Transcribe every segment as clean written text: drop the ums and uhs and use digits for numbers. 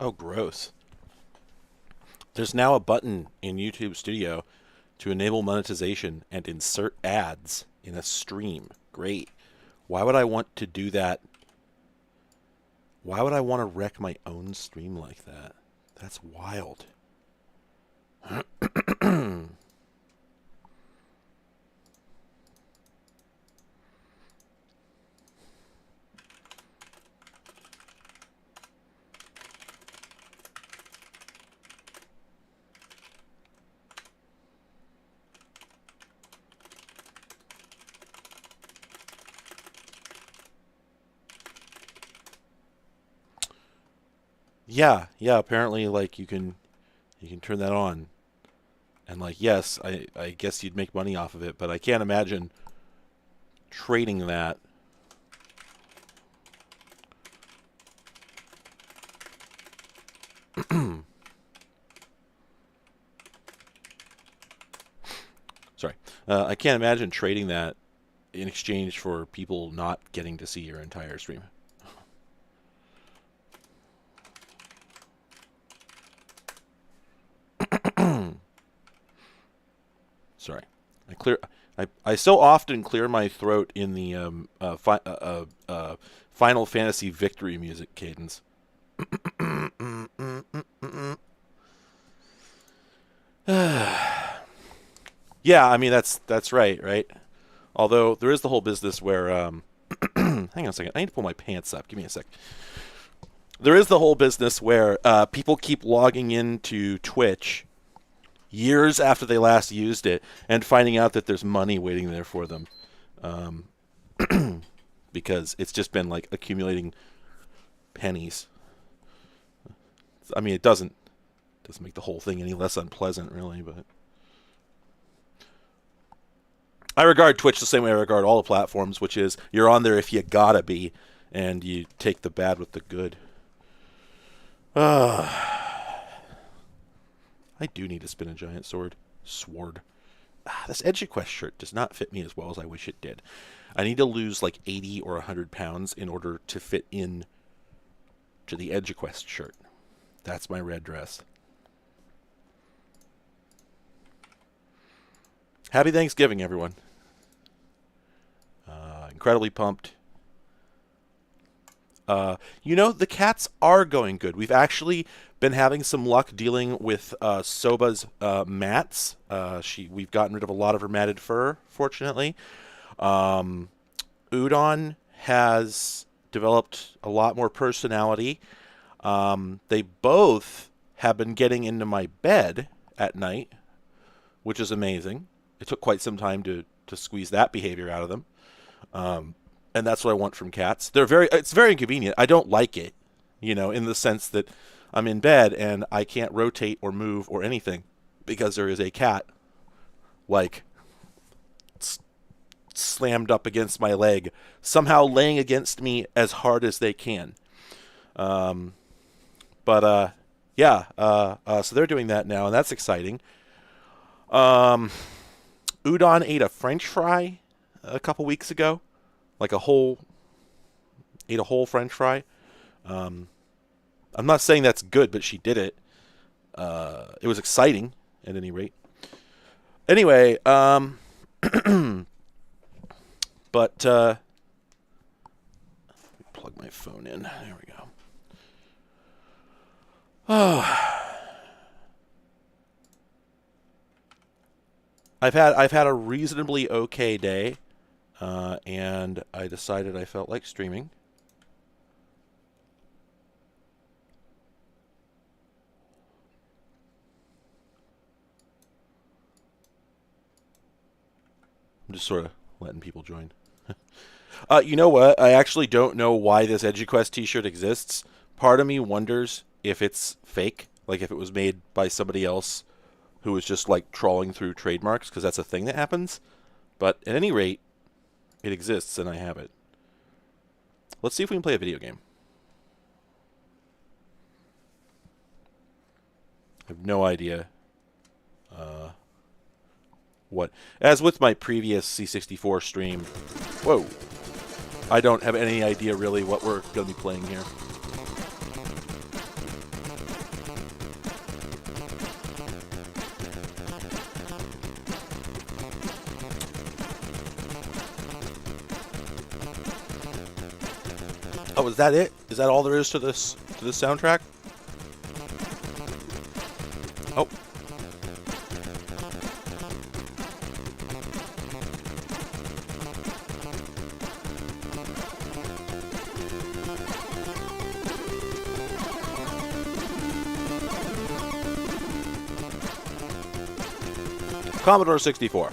Oh, gross. There's now a button in YouTube Studio to enable monetization and insert ads in a stream. Great. Why would I want to do that? Why would I want to wreck my own stream like that? That's wild. Yeah, apparently like you can turn that on. And like yes, I guess you'd make money off of it, but I can't imagine trading that. Sorry. I can't imagine trading that in exchange for people not getting to see your entire stream. Sorry. I so often clear my throat in the Final Fantasy victory music cadence. Yeah, I mean that's right? Although there is the whole business where hang on a second. I need to pull my pants up. Give me a sec. There is the whole business where people keep logging into Twitch years after they last used it and finding out that there's money waiting there for them, um, because it's just been like accumulating pennies. I mean, it doesn't make the whole thing any less unpleasant, really. But I regard Twitch the same way I regard all the platforms, which is you're on there if you gotta be, and you take the bad with the good. Uh, I do need to spin a giant sword. This EduQuest shirt does not fit me as well as I wish it did. I need to lose like 80 or 100 pounds in order to fit in to the EduQuest shirt. That's my red dress. Happy Thanksgiving, everyone. Incredibly pumped. The cats are going good. We've actually been having some luck dealing with Soba's mats. We've gotten rid of a lot of her matted fur, fortunately. Udon has developed a lot more personality. They both have been getting into my bed at night, which is amazing. It took quite some time to squeeze that behavior out of them. And that's what I want from cats. It's very inconvenient. I don't like it, in the sense that I'm in bed and I can't rotate or move or anything because there is a cat, like, slammed up against my leg, somehow laying against me as hard as they can. So they're doing that now, and that's exciting. Udon ate a French fry a couple weeks ago, like ate a whole French fry. I'm not saying that's good, but she did it. It was exciting, at any rate. Anyway, but let me plug my phone in. There we go. Oh. I've had a reasonably okay day, and I decided I felt like streaming. I'm just sort of letting people join. You know what? I actually don't know why this EduQuest t-shirt exists. Part of me wonders if it's fake, like if it was made by somebody else who was just like trawling through trademarks, because that's a thing that happens. But at any rate, it exists and I have it. Let's see if we can play a video game. I have no idea what. As with my previous C64 stream, whoa, I don't have any idea really what we're going to be playing here. Oh, is that it? Is that all there is to this soundtrack? Oh. Commodore 64.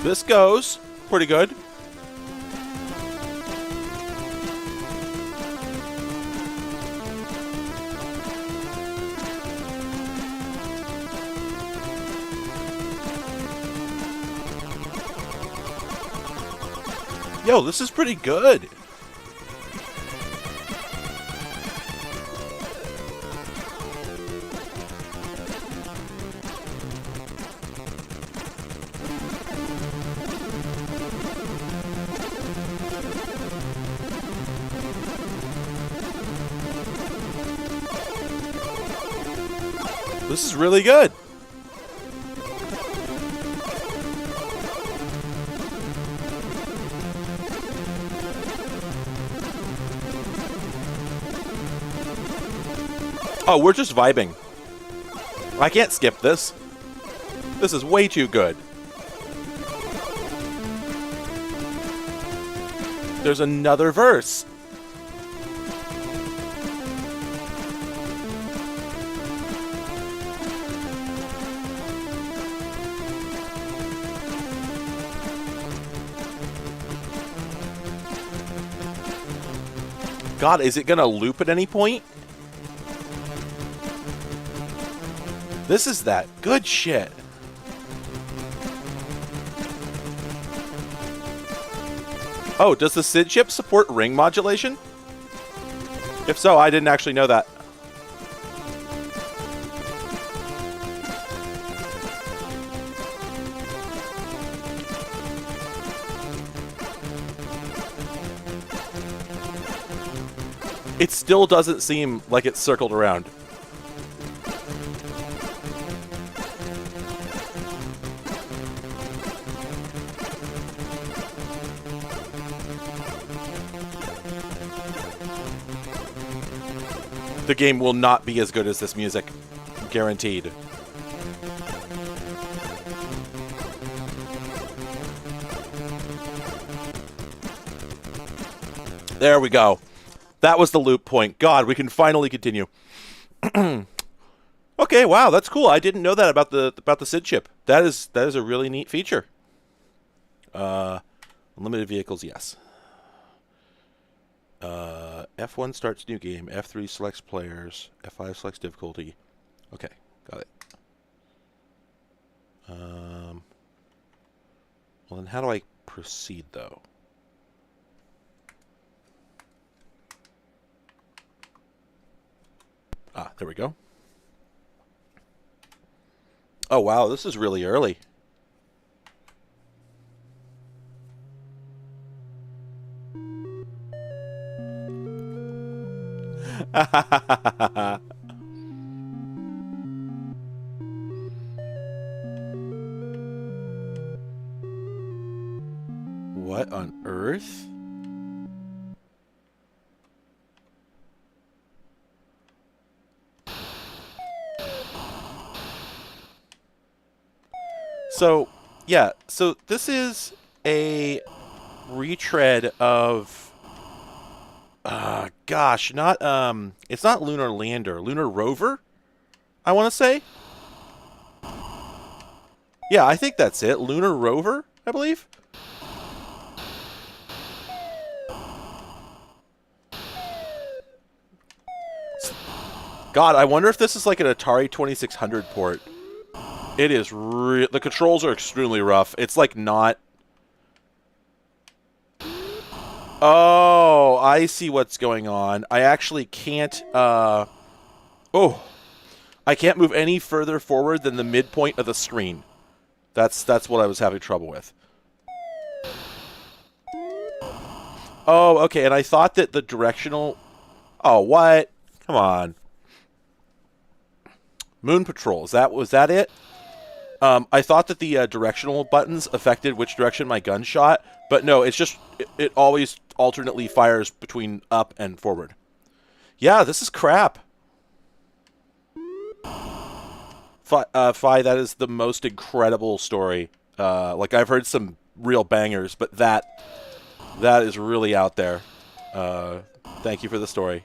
This goes pretty good. Yo, this is pretty good. This is really good. Oh, we're just vibing. I can't skip this. This is way too good. There's another verse. God, is it gonna loop at any point? This is that good shit. Oh, does the SID chip support ring modulation? If so, I didn't actually know that. It still doesn't seem like it's circled around. The game will not be as good as this music. Guaranteed. There we go. That was the loop point. God, we can finally continue. Okay, wow, that's cool. I didn't know that about the SID chip. That is a really neat feature. Unlimited vehicles, yes. F1 starts new game. F3 selects players. F5 selects difficulty. Okay, got it. Well, then how do I proceed, though? Ah, there we go. Oh, wow, this is really early. What on earth? So, yeah, so this is a retread of gosh, not it's not Lunar Lander, Lunar Rover, I want to say. Yeah, I think that's it. Lunar Rover, I believe. God, I wonder if this is like an Atari 2600 port. It is the controls are extremely rough. It's like not... Oh, I see what's going on. I actually can't, I can't move any further forward than the midpoint of the screen. That's what I was having trouble with. Oh, okay. And I thought that the directional. Oh, what? Come on. Moon Patrol. Was that it? I thought that the directional buttons affected which direction my gun shot, but no, it's just it always alternately fires between up and forward. Yeah, this is crap. Fi, that is the most incredible story. Like I've heard some real bangers, but that is really out there. Uh, Thank you for the story.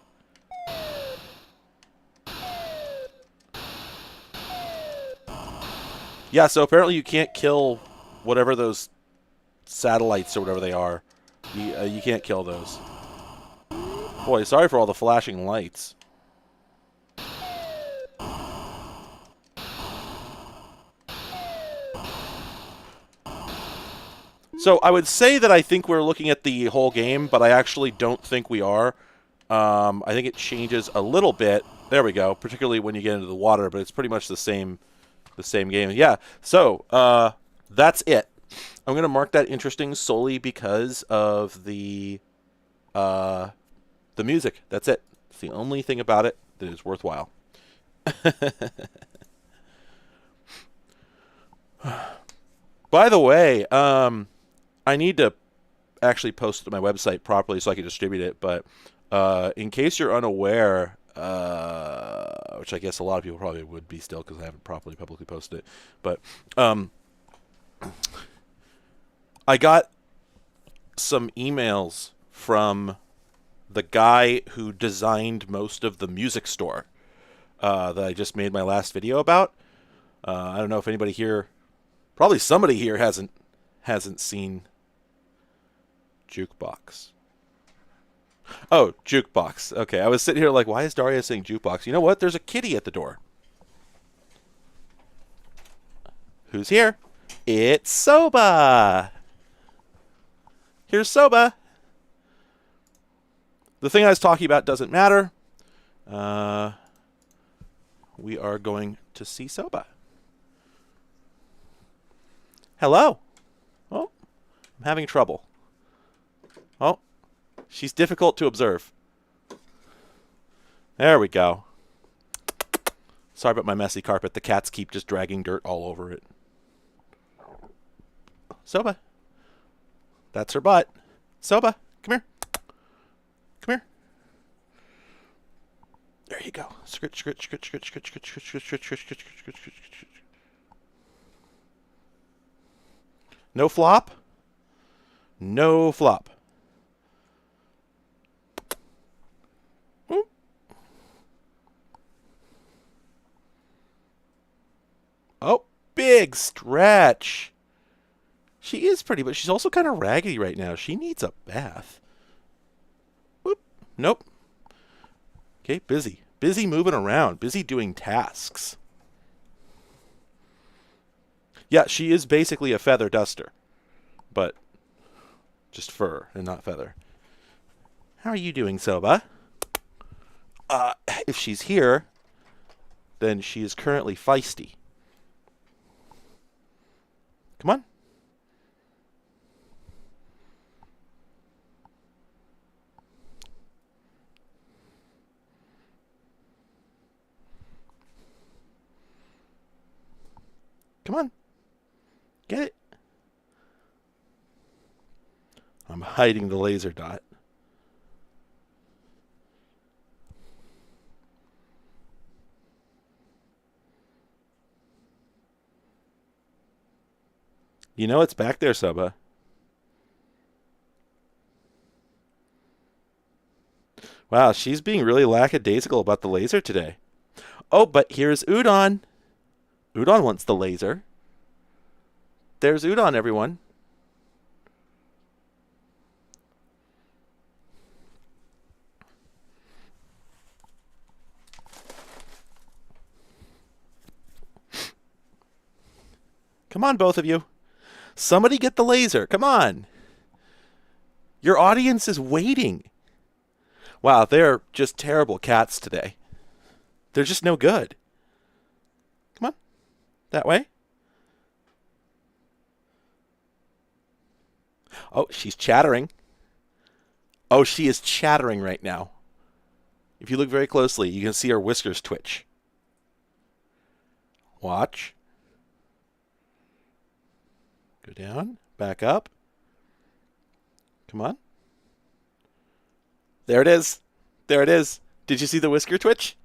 Yeah, so apparently you can't kill whatever those satellites or whatever they are. You can't kill those. Boy, sorry for all the flashing lights. So I would say that I think we're looking at the whole game, but I actually don't think we are. I think it changes a little bit. There we go. Particularly when you get into the water, but it's pretty much the same game. Yeah. So that's it. I'm gonna mark that interesting solely because of the music. That's it. It's the only thing about it that is worthwhile. By the way, I need to actually post it to my website properly so I can distribute it. But in case you're unaware, which I guess a lot of people probably would be still because I haven't properly publicly posted it, but I got some emails from the guy who designed most of the music store that I just made my last video about. I don't know if anybody here, probably somebody here hasn't seen Jukebox. Oh, Jukebox. Okay, I was sitting here like, why is Daria saying Jukebox? You know what? There's a kitty at the door. Who's here? It's Soba. Here's Soba. The thing I was talking about doesn't matter. We are going to see Soba. Hello. Oh, I'm having trouble. Oh, she's difficult to observe. There we go. Sorry about my messy carpet. The cats keep just dragging dirt all over it. Soba. That's her butt. Soba, come here. Come here. There you go. Scritch, scritch, scritch, scritch, scritch, scritch, scritch, scritch, scritch, scritch, scritch, scritch, scritch, scritch. No flop. No flop. Oh, big stretch. She is pretty, but she's also kind of raggedy right now. She needs a bath. Whoop. Nope. Okay, busy. Busy moving around. Busy doing tasks. Yeah, she is basically a feather duster. But just fur and not feather. How are you doing, Soba? If she's here, then she is currently feisty. Come on. Come on. Get it. I'm hiding the laser dot. You know it's back there, Soba. Wow, she's being really lackadaisical about the laser today. Oh, but here's Udon. Udon wants the laser. There's Udon, everyone. Come on, both of you. Somebody get the laser. Come on. Your audience is waiting. Wow, they're just terrible cats today. They're just no good. Come on. That way. Oh, she's chattering. Oh, she is chattering right now. If you look very closely, you can see her whiskers twitch. Watch. Go down. Back up. Come on. There it is. There it is. Did you see the whisker twitch?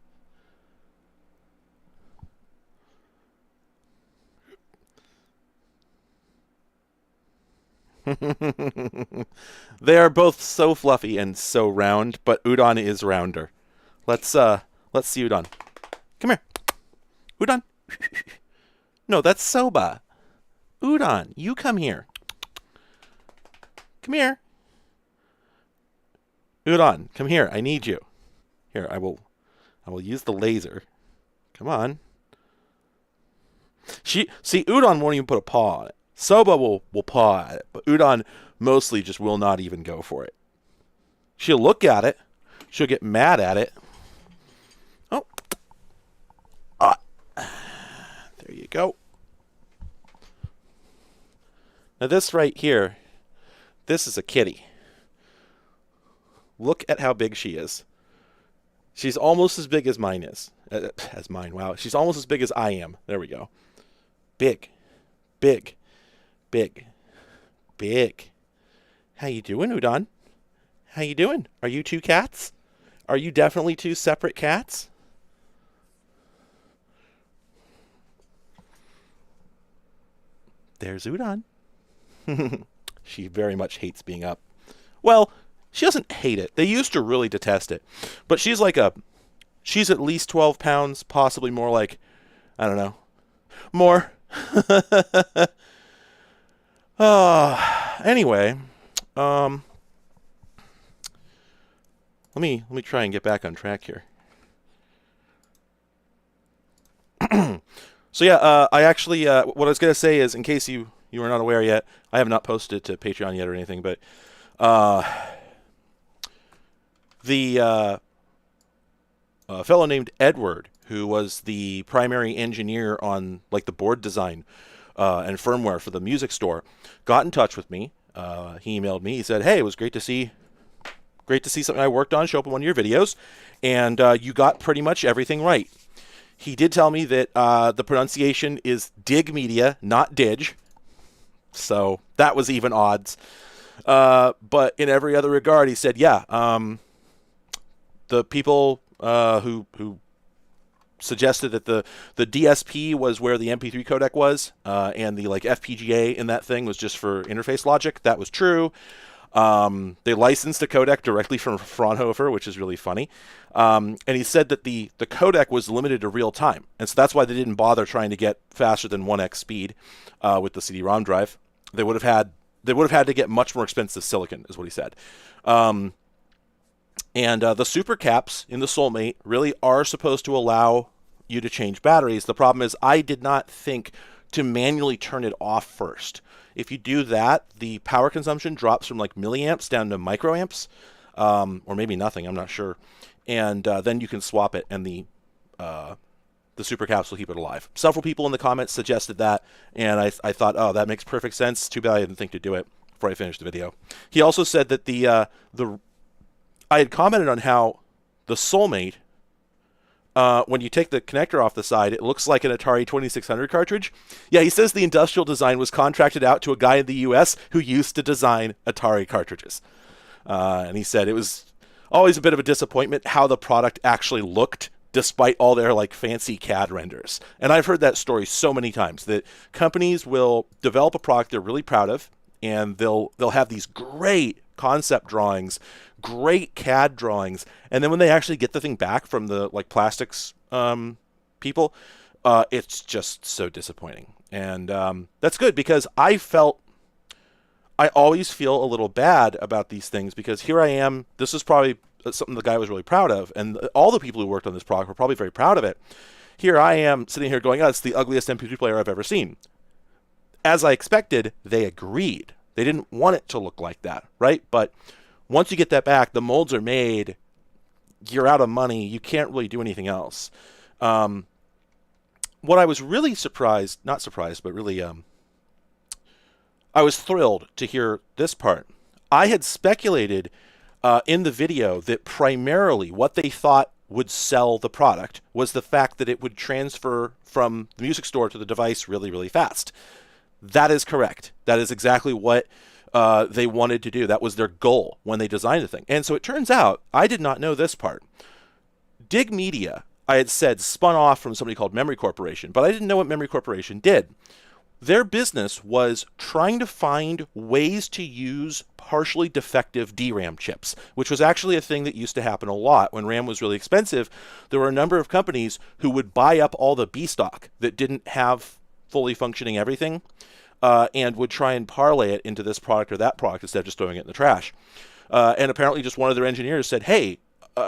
They are both so fluffy and so round, but Udon is rounder. Let's see Udon. Come here. Udon. No, that's Soba. Udon, you come here. Come here. Udon, come here. I need you. Here, I will use the laser. Come on. Udon won't even put a paw on it. Soba will paw at it, but Udon mostly just will not even go for it. She'll look at it. She'll get mad at it. Oh. Ah. There you go. Now this right here, this is a kitty. Look at how big she is. She's almost as big as mine is. As mine, wow. She's almost as big as I am. There we go. Big. Big. Big. Big. How you doing, Udon? How you doing? Are you two cats? Are you definitely two separate cats? There's Udon. She very much hates being up. Well, she doesn't hate it. They used to really detest it. But she's at least 12 pounds, possibly more like, I don't know, more. Anyway, let me try and get back on track here. So yeah, I actually, what I was gonna say is, in case you were not aware yet, I have not posted it to Patreon yet or anything, but the fellow named Edward, who was the primary engineer on like the board design and firmware for the music store, got in touch with me. He emailed me. He said, "Hey, it was great to see something I worked on show up in one of your videos, and you got pretty much everything right." He did tell me that the pronunciation is Dig Media, not Dig, so that was even odds. But in every other regard, he said, "Yeah, the people who suggested that the DSP was where the MP3 codec was, and the like FPGA in that thing was just for interface logic. That was true. They licensed a codec directly from Fraunhofer, which is really funny. And he said that the codec was limited to real time, and so that's why they didn't bother trying to get faster than 1x speed with the CD-ROM drive. They would have had to get much more expensive silicon, is what he said. And the super caps in the Soulmate really are supposed to allow you to change batteries. The problem is I did not think to manually turn it off first. If you do that, the power consumption drops from like milliamps down to microamps, or maybe nothing, I'm not sure. And then you can swap it, and the super caps will keep it alive. Several people in the comments suggested that, and I thought, oh, that makes perfect sense. Too bad I didn't think to do it before I finished the video. He also said that I had commented on how the Soulmate, when you take the connector off the side, it looks like an Atari 2600 cartridge. Yeah, he says the industrial design was contracted out to a guy in the U.S. who used to design Atari cartridges. And he said it was always a bit of a disappointment how the product actually looked, despite all their like fancy CAD renders. And I've heard that story so many times, that companies will develop a product they're really proud of, and they'll have these great concept drawings, great CAD drawings, and then when they actually get the thing back from the like plastics people, it's just so disappointing. And that's good, because I always feel a little bad about these things, because here I am, this is probably something the guy was really proud of, and all the people who worked on this product were probably very proud of it. Here I am sitting here going, oh, it's the ugliest MP3 player I've ever seen. As I expected, they agreed. They didn't want it to look like that, right? But once you get that back, the molds are made, you're out of money, you can't really do anything else. What I was really not surprised, but really, I was thrilled to hear this part. I had speculated in the video that primarily what they thought would sell the product was the fact that it would transfer from the music store to the device really, really fast. That is correct. That is exactly what they wanted to do. That was their goal when they designed the thing. And so it turns out, I did not know this part. Dig Media, I had said, spun off from somebody called Memory Corporation, but I didn't know what Memory Corporation did. Their business was trying to find ways to use partially defective DRAM chips, which was actually a thing that used to happen a lot. When RAM was really expensive, there were a number of companies who would buy up all the B stock that didn't have fully functioning everything, and would try and parlay it into this product or that product instead of just throwing it in the trash. And apparently just one of their engineers said, hey,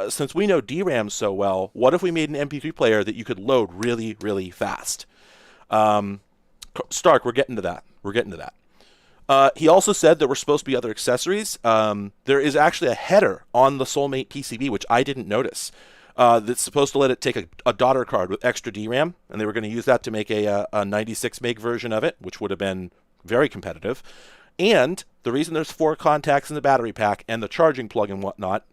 since we know DRAM so well, what if we made an MP3 player that you could load really, really fast? Stark, we're getting to that. He also said there were supposed to be other accessories. There is actually a header on the Soulmate PCB, which I didn't notice, that's supposed to let it take a daughter card with extra DRAM, and they were going to use that to make a 96 meg version of it, which would have been very competitive. And the reason there's 4 contacts in the battery pack and the charging plug and whatnot,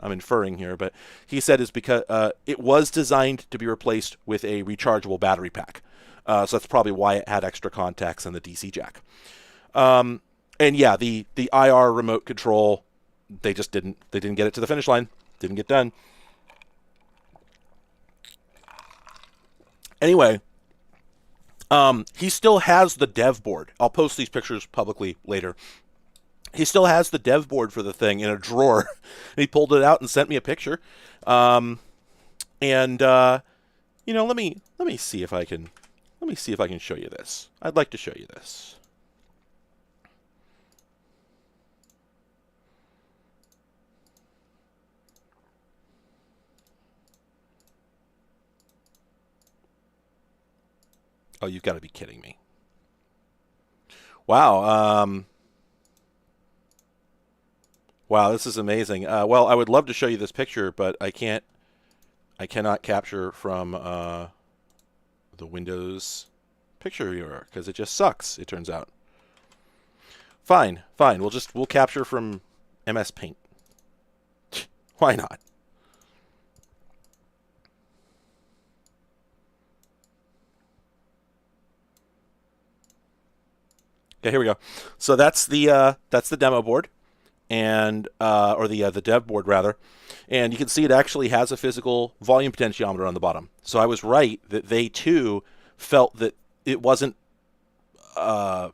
I'm inferring here, but he said is because it was designed to be replaced with a rechargeable battery pack. So that's probably why it had extra contacts and the DC jack. And yeah, the IR remote control, they didn't get it to the finish line. Didn't get done. Anyway, he still has the dev board. I'll post these pictures publicly later. He still has the dev board for the thing in a drawer. He pulled it out and sent me a picture. Let me see if I can. Let me see if I can show you this. I'd like to show you this. Oh, you've got to be kidding me. Wow. Wow, this is amazing. Well, I would love to show you this picture, but I cannot capture from the Windows picture viewer because it just sucks, it turns out. Fine. We'll capture from MS Paint. Why not? Okay, here we go. So that's the demo board, and or the dev board rather, and you can see it actually has a physical volume potentiometer on the bottom. So I was right that they too felt that it wasn't that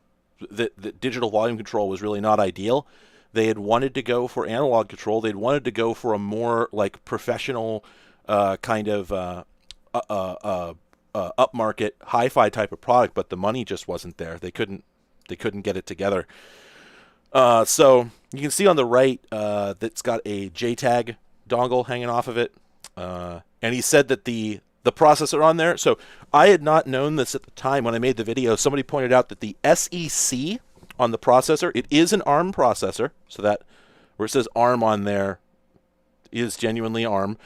digital volume control was really not ideal. They had wanted to go for analog control. They'd wanted to go for a more like professional kind of upmarket hi-fi type of product, but the money just wasn't there. They couldn't get it together. So you can see on the right that's got a JTAG dongle hanging off of it. And he said that the processor on there, so I had not known this at the time when I made the video. Somebody pointed out that the SEC on the processor, it is an ARM processor, so that where it says ARM on there is genuinely ARM.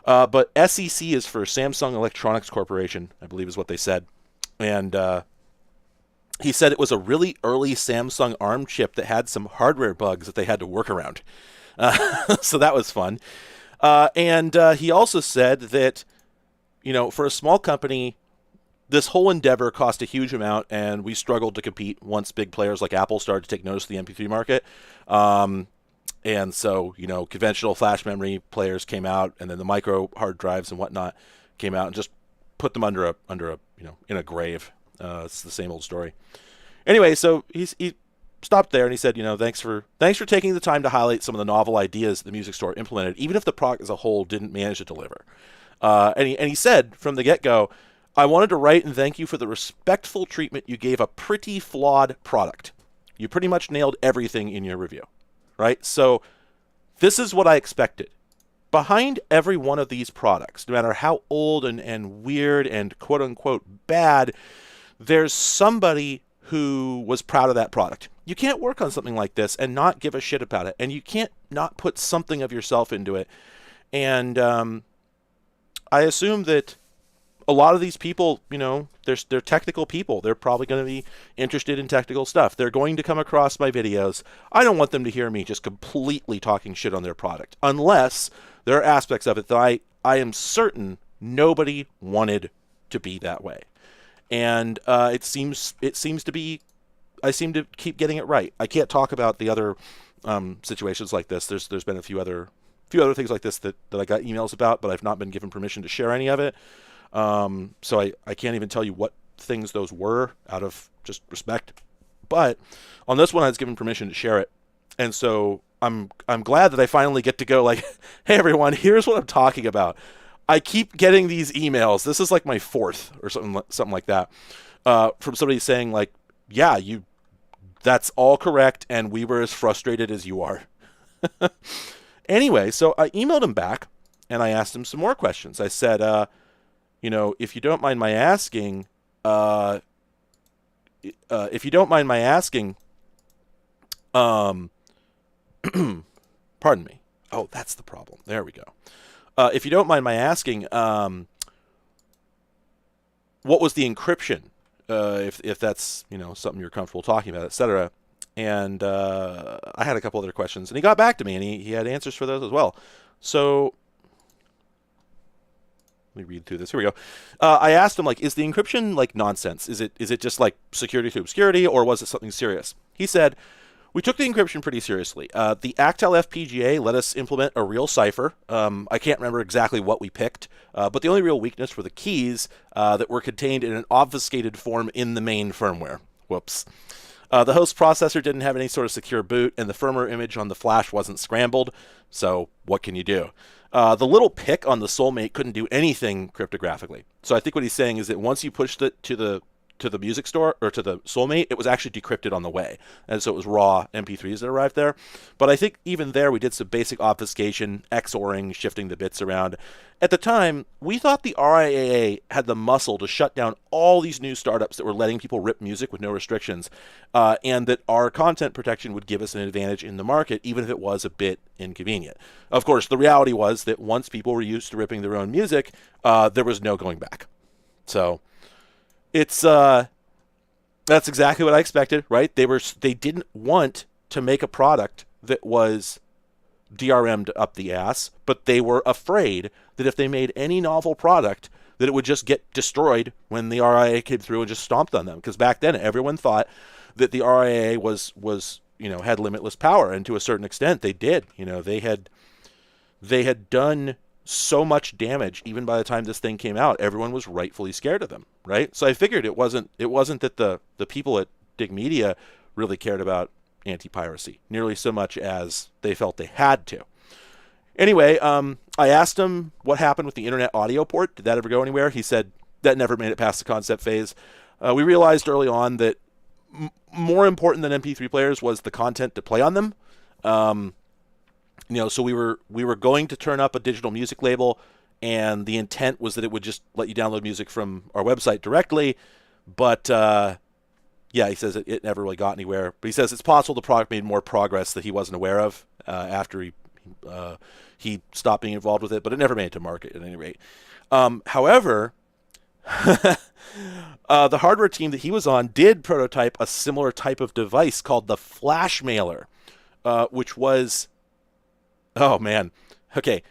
But SEC is for Samsung Electronics Corporation, I believe is what they said. And he said it was a really early Samsung ARM chip that had some hardware bugs that they had to work around. So that was fun. And he also said that, for a small company, this whole endeavor cost a huge amount, and we struggled to compete once big players like Apple started to take notice of the MP3 market. And so, conventional flash memory players came out, and then the micro hard drives and whatnot came out and just put them under a in a grave. It's the same old story. Anyway, so he stopped there and he said, thanks for taking the time to highlight some of the novel ideas the music store implemented, even if the product as a whole didn't manage to deliver. And he said from the get-go, I wanted to write and thank you for the respectful treatment you gave a pretty flawed product. You pretty much nailed everything in your review, right? So this is what I expected. Behind every one of these products, no matter how old and weird and quote-unquote bad, there's somebody who was proud of that product. You can't work on something like this and not give a shit about it, and you can't not put something of yourself into it. And I assume that a lot of these people, they're technical people. They're probably going to be interested in technical stuff. They're going to come across my videos. I don't want them to hear me just completely talking shit on their product, unless there are aspects of it that I am certain nobody wanted to be that way. And it seems to be, I seem to keep getting it right. I can't talk about the other situations like this. There's been a few other things like this that I got emails about, but I've not been given permission to share any of it. So I can't even tell you what things those were out of just respect. But on this one, I was given permission to share it, and so I'm glad that I finally get to go like, hey everyone, here's what I'm talking about. I keep getting these emails. This is like my fourth or something like that, from somebody saying like, yeah, that's all correct, and we were as frustrated as you are. Anyway, so I emailed him back, and I asked him some more questions. I said, if you don't mind my asking, pardon me. Oh, that's the problem. There we go. If you don't mind my asking, what was the encryption? If that's something you're comfortable talking about, etc. And I had a couple other questions, and he got back to me, and he had answers for those as well. So let me read through this. Here we go. I asked him, like, is the encryption like nonsense? Is it just like security through obscurity, or was it something serious? He said, we took the encryption pretty seriously. The Actel FPGA let us implement a real cipher. I can't remember exactly what we picked, but the only real weakness were the keys that were contained in an obfuscated form in the main firmware. Whoops. The host processor didn't have any sort of secure boot, and the firmware image on the flash wasn't scrambled, so what can you do? The little PIC on the Soulmate couldn't do anything cryptographically. So I think what he's saying is that once you pushed it to the music store, or to the Soulmate, it was actually decrypted on the way. And so it was raw MP3s that arrived there. But I think even there we did some basic obfuscation, XORing, shifting the bits around. At the time, we thought the RIAA had the muscle to shut down all these new startups that were letting people rip music with no restrictions, and that our content protection would give us an advantage in the market, even if it was a bit inconvenient. Of course, the reality was that once people were used to ripping their own music, there was no going back. So it's that's exactly what I expected, right? They didn't want to make a product that was DRM'd up the ass, but they were afraid that if they made any novel product, that it would just get destroyed when the RIA came through and just stomped on them. Because back then, everyone thought that the RIA was had limitless power, and to a certain extent, they did. They had done so much damage. Even by the time this thing came out, everyone was rightfully scared of them, right? So I figured it wasn't that the people at Dig Media really cared about anti-piracy nearly so much as they felt they had to. Anyway, I asked him what happened with the internet audio port. Did that ever go anywhere? He said that never made it past the concept phase. We realized early on that more important than MP3 players was the content to play on them. So we were going to turn up a digital music label, and the intent was that it would just let you download music from our website directly. But he says it never really got anywhere. But he says it's possible the product made more progress that he wasn't aware of after he stopped being involved with it, but it never made it to market at any rate. However, the hardware team that he was on did prototype a similar type of device called the Flash Mailer, which was, oh man, okay,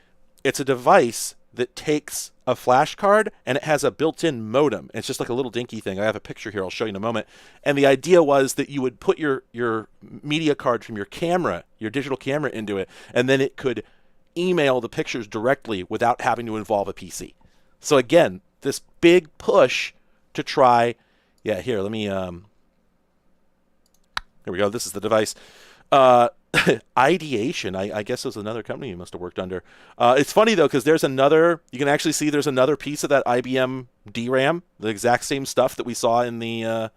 it's a device that takes a flash card and it has a built-in modem. It's just like a little dinky thing. I have a picture here. I'll show you in a moment. And the idea was that you would put your media card from your camera, your digital camera, into it, and then it could email the pictures directly without having to involve a PC. So again, this big push to try, here, let me, here we go. This is the device. Ideation, I guess it was another company you must have worked under. It's funny though, because there's another, you can actually see there's another piece of that IBM DRAM, the exact same stuff that we saw in the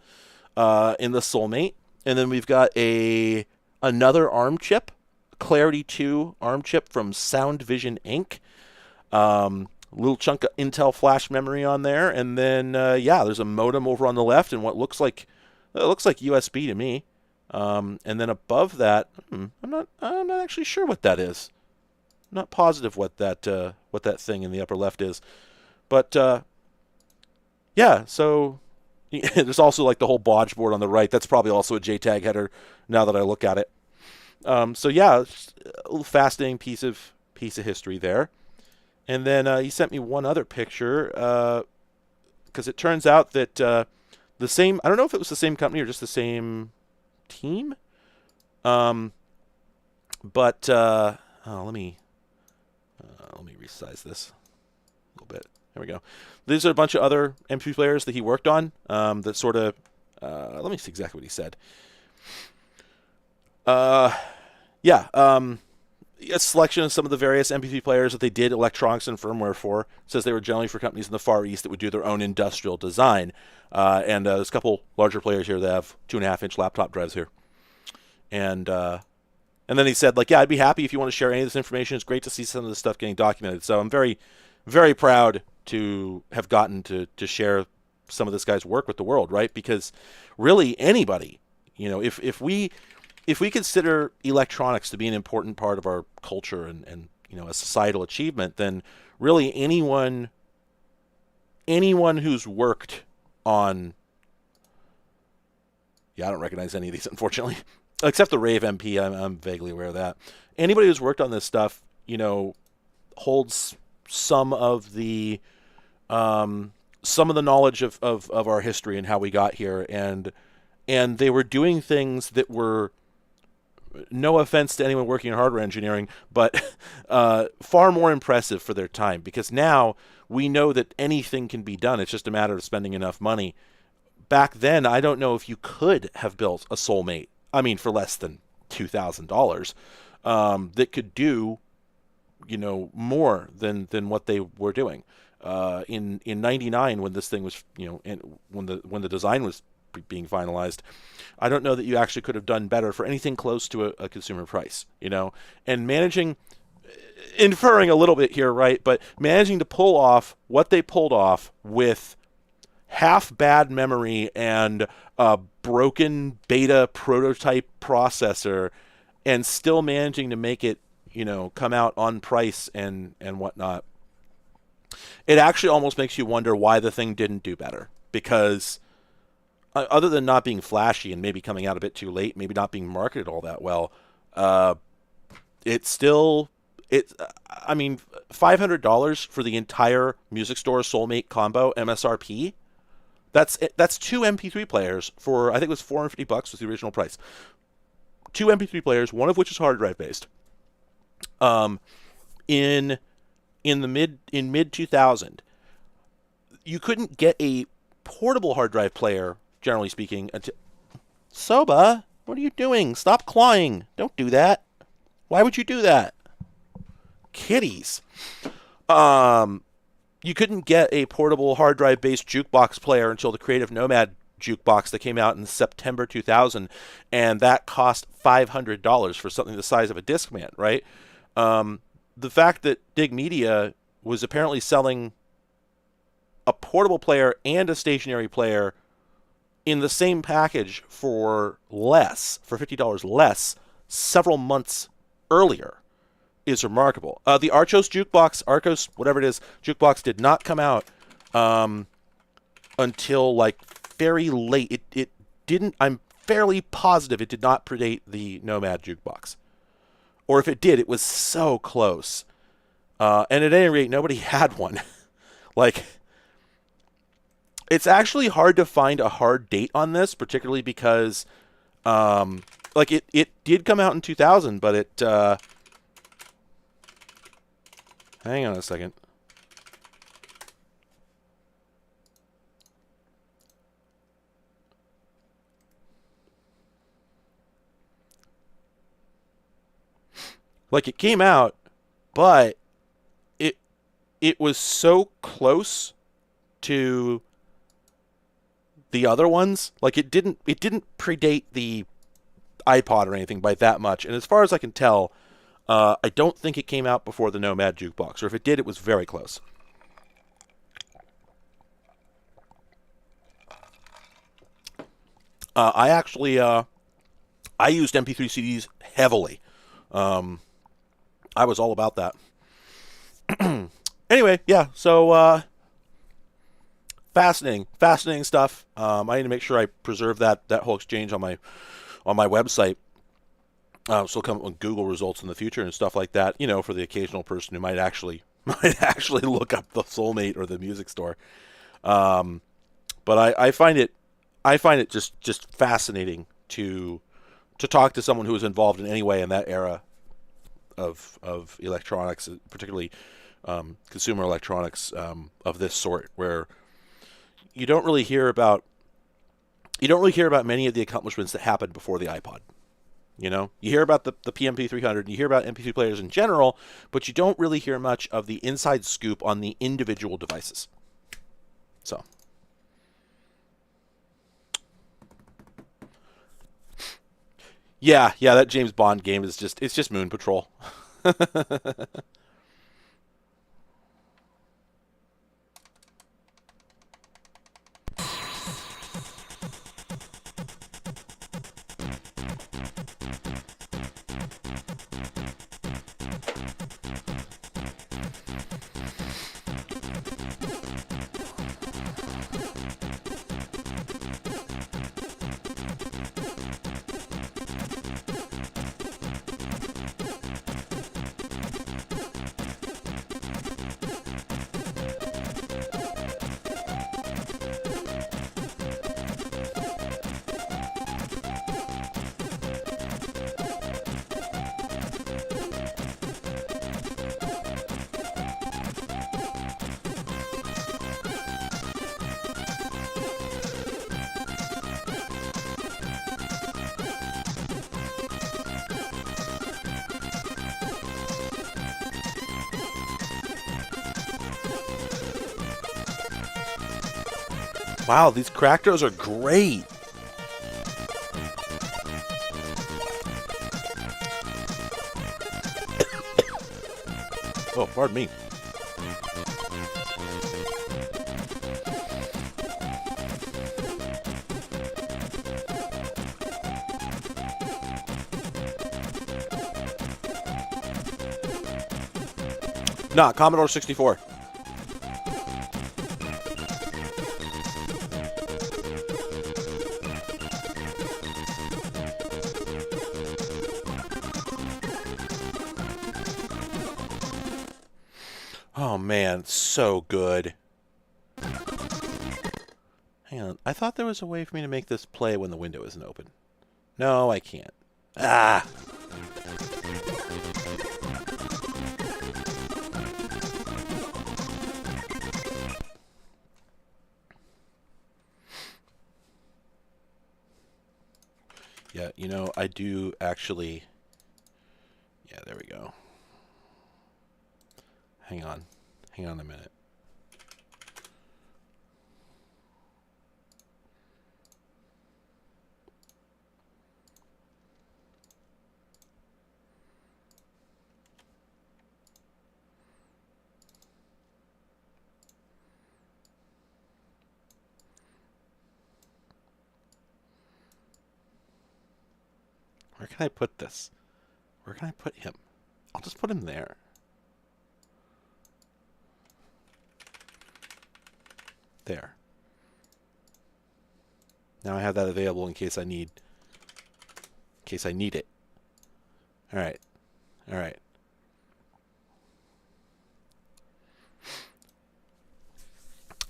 Soulmate. And then we've got another ARM chip, Clarity 2 ARM chip from Sound Vision Inc. Little chunk of Intel flash memory on there, and then there's a modem over on the left, and what looks like USB to me. And then above that, I'm not actually sure what that is. I'm not positive what that thing in the upper left is, but yeah, so there's also like the whole bodge board on the right. That's probably also a JTAG header now that I look at it. So yeah, a little fascinating piece of history there. And then he sent me one other picture because it turns out that the same. I don't know if it was the same company or just the same team. Um, but let me resize this a little bit. There we go. These are a bunch of other MP3 players that he worked on. That sort of. Let me see exactly what he said. Yeah. A selection of some of the various MP3 players that they did electronics and firmware for. It says they were generally for companies in the Far East that would do their own industrial design. And there's a couple larger players here that have 2.5-inch laptop drives here. And then he said, like, yeah, I'd be happy if you want to share any of this information. It's great to see some of this stuff getting documented. So I'm very, very proud to have gotten to share some of this guy's work with the world, right? Because really anybody, if we consider electronics to be an important part of our culture and a societal achievement, then really anyone who's worked on, I don't recognize any of these, unfortunately, except the Rave MP. I'm vaguely aware of that. Anybody who's worked on this stuff, holds some of the knowledge of our history and how we got here, and they were doing things that were, no offense to anyone working in hardware engineering, but far more impressive for their time, because now we know that anything can be done. It's just a matter of spending enough money. Back then, I don't know if you could have built a Soulmate, for less than $2,000, that could do, more than what they were doing. In '99, when this thing was, when the design was being finalized, I don't know that you actually could have done better for anything close to a consumer price, and inferring a little bit here, right? But managing to pull off what they pulled off with half bad memory and a broken beta prototype processor, and still managing to make it, come out on price and whatnot. It actually almost makes you wonder why the thing didn't do better, because other than not being flashy and maybe coming out a bit too late, maybe not being marketed all that well, $500 for the entire Music Store Soulmate combo MSRP. That's two MP3 players for, I think it was $450 was the original price. Two MP3 players, one of which is hard drive based. In mid 2000, you couldn't get a portable hard drive player, generally speaking. Soba, what are you doing? Stop clawing. Don't do that. Why would you do that? Kitties. You couldn't get a portable hard drive based jukebox player until the Creative Nomad jukebox that came out in September 2000, and that cost $500 for something the size of a Discman, right? The fact that Dig Media was apparently selling a portable player and a stationary player in the same package for $50 less, several months earlier, is remarkable. The Arcos, whatever it is, jukebox did not come out until like very late. It didn't. I'm fairly positive it did not predate the Nomad jukebox, or if it did, it was so close. And at any rate, nobody had one. Like, it's actually hard to find a hard date on this, particularly because, it did come out in 2000, but it. Hang on a second. Like, it came out, but it was so close to the other ones. Like, it didn't predate the iPod or anything by that much. And as far as I can tell, I don't think it came out before the Nomad jukebox, or if it did, it was very close. I actually I used MP3 CDs heavily. I was all about that. Anyway, yeah. So fascinating stuff. I need to make sure I preserve that whole exchange on my website. So it'll come with Google results in the future and stuff like that. For the occasional person who might actually look up the Soulmate or the music store. But I find it just fascinating to talk to someone who was involved in any way in that era of electronics, particularly consumer electronics of this sort, where you don't really hear about many of the accomplishments that happened before the iPod. You hear about the PMP 300, you hear about MP3 players in general, but you don't really hear much of the inside scoop on the individual devices. So, yeah, that James Bond game it's just Moon Patrol. Wow, these crackers are great. Oh, pardon me. Nah, Commodore 64. Oh man, so good. Hang on, I thought there was a way for me to make this play when the window isn't open. No, I can't. Ah! Yeah, I do actually... Yeah, there we go. Hang on. Hang on a minute. Where can I put this? Where can I put him? I'll just put him there. There. Now I have that available in case I need it. All right. All right.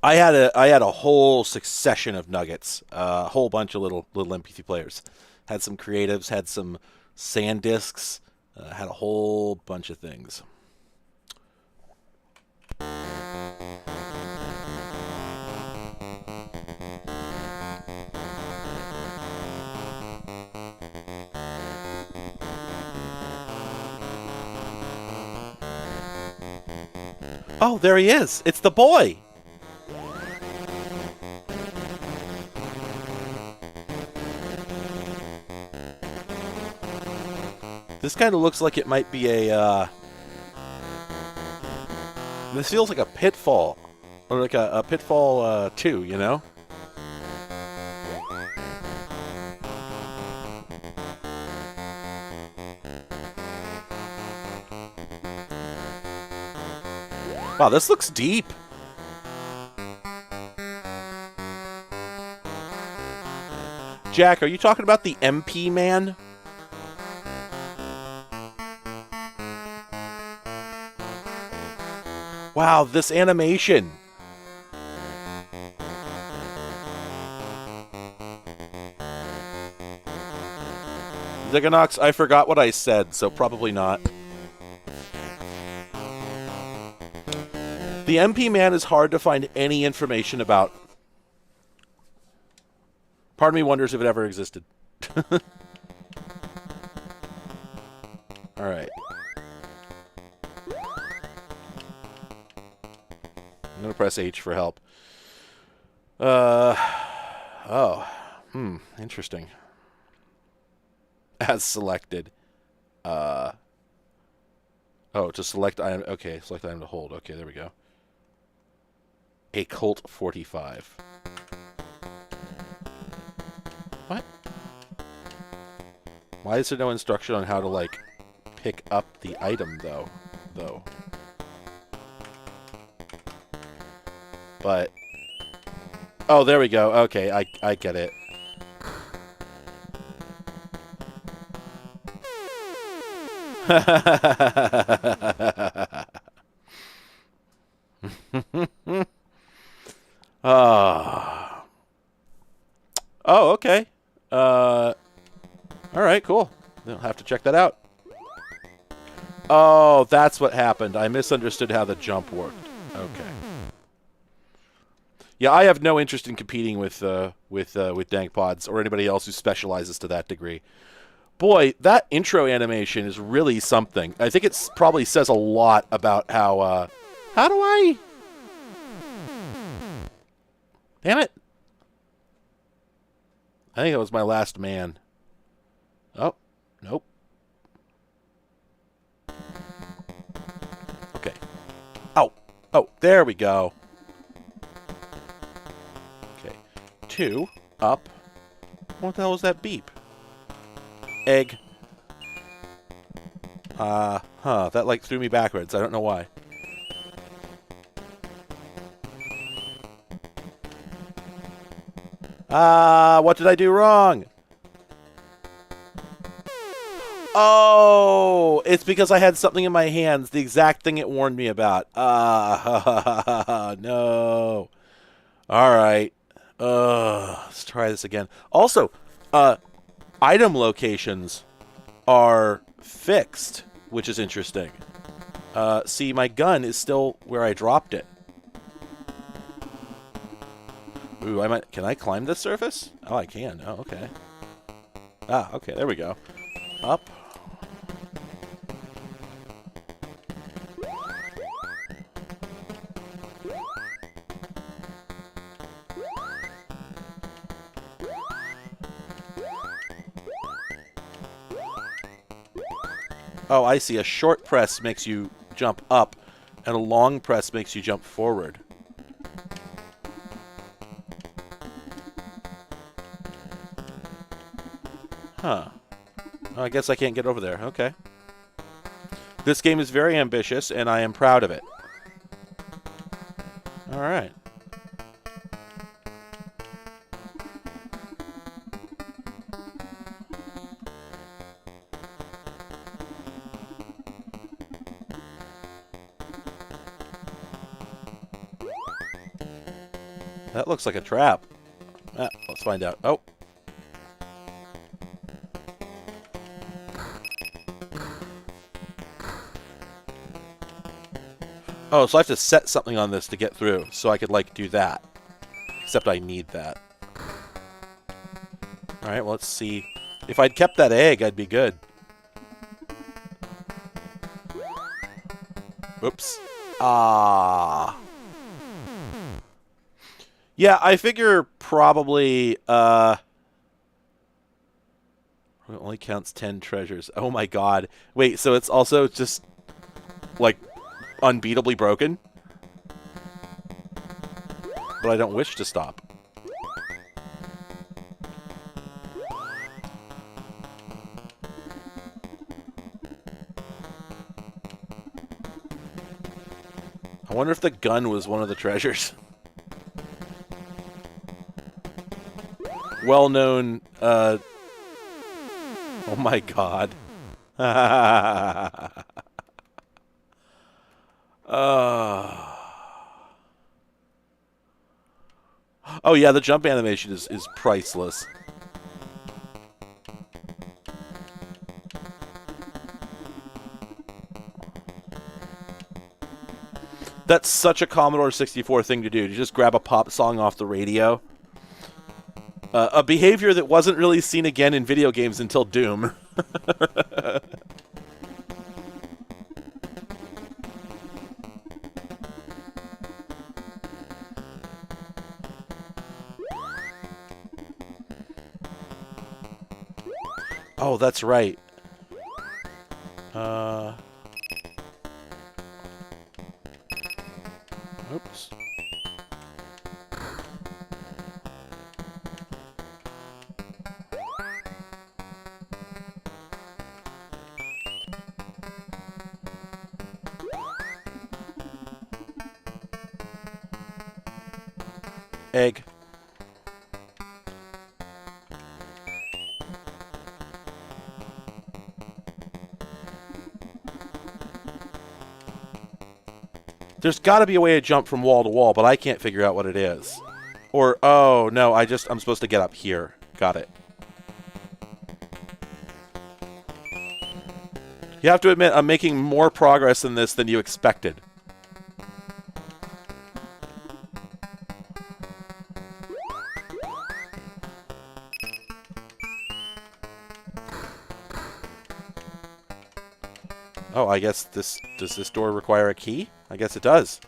I had a whole succession of nuggets, a whole bunch of little MP3 players. Had some creatives, had some SanDiscs, had a whole bunch of things. Oh, there he is. It's the boy. This kind of looks like it might be a, this feels like a Pitfall. Or like a Pitfall 2, you know? Wow, this looks deep. Jack, are you talking about the MP man? Wow, this animation. Diganox, I forgot what I said, so probably not. The MP man is hard to find any information about. Part of me wonders if it ever existed. Alright. I'm going to press H for help. Interesting. As selected. To select item. Okay, select item to hold. Okay, there we go. A Colt 45. What? Why is there no instruction on how to, like, pick up the item, though? But... Oh, there we go. Okay, I get it. Oh, okay. Alright, cool. I'll have to check that out. Oh, that's what happened. I misunderstood how the jump worked. Okay. Yeah, I have no interest in competing with Dank Pods or anybody else who specializes to that degree. Boy, that intro animation is really something. I think it probably says a lot about how do I... Damn it. I think that was my last man. Oh, nope. Okay. Oh, there we go. Okay. 2, up. What the hell was that beep? Egg. That like threw me backwards. I don't know why. What did I do wrong? Oh, it's because I had something in my hands, the exact thing it warned me about. No. All right. Let's try this again. Also, item locations are fixed, which is interesting. See, my gun is still where I dropped it. Ooh, can I climb this surface? Oh, I can. Oh, okay. Okay, there we go. Up. Oh, I see. A short press makes you jump up, and a long press makes you jump forward. Huh. Oh, I guess I can't get over there. Okay. This game is very ambitious, and I am proud of it. Alright. That looks like a trap. Let's find out. Oh. Oh, so I have to set something on this to get through, so I could, like, do that. Except I need that. Alright, well, let's see. If I'd kept that egg, I'd be good. Oops. Yeah, I figure probably, it only counts 10 treasures. Oh my god. Wait, so it's also just, like, unbeatably broken? But I don't wish to stop. I wonder if the gun was one of the treasures. well-known. Oh my God. Oh yeah, the jump animation is priceless. That's such a Commodore 64 thing to do. To just grab a pop song off the radio. A behavior that wasn't really seen again in video games until Doom. Oh, that's right. Oops. Egg. There's got to be a way to jump from wall to wall, but I can't figure out what it is. Or, oh, no, I'm supposed to get up here. Got it. You have to admit, I'm making more progress in this than you expected. Oh, I guess does this door require a key? I guess it does.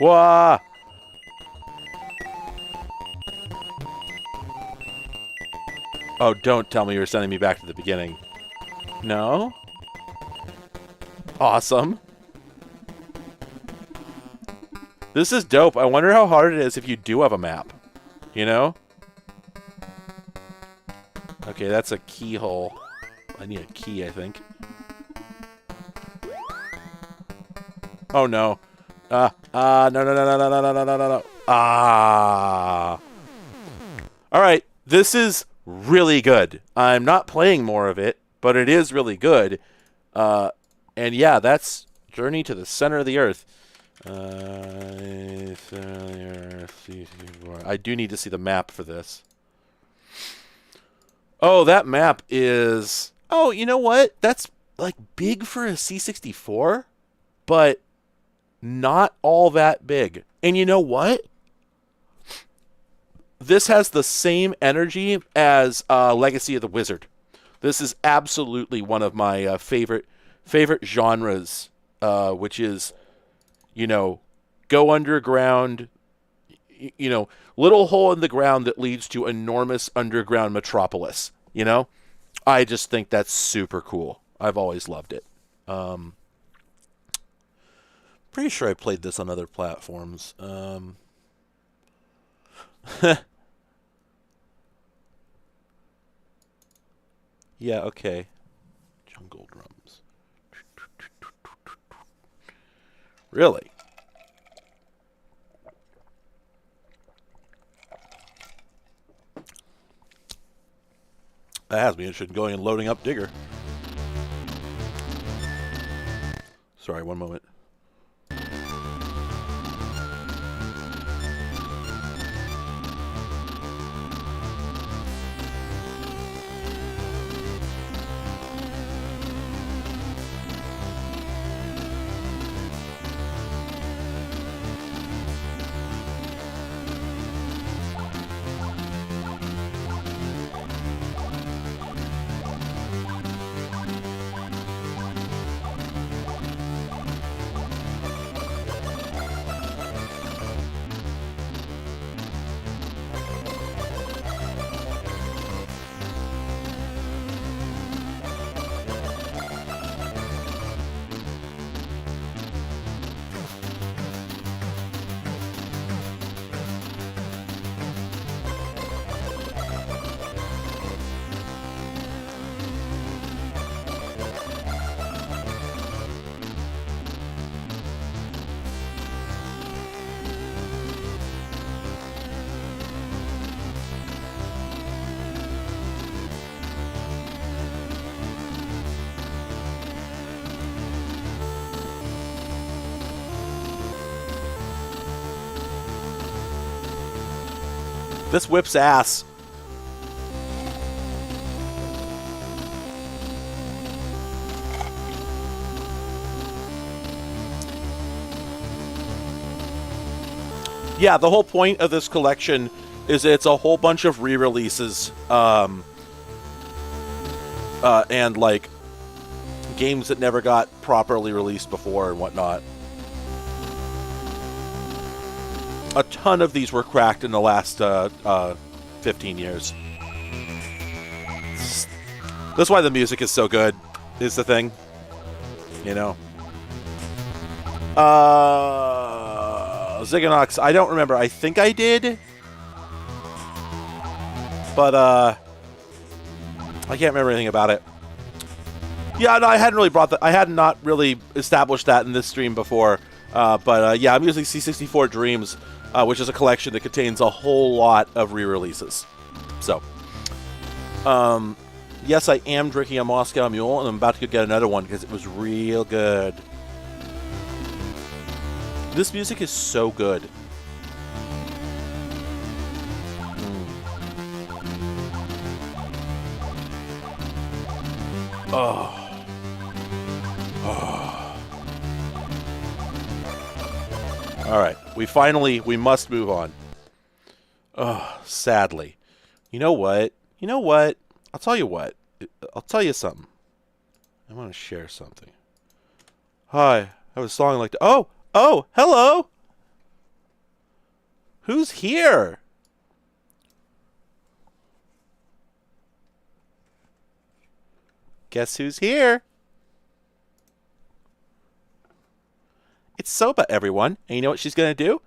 Wah! Oh, don't tell me you're sending me back to the beginning. No? Awesome. This is dope. I wonder how hard it is if you do have a map. You know? Okay, that's a keyhole. I need a key, I think. Oh, no. No. Ah. Alright, this is really good. I'm not playing more of it, but it is really good. And yeah, that's Journey to the Center of the Earth. I do need to see the map for this. Oh, that map is... Oh, you know what? That's like big for a C64, but not all that big. And you know what? This has the same energy as Legacy of the Wizard. This is absolutely one of my favorite genres, which is, you know, go underground, you know, little hole in the ground that leads to enormous underground metropolis. You know, I just think that's super cool. I've always loved it. Pretty sure I played this on other platforms. Yeah, okay. Jungle drums. Really? That has me interested in going and loading up Digger. Sorry, one moment. This whips ass. Yeah, the whole point of this collection is it's a whole bunch of re-releases, and like games that never got properly released before and whatnot. A ton of these were cracked in the last 15 years. That's why the music is so good, is the thing. You know? Ziganox, I don't remember. I think I did. But, I can't remember anything about it. Yeah, no, I hadn't really brought that. I had not really established that in this stream before. Yeah, I'm using C64 Dreams, which is a collection that contains a whole lot of re-releases. So, yes, I am drinking a Moscow Mule, and I'm about to go get another one because it was real good. This music is so good. Oh. Alright, we must move on. Oh, sadly. You know what? I'll tell you what. I'll tell you something. I want to share something. Hi, I have a song like that. Oh, hello! Who's here? Guess who's here? It's Soba, everyone. And you know what she's going to do?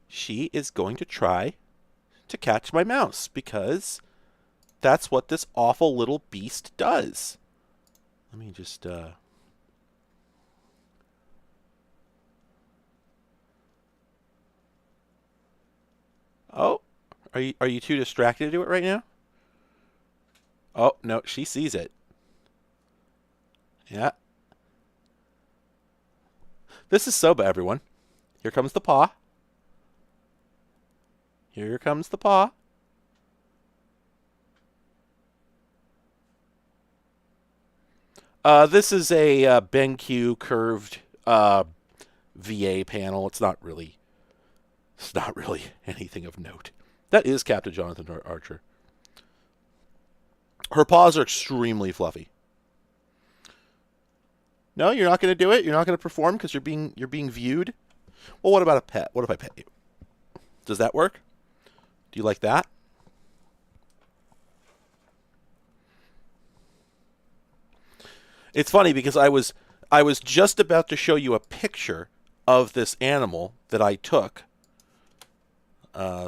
She is going to try to catch my mouse, because that's what this awful little beast does. Let me just, Oh, are you too distracted to do it right now? Oh, no, she sees it. Yeah. This is Soba, everyone. Here comes the paw. Here comes the paw. This is a BenQ curved VA panel. It's not really anything of note. That is Captain Jonathan Archer. Her paws are extremely fluffy. No, you're not going to do it? You're not going to perform because you're being viewed? Well, what about a pet? What if I pet you? Does that work? Do you like that? It's funny because I was just about to show you a picture of this animal that I took.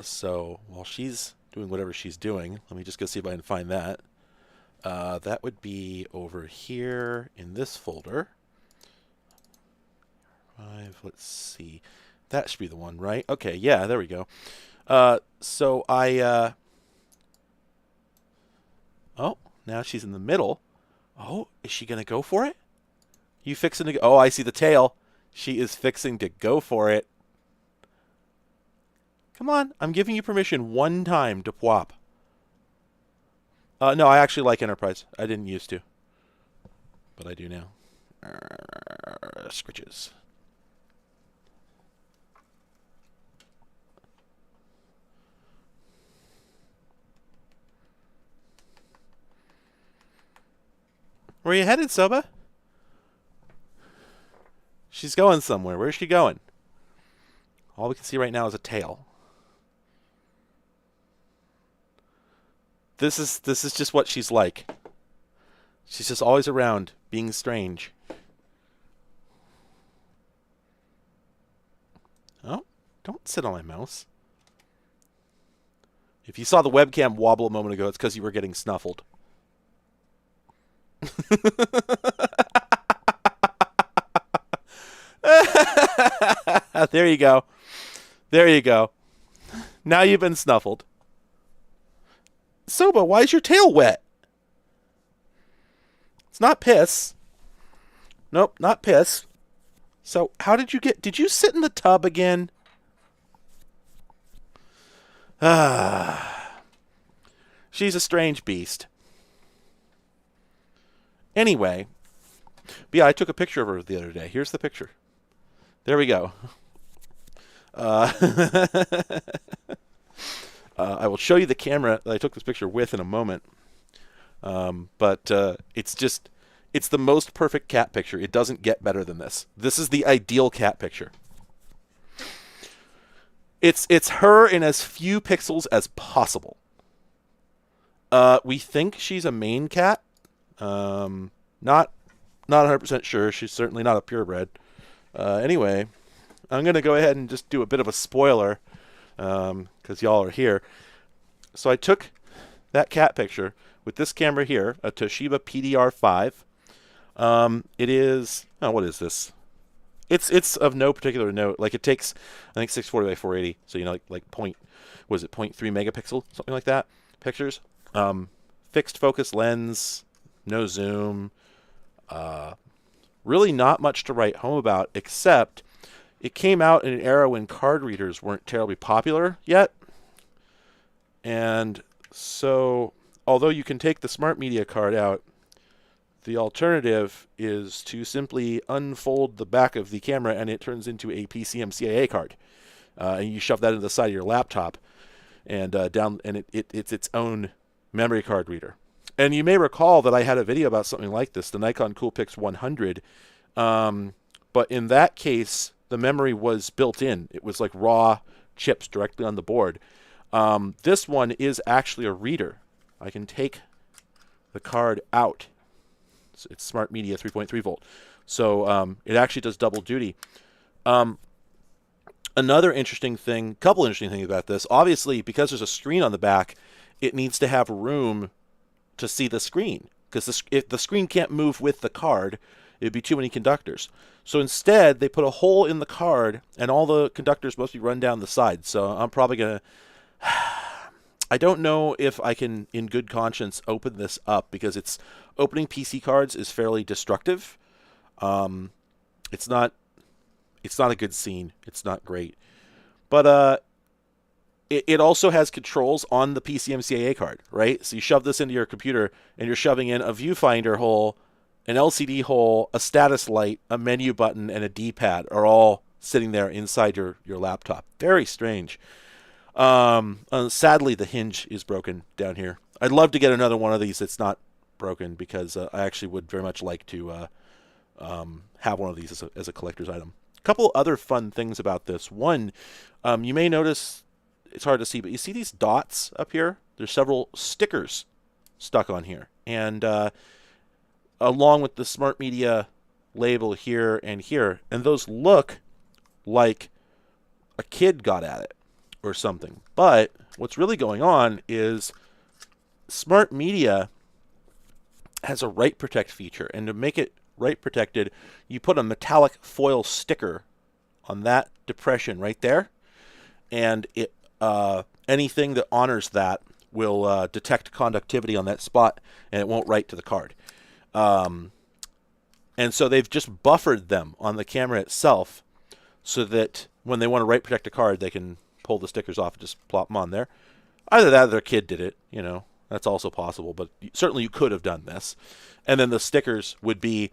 So while she's doing whatever she's doing, let me just go see if I can find that. That would be over here in this folder. Let's see. That should be the one, right? Okay, yeah, there we go. So I... Oh, now she's in the middle. Oh, is she going to go for it? You fixing to go... Oh, I see the tail. She is fixing to go for it. Come on, I'm giving you permission one time to pwop. No, I actually like Enterprise. I didn't used to. But I do now. Scritches. Where are you headed, Soba? She's going somewhere. Where's she going? All we can see right now is a tail. This is just what she's like. She's just always around, being strange. Oh, don't sit on my mouse. If you saw the webcam wobble a moment ago, it's because you were getting snuffled. There you go. There you go. Now you've been snuffled. Soba, why is your tail wet? It's not piss. Nope, not piss. So, how did you get... Did you sit in the tub again? Ah... She's a strange beast. Anyway, but yeah, I took a picture of her the other day. Here's the picture. There we go. Uh, I will show you the camera that I took this picture with in a moment. But it's the most perfect cat picture. It doesn't get better than this. This is the ideal cat picture. It's her in as few pixels as possible. We think she's a Maine cat. Not 100% sure. She's certainly not a purebred. Anyway, I'm going to go ahead and just do a bit of a spoiler because y'all are here. So I took that cat picture with this camera here, a Toshiba PDR5. It is, what is this? It's of no particular note. Like it takes, I think 640 by 480. So like 0.3 megapixel, something like that. Pictures. Fixed focus lens, no zoom. Really not much to write home about, except it came out in an era when card readers weren't terribly popular yet. And so, although you can take the Smart Media card out, the alternative is to simply unfold the back of the camera and it turns into a PCMCIA card. And you shove that into the side of your laptop and it's its own memory card reader. And you may recall that I had a video about something like this, the Nikon Coolpix 100. But in that case, the memory was built in. It was like raw chips directly on the board. This one is actually a reader. I can take the card out. It's Smart Media 3.3 volt. So it actually does double duty. Another interesting thing, couple interesting things about this, obviously because there's a screen on the back, it needs to have room to see the screen. Because if the screen can't move with the card, it'd be too many conductors. So instead, they put a hole in the card, and all the conductors must be run down the side. So I'm probably going to... I don't know if I can, in good conscience, open this up, because opening PC cards is fairly destructive. It's not a good scene. It's not great. But it also has controls on the PCMCIA card, right? So you shove this into your computer, and you're shoving in a viewfinder hole, an LCD hole, a status light, a menu button, and a D-pad are all sitting there inside your laptop. Very strange. Sadly, the hinge is broken down here. I'd love to get another one of these that's not broken, because I actually would very much like to have one of these as a collector's item. A couple other fun things about this. One, you may notice, it's hard to see, but you see these dots up here? There's several stickers stuck on here. And along with the Smart Media label here and here. And those look like a kid got at it or something. But what's really going on is Smart Media has a write protect feature. And to make it write protected, you put a metallic foil sticker on that depression right there. And it anything that honors that will detect conductivity on that spot, and it won't write to the card. And so they've just buffered them on the camera itself so that when they want to write protect a card, they can pull the stickers off and just plop them on there. Either that or their kid did it, that's also possible, but certainly you could have done this. And then the stickers would be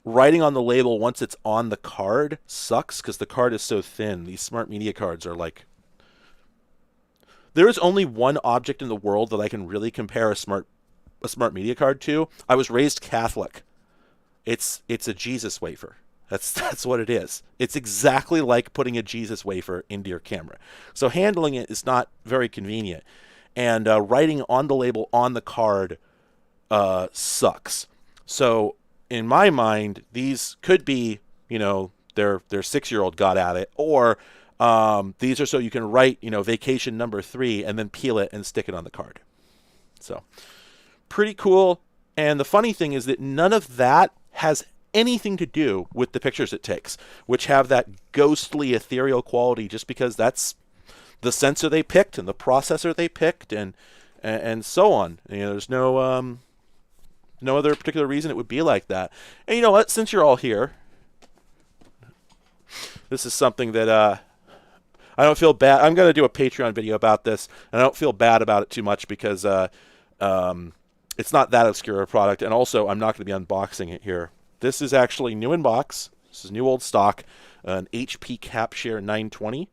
writing on the label once it's on the card sucks because the card is so thin. These Smart Media cards are like... There is only one object in the world that I can really compare a Smart Media card to. I was raised Catholic. It's a Jesus wafer. That's what it is. It's exactly like putting a Jesus wafer into your camera. So handling it is not very convenient. And writing on the label on the card sucks. So in my mind, these could be, their 6-year-old got at it, or these are so you can write, vacation number 3 and then peel it and stick it on the card. So pretty cool. And the funny thing is that none of that has anything to do with the pictures it takes, which have that ghostly ethereal quality just because that's the sensor they picked and the processor they picked and so on. There's no other particular reason it would be like that. And you know what? Since you're all here, this is something that I don't feel bad. I'm going to do a Patreon video about this, and I don't feel bad about it too much because it's not that obscure a product, and also I'm not going to be unboxing it here. This is actually new in box. This is new old stock, an HP CapShare 920,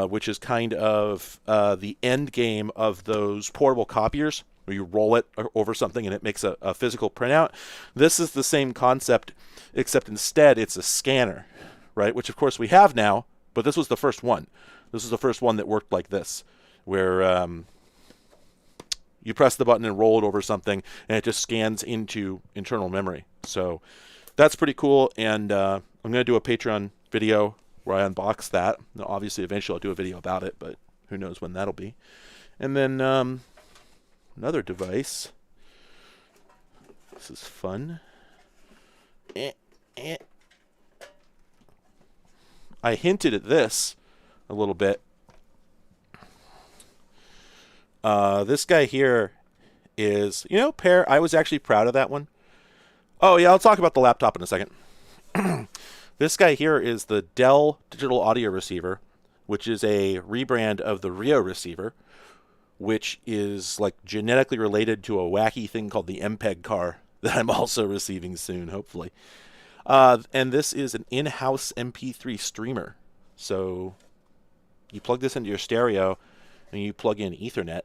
which is kind of the end game of those portable copiers where you roll it over something and it makes a physical printout. This is the same concept, except instead it's a scanner, right? Which of course we have now, but this was the first one. This is the first one that worked like this, where you press the button and roll it over something, and it just scans into internal memory. So that's pretty cool, and I'm going to do a Patreon video where I unbox that. Now, obviously, eventually I'll do a video about it, but who knows when that'll be. And then another device. This is fun. I hinted at this a little bit. This guy here is, I was actually proud of that one. Oh, yeah, I'll talk about the laptop in a second. This guy here is the Dell digital audio receiver, which is a rebrand of the Rio receiver, which is like genetically related to a wacky thing called the MPEG car that I'm also receiving soon, hopefully. And this is an in-house MP3 streamer. So you plug this into your stereo and you plug in Ethernet,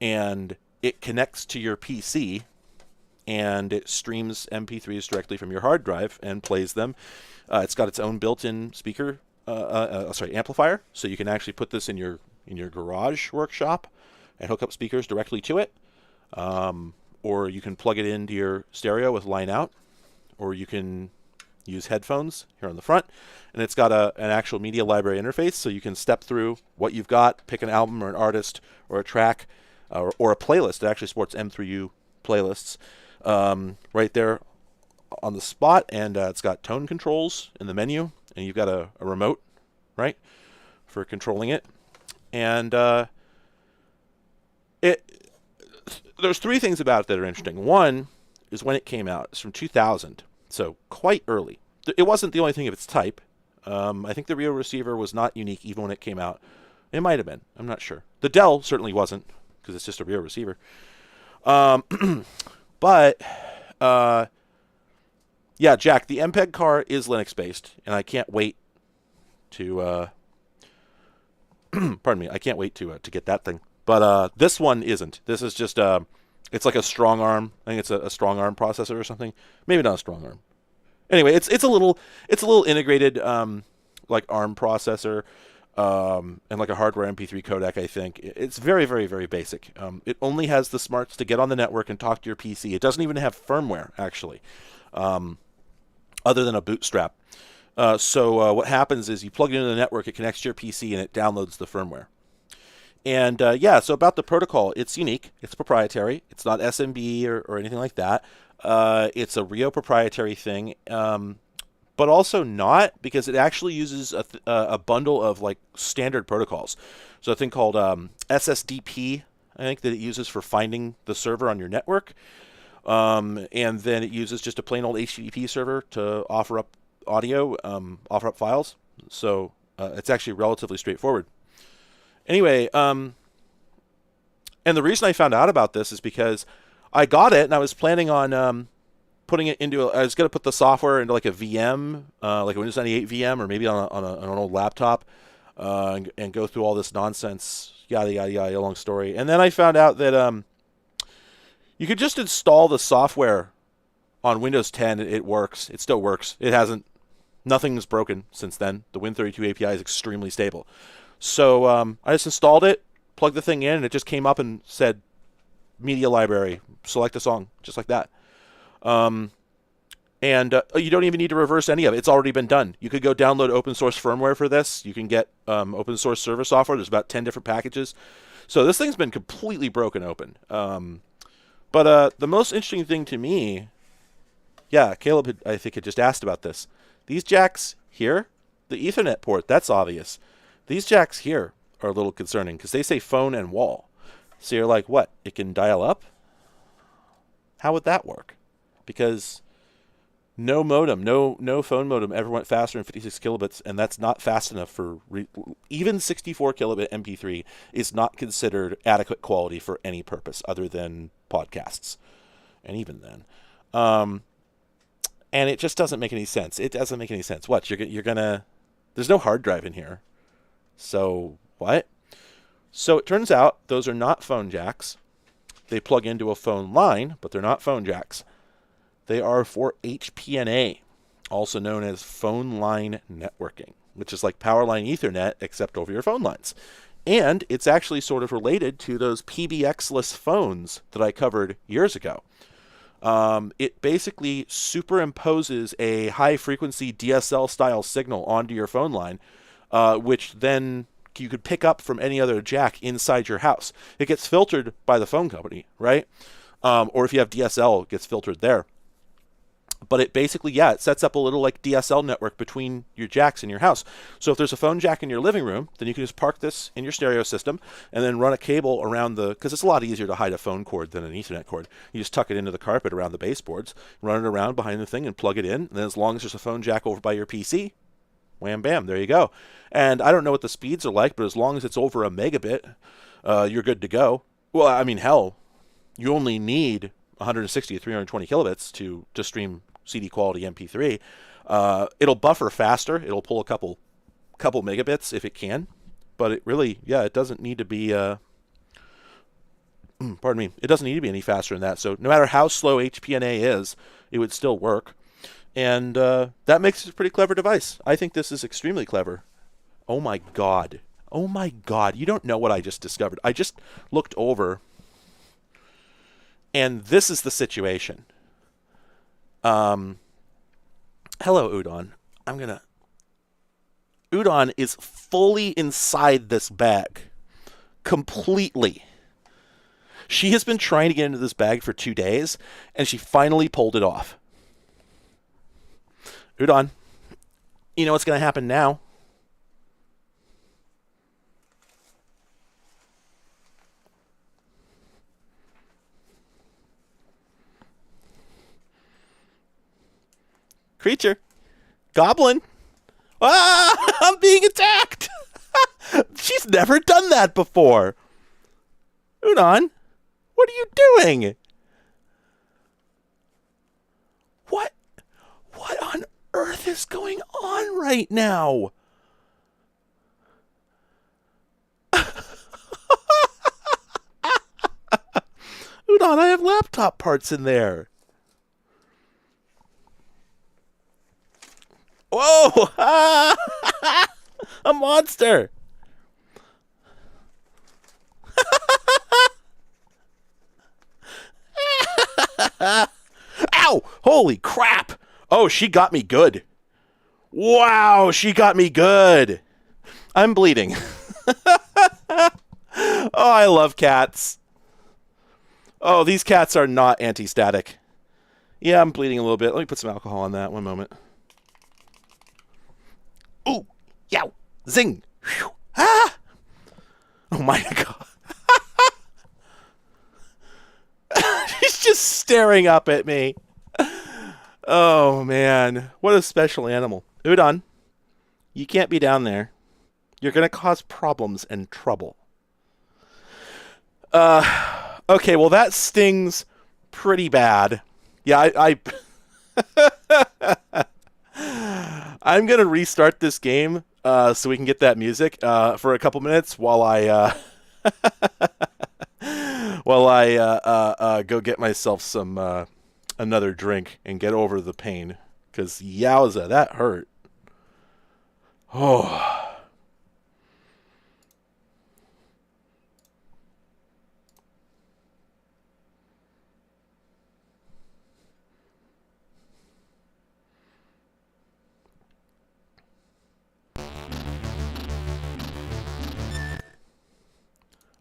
and it connects to your PC, and it streams MP3s directly from your hard drive and plays them. It's got its own built-in speaker, amplifier, so you can actually put this in your garage workshop and hook up speakers directly to it. Or you can plug it into your stereo with line out, or you can use headphones here on the front, and it's got an actual media library interface, so you can step through what you've got, pick an album or an artist or a track or a playlist. It actually supports M3U playlists right there on the spot, and it's got tone controls in the menu, and you've got a remote, right, for controlling it. And there's three things about it that are interesting. One is when it came out. It's from 2000, so quite early. It wasn't the only thing of its type. I think the Rio receiver was not unique even when it came out. It might have been. I'm not sure. The Dell certainly wasn't, because it's just a Rio receiver. But yeah, Jack, the MPEG car is Linux-based, and I can't wait to pardon me, I can't wait to get that thing. But this one isn't. This is just it's like a strong arm. I think it's a strong arm processor or something. Maybe not a strong arm. Anyway, it's a little integrated like ARM processor and like a hardware MP3 codec. I think it's very, very, very basic. It only has the smarts to get on the network and talk to your PC. It doesn't even have firmware actually, other than a bootstrap. So what happens is you plug it into the network, it connects to your PC, and it downloads the firmware. And yeah, so about the protocol, it's unique. It's proprietary. It's not SMB or anything like that. It's a Rio proprietary thing, but also not, because it actually uses a bundle of like standard protocols. So a thing called SSDP, I think, that it uses for finding the server on your network. And then it uses just a plain old HTTP server to offer up audio, offer up files. So it's actually relatively straightforward. Anyway, and the reason I found out about this is because I got it and I was planning on putting it into I was going to put the software into like a VM, like a Windows 98 VM, or maybe on an old laptop, and go through all this nonsense, yada, yada, yada, long story. And then I found out that you could just install the software on Windows 10. It works. It still works. Nothing's broken since then. The Win32 API is extremely stable. So I just installed it, plugged the thing in, and it just came up and said, media library, select a song, just like that. And you don't even need to reverse any of it. It's already been done. You could go download open source firmware for this. You can get open source server software. There's about 10 different packages. So this thing's been completely broken open. But the most interesting thing to me, yeah, Caleb, I think, had just asked about this. These jacks here, the Ethernet port, that's obvious. These jacks here are a little concerning because they say phone and wall. So you're like, what? It can dial up? How would that work? Because No modem, no phone modem ever went faster than 56 kilobits, and that's not fast enough for even 64 kilobit MP3 is not considered adequate quality for any purpose other than podcasts, and even then, and it just doesn't make any sense. It doesn't make any sense. What you're gonna? There's no hard drive in here, so what? So it turns out those are not phone jacks. They plug into a phone line, but they're not phone jacks. They are for HPNA, also known as phone line networking, which is like power line Ethernet, except over your phone lines. And it's actually sort of related to those PBX-less phones that I covered years ago. It basically superimposes a high-frequency DSL-style signal onto your phone line, which then you could pick up from any other jack inside your house. It gets filtered by the phone company, right? Or if you have DSL, it gets filtered there. But it basically, it sets up a little like DSL network between your jacks in your house. So if there's a phone jack in your living room, then you can just park this in your stereo system and then run a cable around because it's a lot easier to hide a phone cord than an Ethernet cord. You just tuck it into the carpet around the baseboards, run it around behind the thing and plug it in. And then as long as there's a phone jack over by your PC, wham, bam, there you go. And I don't know what the speeds are like, but as long as it's over a megabit, you're good to go. Well, I mean, hell, you only need 160 to 320 kilobits to stream CD quality MP3. It'll buffer faster. It'll pull a couple megabits if it can, but it really, it doesn't need to be. Pardon me. It doesn't need to be any faster than that. So no matter how slow HPNA is, it would still work, and that makes it a pretty clever device. I think this is extremely clever. Oh my god! Oh my god! You don't know what I just discovered. I just looked over, and this is the situation. Hello, Udon. Udon is fully inside this bag. Completely. She has been trying to get into this bag for 2 days, and she finally pulled it off. Udon, you know what's going to happen now? Creature. Goblin. Ah! I'm being attacked! She's never done that before. Udon, what are you doing? What on earth is going on right now? Udon, I have laptop parts in there. Whoa! A monster! Ow! Holy crap! Oh, she got me good. Wow, she got me good. I'm bleeding. Oh, I love cats. Oh, these cats are not anti-static. Yeah, I'm bleeding a little bit. Let me put some alcohol on that. One moment. Ooh! Yow! Zing! Whew. Ah! Oh my god. She's just staring up at me. Oh man. What a special animal. Udon, you can't be down there. You're going to cause problems and trouble. Okay, well that stings pretty bad. Yeah, I'm going to restart this game so we can get that music for a couple minutes while I go get myself some another drink and get over the pain, because yowza, that hurt. Oh.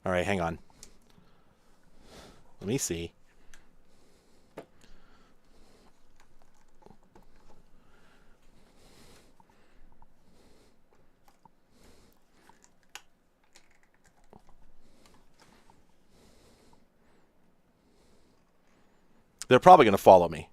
All right, hang on. Let me see. They're probably going to follow me.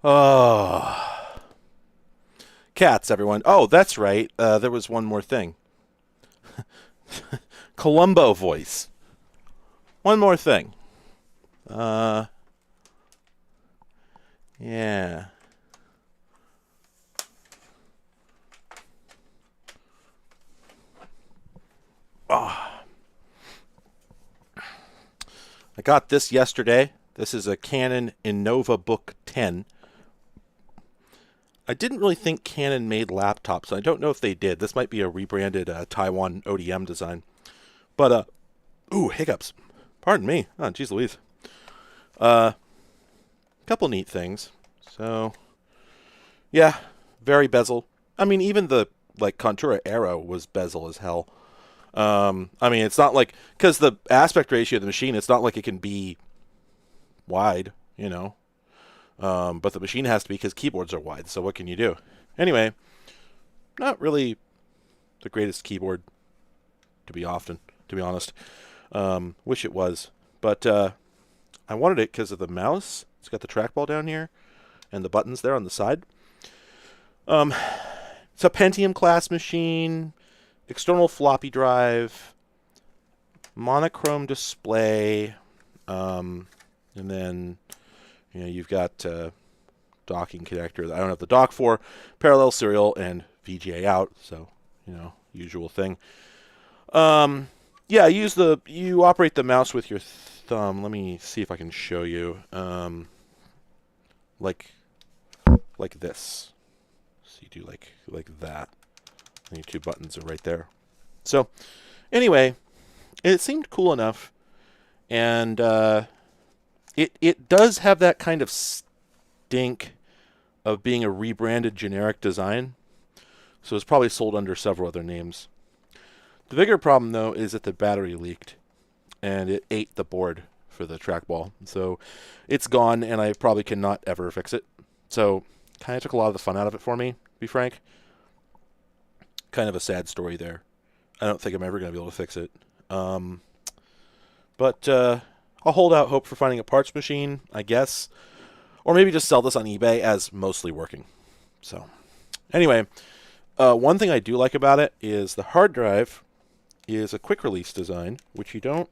Oh, cats, everyone. Oh, that's right. There was one more thing. Columbo voice. One more thing. Yeah. Oh, I got this yesterday. This is a Canon Innova Book 10. I didn't really think Canon made laptops. I don't know if they did. This might be a rebranded Taiwan ODM design. But, ooh, hiccups. Pardon me. Oh, geez Louise. Couple neat things. So, yeah, very bezel. I mean, even the, like, Contura Aero was bezel as hell. I mean, it's not like, because the aspect ratio of the machine, it's not like it can be wide, you know. But the machine has to be because keyboards are wide, so what can you do? Anyway, not really the greatest keyboard, to be honest. Wish it was. But I wanted it because of the mouse. It's got the trackball down here and the buttons there on the side. It's a Pentium class machine, external floppy drive, monochrome display, and then you've got docking connector that I don't have the dock for, parallel serial, and VGA out. So usual thing. Yeah, you operate the mouse with your thumb. Let me see if I can show you. Like this. So you do like that. And your two buttons are right there. So anyway, it seemed cool enough, and it does have that kind of stink of being a rebranded generic design. So it's probably sold under several other names. The bigger problem, though, is that the battery leaked, and it ate the board for the trackball. So it's gone, and I probably cannot ever fix it. So kind of took a lot of the fun out of it for me, to be frank. Kind of a sad story there. I don't think I'm ever going to be able to fix it. But I'll hold out hope for finding a parts machine, I guess. Or maybe just sell this on eBay as mostly working. So anyway, one thing I do like about it is the hard drive is a quick release design, which you don't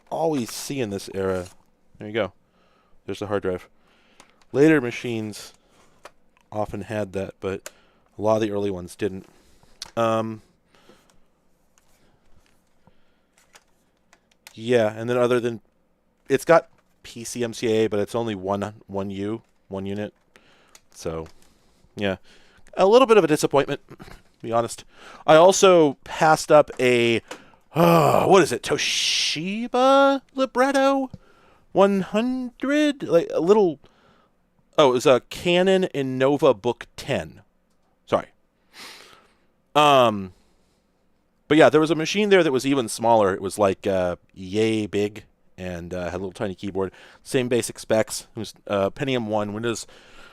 always see in this era. There you go. There's the hard drive. Later machines often had that, but a lot of the early ones didn't. Yeah, and then other than it's got PCMCA, but it's only one unit. So, yeah, a little bit of a disappointment, to be honest. I also passed up a what is it? Toshiba Libretto 100, like a little. Oh, it was a Canon Innova Book 10. Sorry. But yeah, there was a machine there that was even smaller. It was like yay big and had a little tiny keyboard. Same basic specs. It was Pentium 1, Windows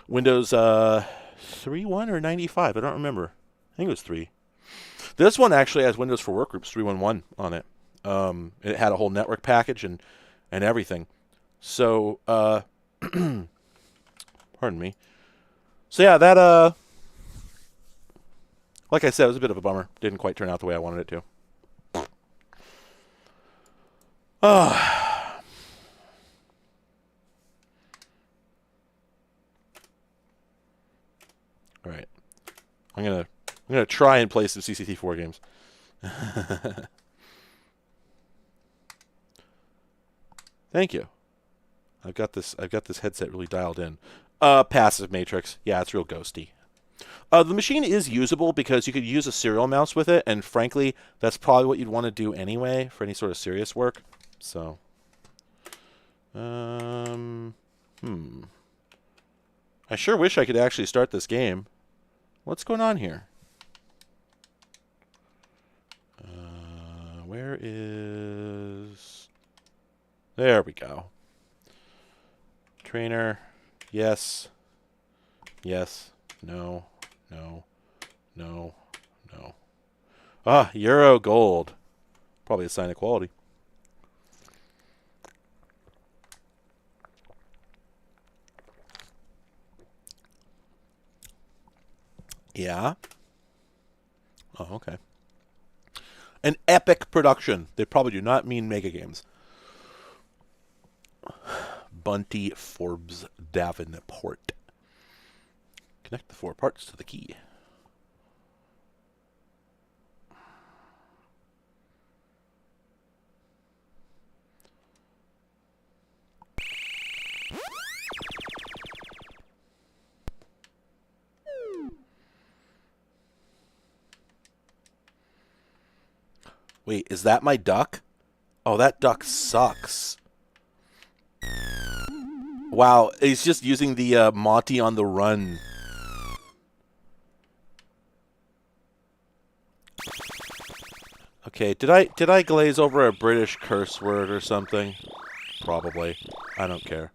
3.1 or 95. I don't remember. I think it was 3. This one actually has Windows for Workgroups 3.1 on it. It had a whole network package and everything. So, pardon me. So yeah, that like I said, it was a bit of a bummer. Didn't quite turn out the way I wanted it to. All right. I'm gonna try and play some CCT4 games. Thank you. I've got this headset really dialed in. Passive matrix. Yeah, it's real ghosty. The machine is usable because you could use a serial mouse with it, and frankly, that's probably what you'd want to do anyway for any sort of serious work. So, I sure wish I could actually start this game. What's going on here? Where is... There we go. Trainer. Yes. Yes. No. No. No. No. Ah, Euro Gold. Probably a sign of quality. Yeah. Oh, okay. An epic production. They probably do not mean mega games. Bunty Forbes Davenport. Connect the 4 parts to the key. Wait, is that my duck? Oh, that duck sucks. Wow, he's just using the Monty on the run. Okay, did I glaze over a British curse word or something? Probably. I don't care.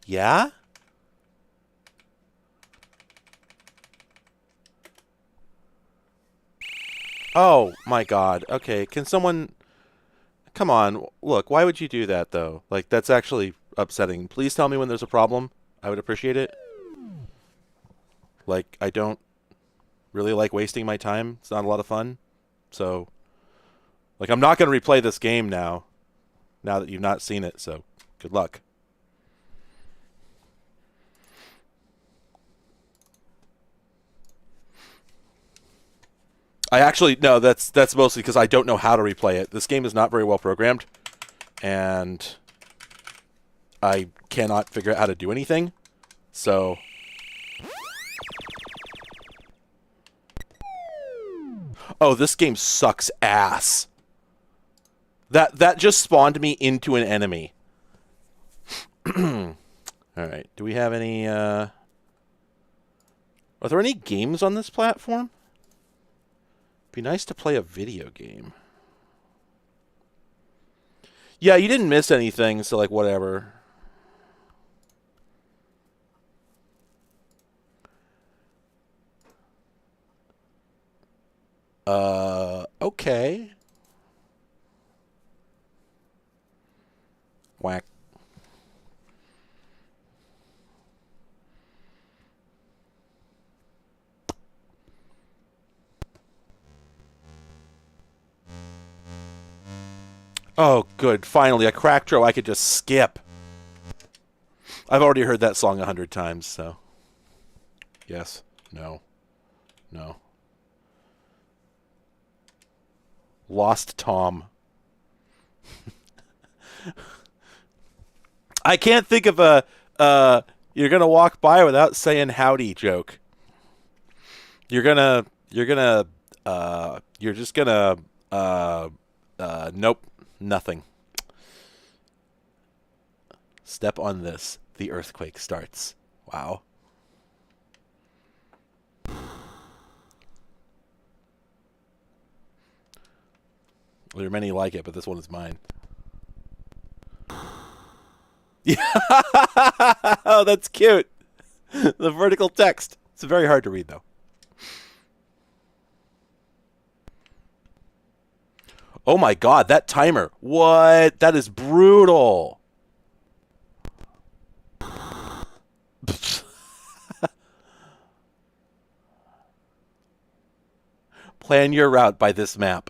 Yeah? Oh, my God. Okay, can someone... Come on, look, why would you do that, though? Like, that's actually upsetting. Please tell me when there's a problem. I would appreciate it. Like, I don't really like wasting my time. It's not a lot of fun. So, like, I'm not going to replay this game now that you've not seen it, so good luck. I actually, no, that's mostly because I don't know how to replay it. This game is not very well programmed, and I cannot figure out how to do anything, so... Oh, this game sucks ass. That just spawned me into an enemy. Alright, do we have any, Are there any games on this platform? Be nice to play a video game. Yeah, you didn't miss anything, so, like, whatever. Okay. Whack. Oh, good. Finally, a crack draw I could just skip. I've already heard that song 100 times, so... Yes. No. No. Lost Tom. I can't think of a you're gonna walk by without saying howdy joke. You're just gonna nope, nothing. Step on this, the earthquake starts. Wow. There are many like it, but this one is mine. Yeah. Oh, that's cute. The vertical text. It's very hard to read, though. Oh my God, that timer. What? That is brutal. Plan your route by this map.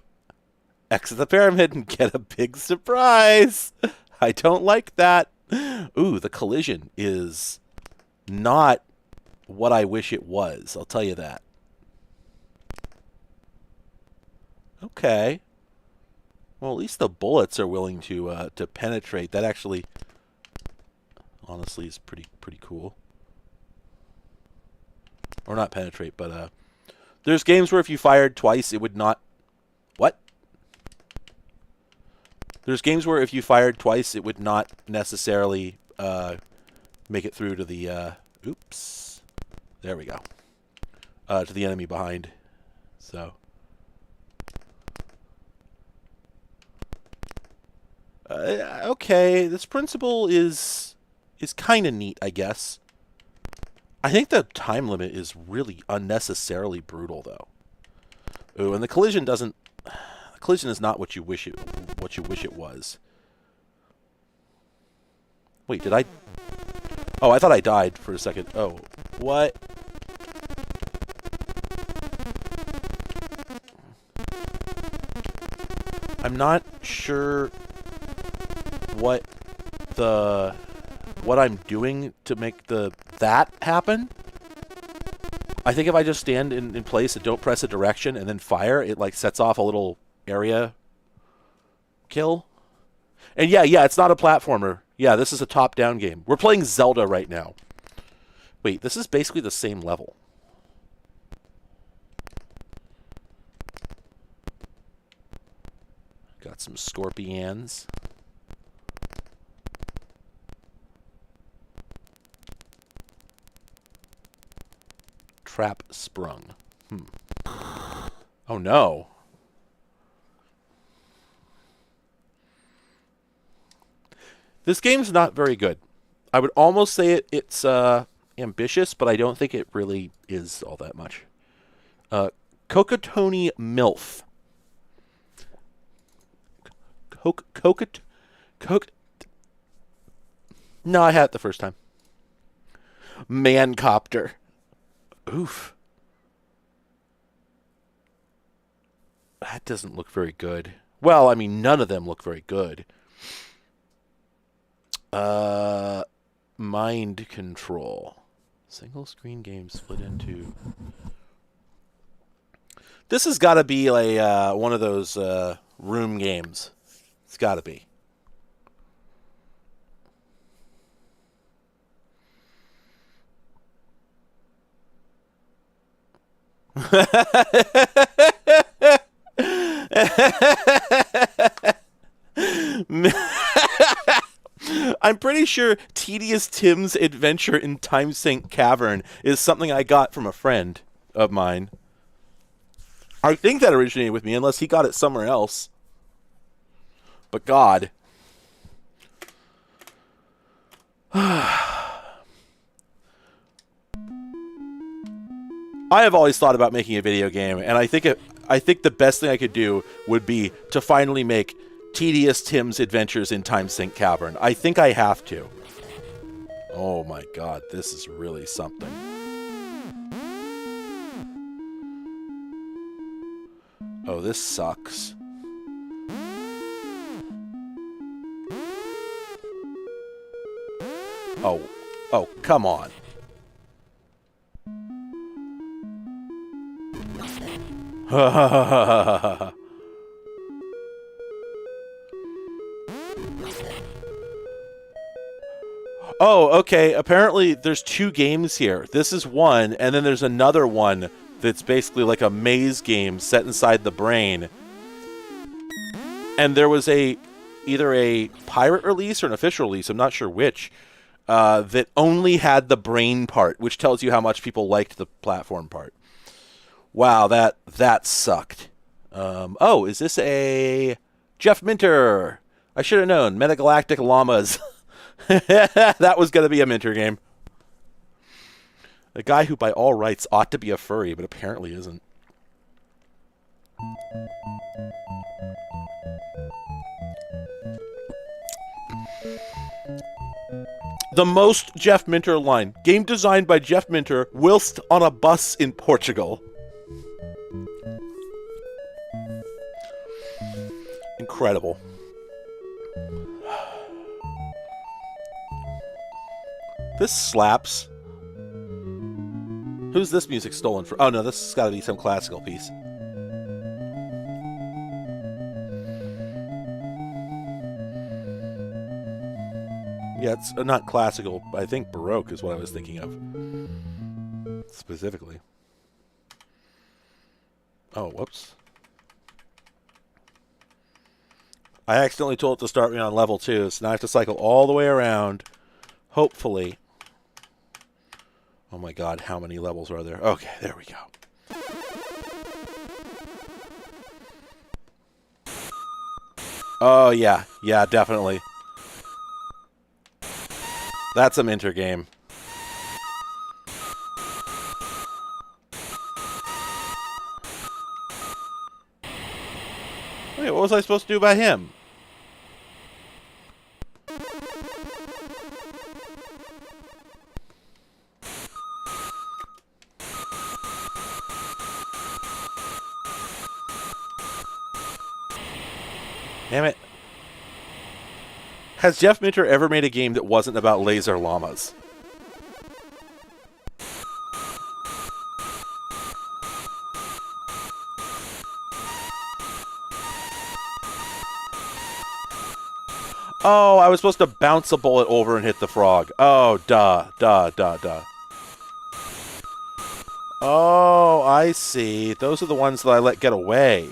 Exit the pyramid and get a big surprise. I don't like that. Ooh, the collision is not what I wish it was. I'll tell you that. Okay. Well, at least the bullets are willing to penetrate. That actually, honestly, is pretty cool. Or not penetrate, but there's games where if you fired twice, it would not. What? There's games where if you fired twice, it would not necessarily make it through to the. Oops. There we go. To the enemy behind. So. Okay, this principle is kind of neat, I guess. I think the time limit is really unnecessarily brutal, though. Ooh, and the collision doesn't... collision is not what you wish it was. Wait, did I? Oh, I thought I died for a second. Oh, what? I'm not sure what I'm doing to make that happen. I think if I just stand in place and don't press a direction and then fire, it like sets off a little area kill. And yeah, it's not a platformer. Yeah, this is a top-down game. We're playing Zelda right now. Wait, this is basically the same level. Got some scorpions. Trap sprung. Oh no. This game's not very good. I would almost say it's ambitious, but I don't think it really is all that much. Cocatoni MILF. No, I had it the first time. Mancopter. Oof. That doesn't look very good. Well, I mean, none of them look very good. Mind control. Single screen game split into... This has got to be like one of those room games. It's got to be. I'm pretty sure Tedious Tim's Adventure in Time Sink Cavern is something I got from a friend of mine. I think that originated with me, unless he got it somewhere else. But God. I have always thought about making a video game, and I think the best thing I could do would be to finally make Tedious Tim's Adventures in Time Sink Cavern. I think I have to. Oh my God, this is really something. Oh, this sucks. Oh, come on. Oh, okay. Apparently there's two games here. This is one, and then there's another one that's basically like a maze game set inside the brain. And there was either a pirate release or an official release, I'm not sure which, that only had the brain part, which tells you how much people liked the platform part. Wow, that sucked. Oh, is this a Jeff Minter? I should have known. Metagalactic Llamas. That was going to be a Minter game. A guy who by all rights ought to be a furry, but apparently isn't. The most Jeff Minter line. Game designed by Jeff Minter whilst on a bus in Portugal. Incredible. This slaps. Who's this music stolen from? Oh no, this has got to be some classical piece. Yeah, it's not classical. I think Baroque is what I was thinking of. Specifically. Oh, whoops. I accidentally told it to start me on level 2, so now I have to cycle all the way around. Hopefully. Oh my God, how many levels are there? Okay, there we go. Oh yeah, definitely. That's a Minter game. was I supposed to do about him? Damn it. Has Jeff Minter ever made a game that wasn't about laser llamas? Oh, I was supposed to bounce a bullet over and hit the frog. Oh, duh. Oh, I see. Those are the ones that I let get away.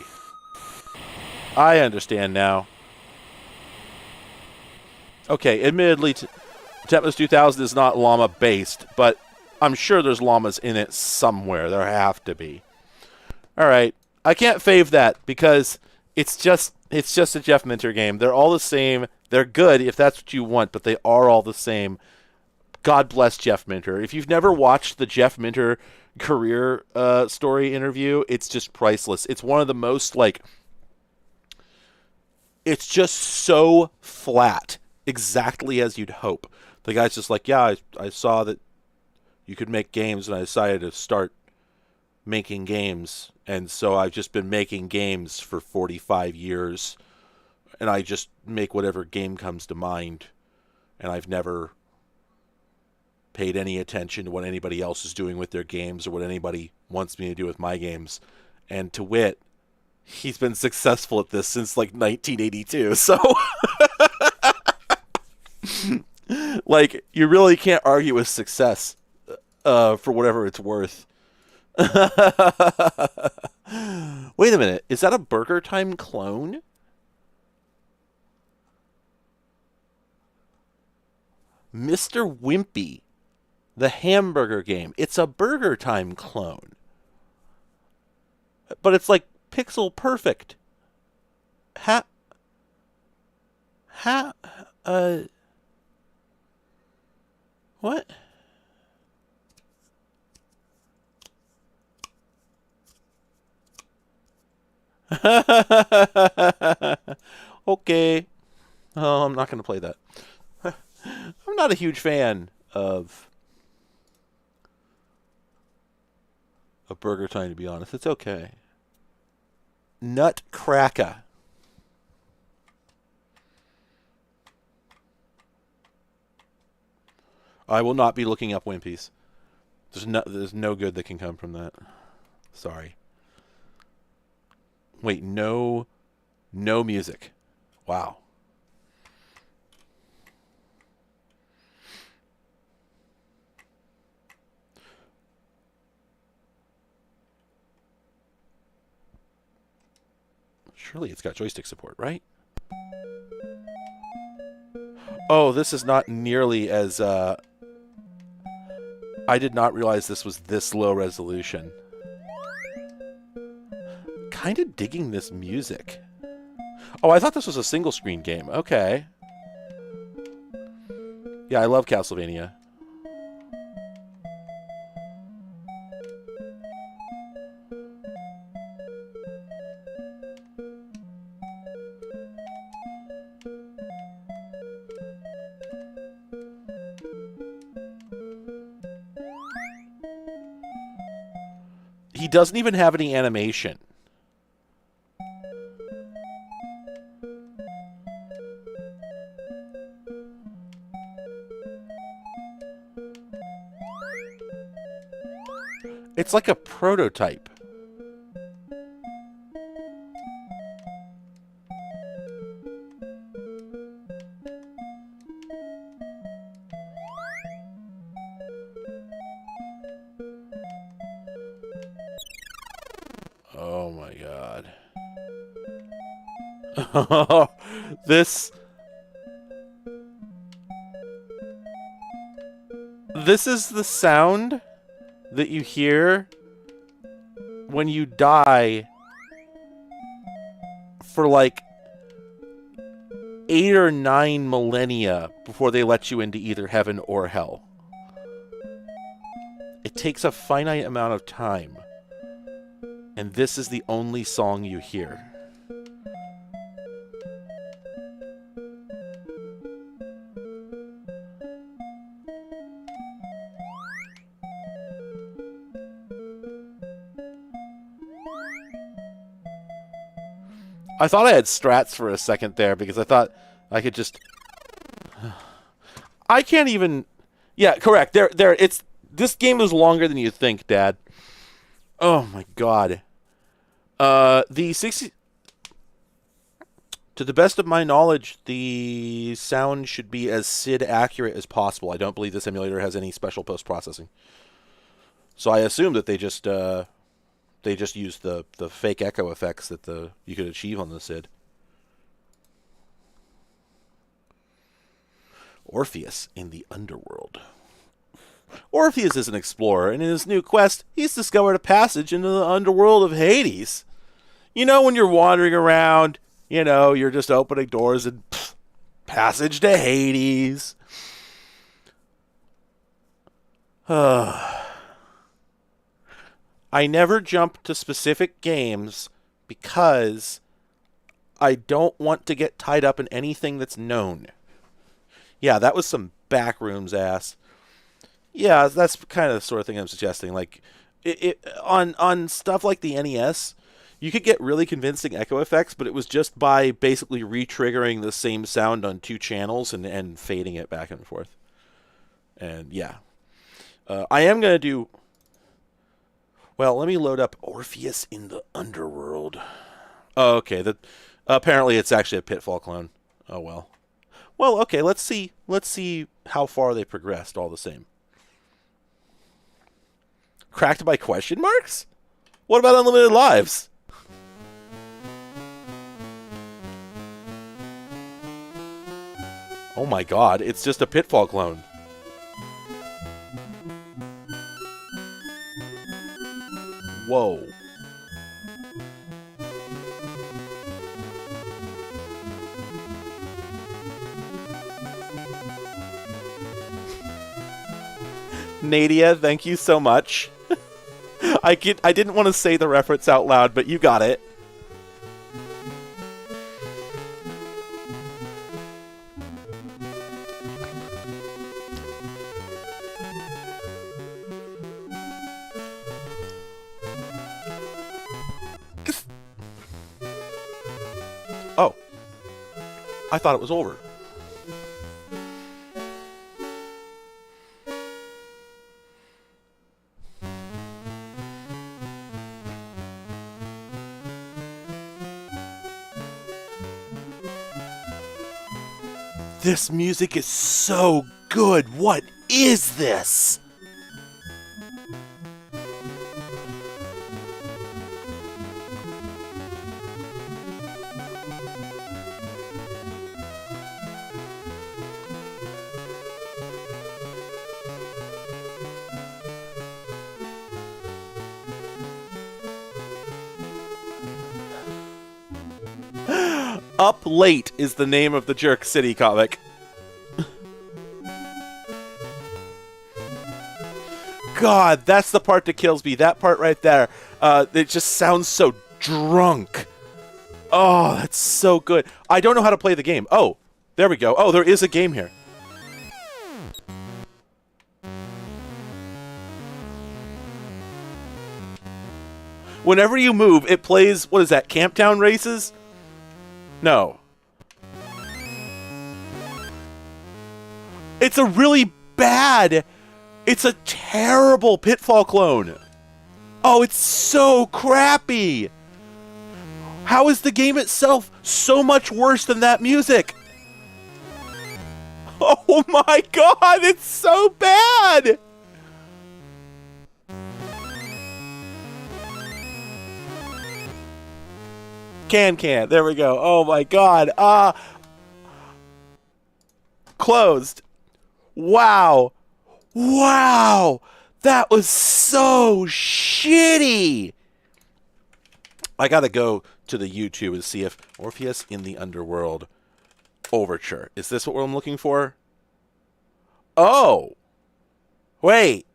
I understand now. Okay, admittedly, Tempest 2000 is not llama-based, but I'm sure there's llamas in it somewhere. There have to be. All right. I can't fave that because it's just a Jeff Minter game. They're all the same. They're good if that's what you want, but they are all the same. God bless Jeff Minter. If you've never watched the Jeff Minter career story interview, it's just priceless. It's one of the most, like, it's just so flat, exactly as you'd hope. The guy's just like, yeah, I saw that you could make games, and I decided to start making games. And so I've just been making games for 45 years, and I just make whatever game comes to mind, and I've never paid any attention to what anybody else is doing with their games or what anybody wants me to do with my games. And to wit, he's been successful at this since like 1982. So like, you really can't argue with success for whatever it's worth. Wait a minute. Is that a Burger Time clone? Mr. Wimpy, the hamburger game. It's a Burger Time clone. But it's like pixel perfect. What? Okay. Oh, I'm not going to play that. I'm not a huge fan of Burger Time, to be honest. It's okay. Nutcracker. I will not be looking up Wimpies. There's no good that can come from that. Sorry. Wait, no music. Wow. Surely it's got joystick support, right? Oh, this is not nearly as... I did not realize this was this low resolution. Kind of digging this music. Oh, I thought this was a single screen game. Okay. Yeah, I love Castlevania. He doesn't even have any animation. It's like a prototype. Oh my god. This is the sound that you hear when you die for like 8 or 9 millennia before they let you into either heaven or hell. It takes a finite amount of time, and this is the only song you hear. I thought I had strats for a second there because I thought I could just... I can't even... Yeah, correct. It's... This game is longer than you think, Dad. Oh, my God. The 60... To the best of my knowledge, the sound should be as SID accurate as possible. I don't believe this emulator has any special post-processing. So I assume that they just use the fake echo effects that you could achieve on the SID. Orpheus in the underworld. Orpheus is an explorer, and in his new quest, he's discovered a passage into the underworld of Hades. You know, when you're wandering around, you know, you're just opening doors and passage to Hades. I never jump to specific games because I don't want to get tied up in anything that's known. Yeah, that was some backrooms ass. Yeah, that's kind of the sort of thing I'm suggesting. Like, on stuff like the NES, you could get really convincing echo effects, but it was just by basically re-triggering the same sound on two channels and fading it back and forth. And yeah. I am going to do... Well, let me load up Orpheus in the Underworld. Oh, okay. Apparently it's actually a Pitfall clone. Oh, well. Well, okay, let's see how far they progressed all the same. Cracked by question marks? What about Unlimited Lives? Oh my god, it's just a Pitfall clone. Whoa. Nadia, thank you so much. I didn't want to say the reference out loud, but you got it. Oh. I thought it was over. This music is so good. What is this? Up Late is the name of the Jerk City comic. God, that's the part that kills me. That part right there. It just sounds so drunk. Oh, that's so good. I don't know how to play the game. Oh, there we go. Oh, there is a game here. Whenever you move, it plays, what is that, Camptown Races? No. It's a really bad, it's a terrible Pitfall clone. Oh, it's so crappy. How is the game itself so much worse than that music? Oh my god, it's so bad. Can. There we go. Oh my god. Closed. Wow. Wow. That was so shitty. I gotta go to the YouTube and see if Orpheus in the Underworld Overture. Is this what I'm looking for? Oh. Wait.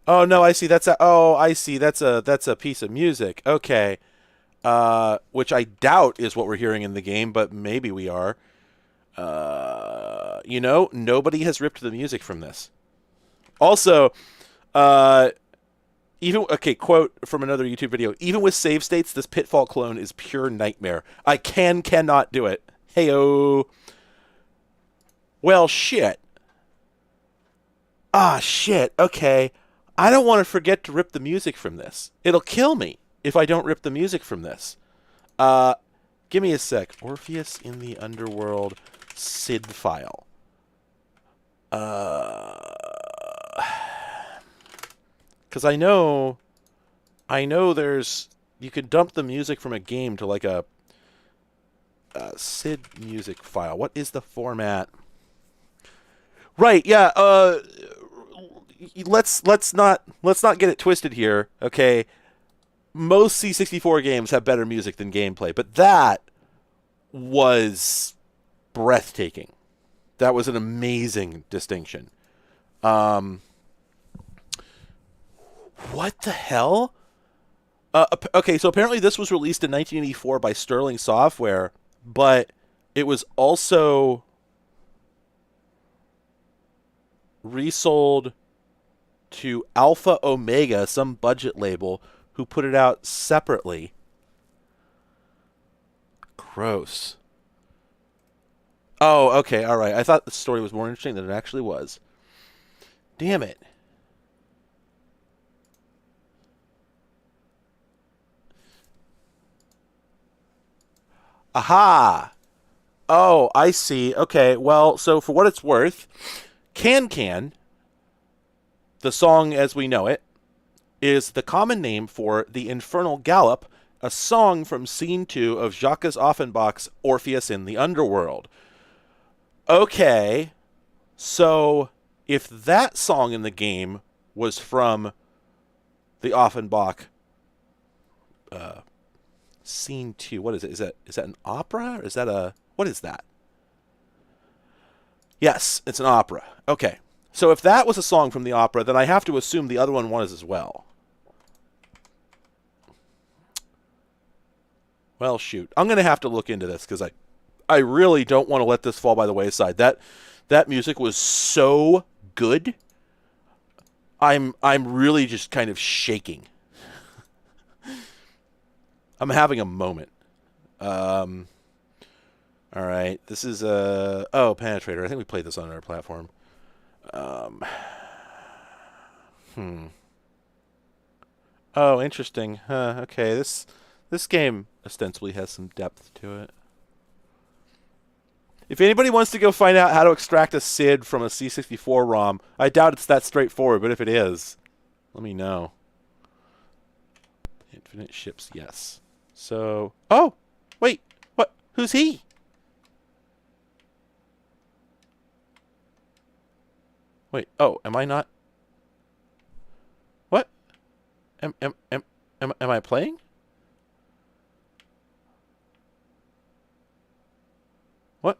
Oh no, I see. I see. That's a piece of music. Okay. Which I doubt is what we're hearing in the game, but maybe we are. You know, nobody has ripped the music from this. Also, Even okay, quote from another YouTube video. Even with save states, this Pitfall clone is pure nightmare. I cannot do it. Heyo. Well, shit. Ah, shit. Okay. I don't want to forget to rip the music from this. It'll kill me if I don't rip the music from this. Give me a sec. Orpheus in the Underworld SID file. Because I know there's, you can dump the music from a game to like a SID music file. What is the format? Right, yeah, let's not get it twisted here, okay? Most C64 games have better music than gameplay, but that was breathtaking. That was an amazing distinction. What the hell? Okay, so apparently this was released in 1984 by Sterling Software, but it was also resold to Alpha Omega, some budget label, who put it out separately. Gross. Oh, okay, all right. I thought the story was more interesting than it actually was. Damn it. Aha! Oh, I see. Okay, well, so for what it's worth, Can, the song as we know it, is the common name for the Infernal Gallop, a song from Scene 2 of Jacques Offenbach's Orpheus in the Underworld. Okay, so if that song in the game was from the Offenbach Scene 2, what is it? Is that an opera? Or is that a... What is that? Yes, it's an opera. Okay. So if that was a song from the opera, then I have to assume the other one was as well. Well, shoot. I'm going to have to look into this because I really don't want to let this fall by the wayside. That music was so good. I'm really just kind of shaking. I'm having a moment. All right. This is Penetrator. I think we played this on another platform. Oh, interesting. Okay, this game ostensibly has some depth to it. If anybody wants to go find out how to extract a SID from a C64 ROM, I doubt it's that straightforward, but if it is, let me know. Infinite ships, yes. So, oh, wait, what? Who's he? Wait, oh, am I not? What? Am I playing? What?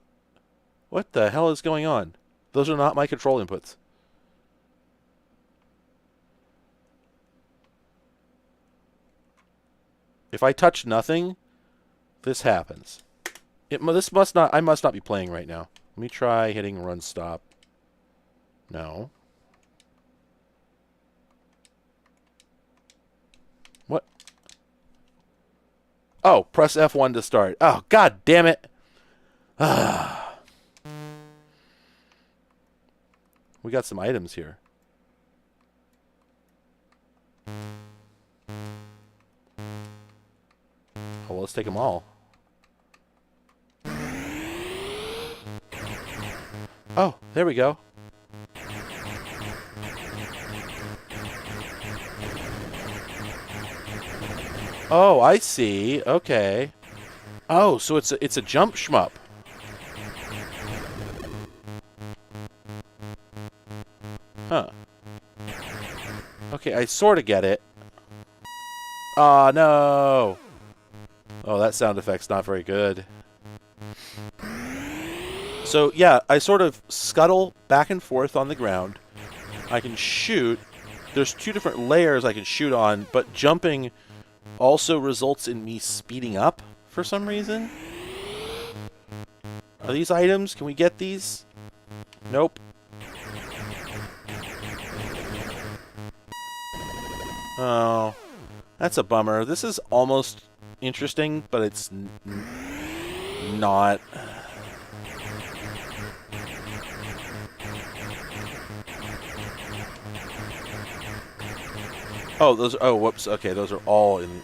What the hell is going on? Those are not my control inputs. If I touch nothing, this happens. This must not. I must not be playing right now. Let me try hitting run stop. No. What? Oh, press F1 to start. Oh, god damn it. We got some items here. Oh, well, let's take them all. Oh, there we go. Oh, I see. Okay. Oh, so it's a jump shmup. Huh. Okay, I sort of get it. Oh, no. Oh, that sound effect's not very good. So, yeah, I sort of scuttle back and forth on the ground. I can shoot. There's two different layers I can shoot on, but jumping also results in me speeding up for some reason. Are these items? Can we get these? Nope. Oh, that's a bummer. This is almost interesting, but it's not. Oh, those. Oh, whoops. Okay, those are all in.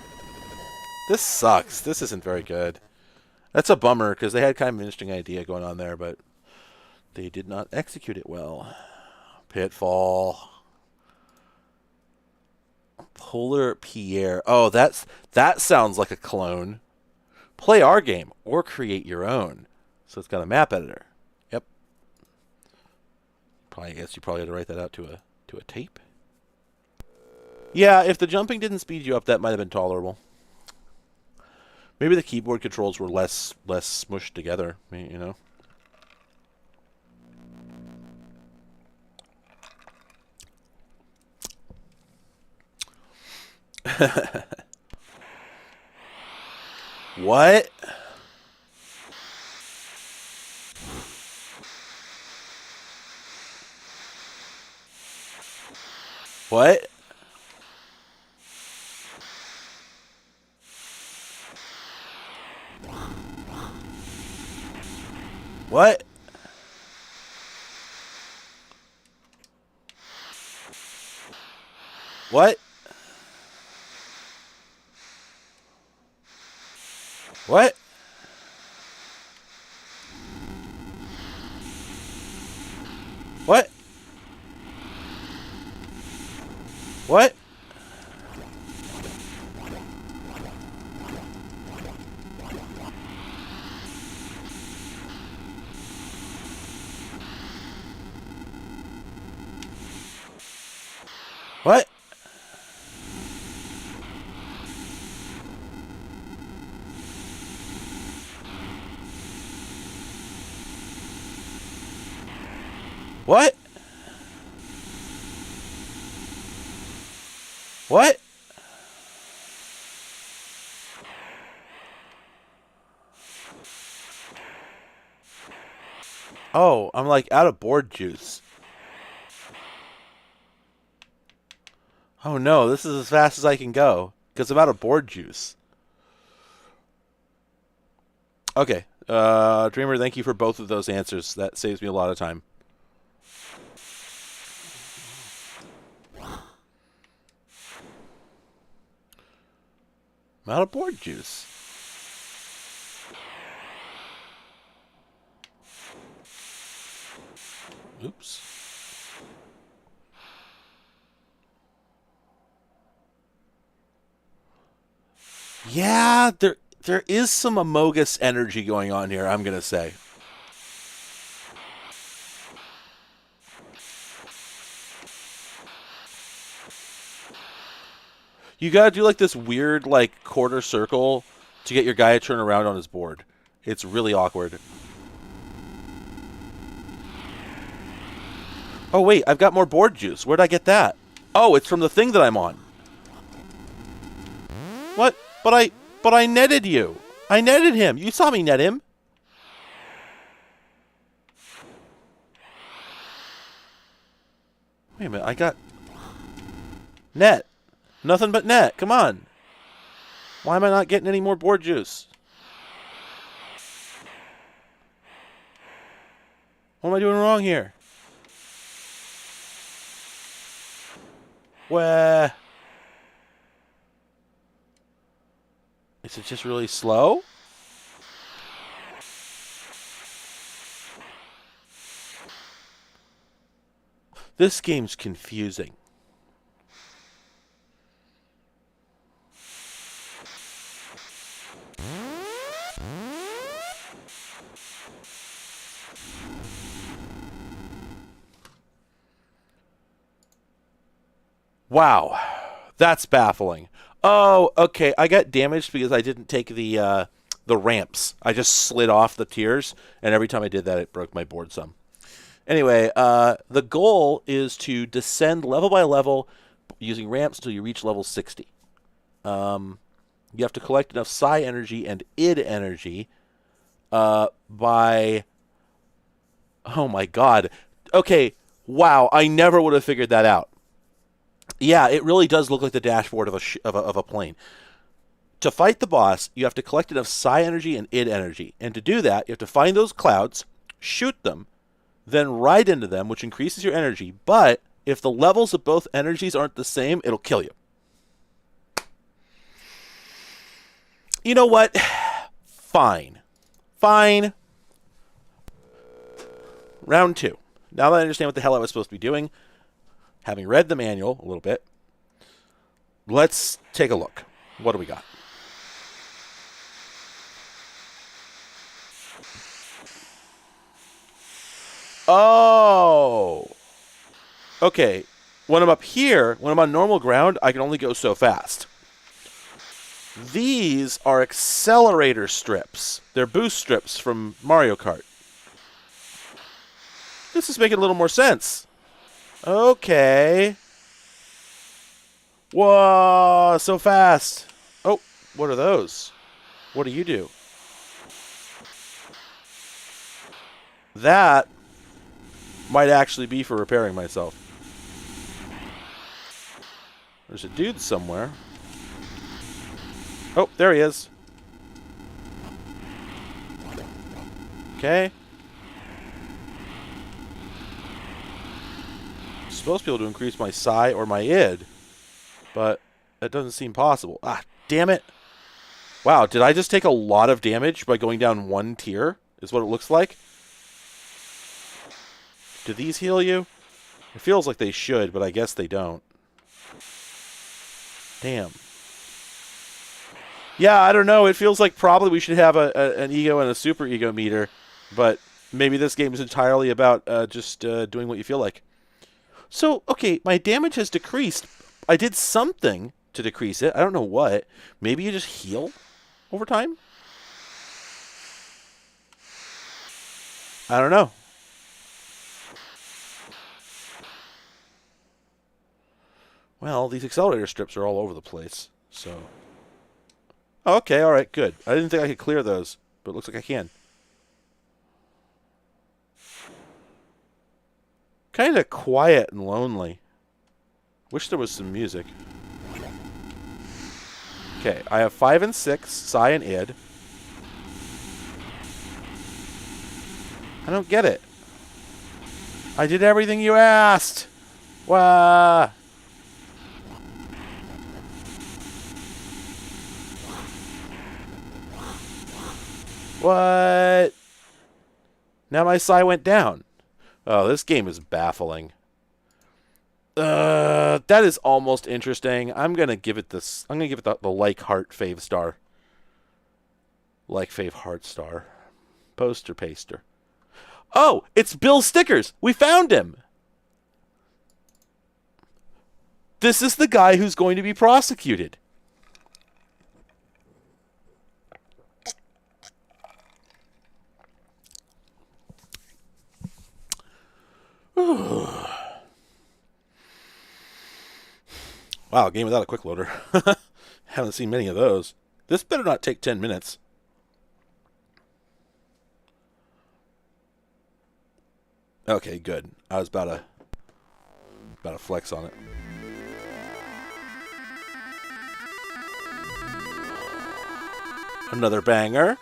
This sucks. This isn't very good. That's a bummer because they had kind of an interesting idea going on there, but they did not execute it well. Pitfall. Polar Pierre. Oh, that sounds like a clone. Play our game or create your own. So it's got a map editor. Yep. I guess you probably had to write that out to a tape. Yeah, if the jumping didn't speed you up, that might have been tolerable. Maybe the keyboard controls were less smushed together, you know. What? What? What? What? What? What? What? What? What? What? Oh, I'm like out of board juice. Oh no, this is as fast as I can go because I'm out of board juice. Okay, Dreamer, thank you for both of those answers. That saves me a lot of time. I'm out of board juice. Oops. Yeah, there is some Amogus energy going on here, I'm going to say. You got to do like this weird like quarter circle to get your guy to turn around on his board. It's really awkward. Oh wait, I've got more board juice. Where'd I get that? Oh, it's from the thing that I'm on. What? But I netted you. I netted him. You saw me net him. Wait a minute, I got net. Nothing but net. Come on. Why am I not getting any more board juice? What am I doing wrong here? Where? Is it just really slow? This game's confusing. Wow. That's baffling. Oh, okay. I got damaged because I didn't take the ramps. I just slid off the tiers, and every time I did that, it broke my board some. Anyway, the goal is to descend level by level using ramps until you reach level 60. You have to collect enough psi energy and id energy by... Oh my god. Okay, wow, I never would have figured that out. Yeah, it really does look like the dashboard of of a plane. To fight the boss, you have to collect enough psi energy and id energy. And to do that, you have to find those clouds, shoot them, then ride into them, which increases your energy. But if the levels of both energies aren't the same, it'll kill you. You know what? Fine. Fine. Round 2. Now that I understand what the hell I was supposed to be doing, having read the manual a little bit, let's take a look. What do we got? Oh. Okay. When I'm up here, when I'm on normal ground, I can only go so fast. These are accelerator strips. They're boost strips from Mario Kart. This is making a little more sense. Okay. Whoa, so fast. Oh, what are those? What do you do? That might actually be for repairing myself. There's a dude somewhere. Oh, there he is. Okay. I'm supposed to be able to increase my psi or my id, but that doesn't seem possible. Ah, damn it. Wow, did I just take a lot of damage by going down one tier? Is what it looks like. Do these heal you? It feels like they should, but I guess they don't. Damn. Yeah, I don't know. It feels like probably we should have an ego and a super ego meter, but maybe this game is entirely about just doing what you feel like. So, okay, my damage has decreased. I did something to decrease it. I don't know what. Maybe you just heal over time? I don't know. Well, these accelerator strips are all over the place, so... Okay, alright, good. I didn't think I could clear those, but it looks like I can. Kind of quiet and lonely. Wish there was some music. Okay, I have 5 and 6, psi and id. I don't get it. I did everything you asked! Wah! What? Now my psi went down. Oh, this game is baffling. That is almost interesting. I'm gonna give it this. I'm gonna give it the like heart fave star. Like fave heart star. Poster paster. Oh, it's Bill Stickers. We found him. This is the guy who's going to be prosecuted. Wow, game without a quick loader. Haven't seen many of those. This better not take 10 minutes. Okay, good. I was about to flex on it. Another banger.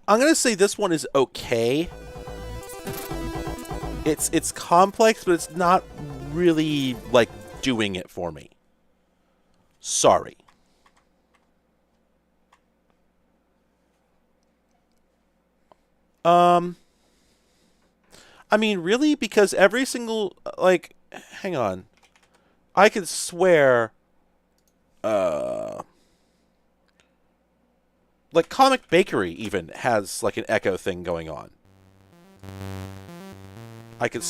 I'm gonna say this one is okay. It's complex, but it's not really like doing it for me. Sorry. I mean, really? Because every single, like, hang on. I could swear, like, Comic Bakery even has, like, an echo thing going on. I could...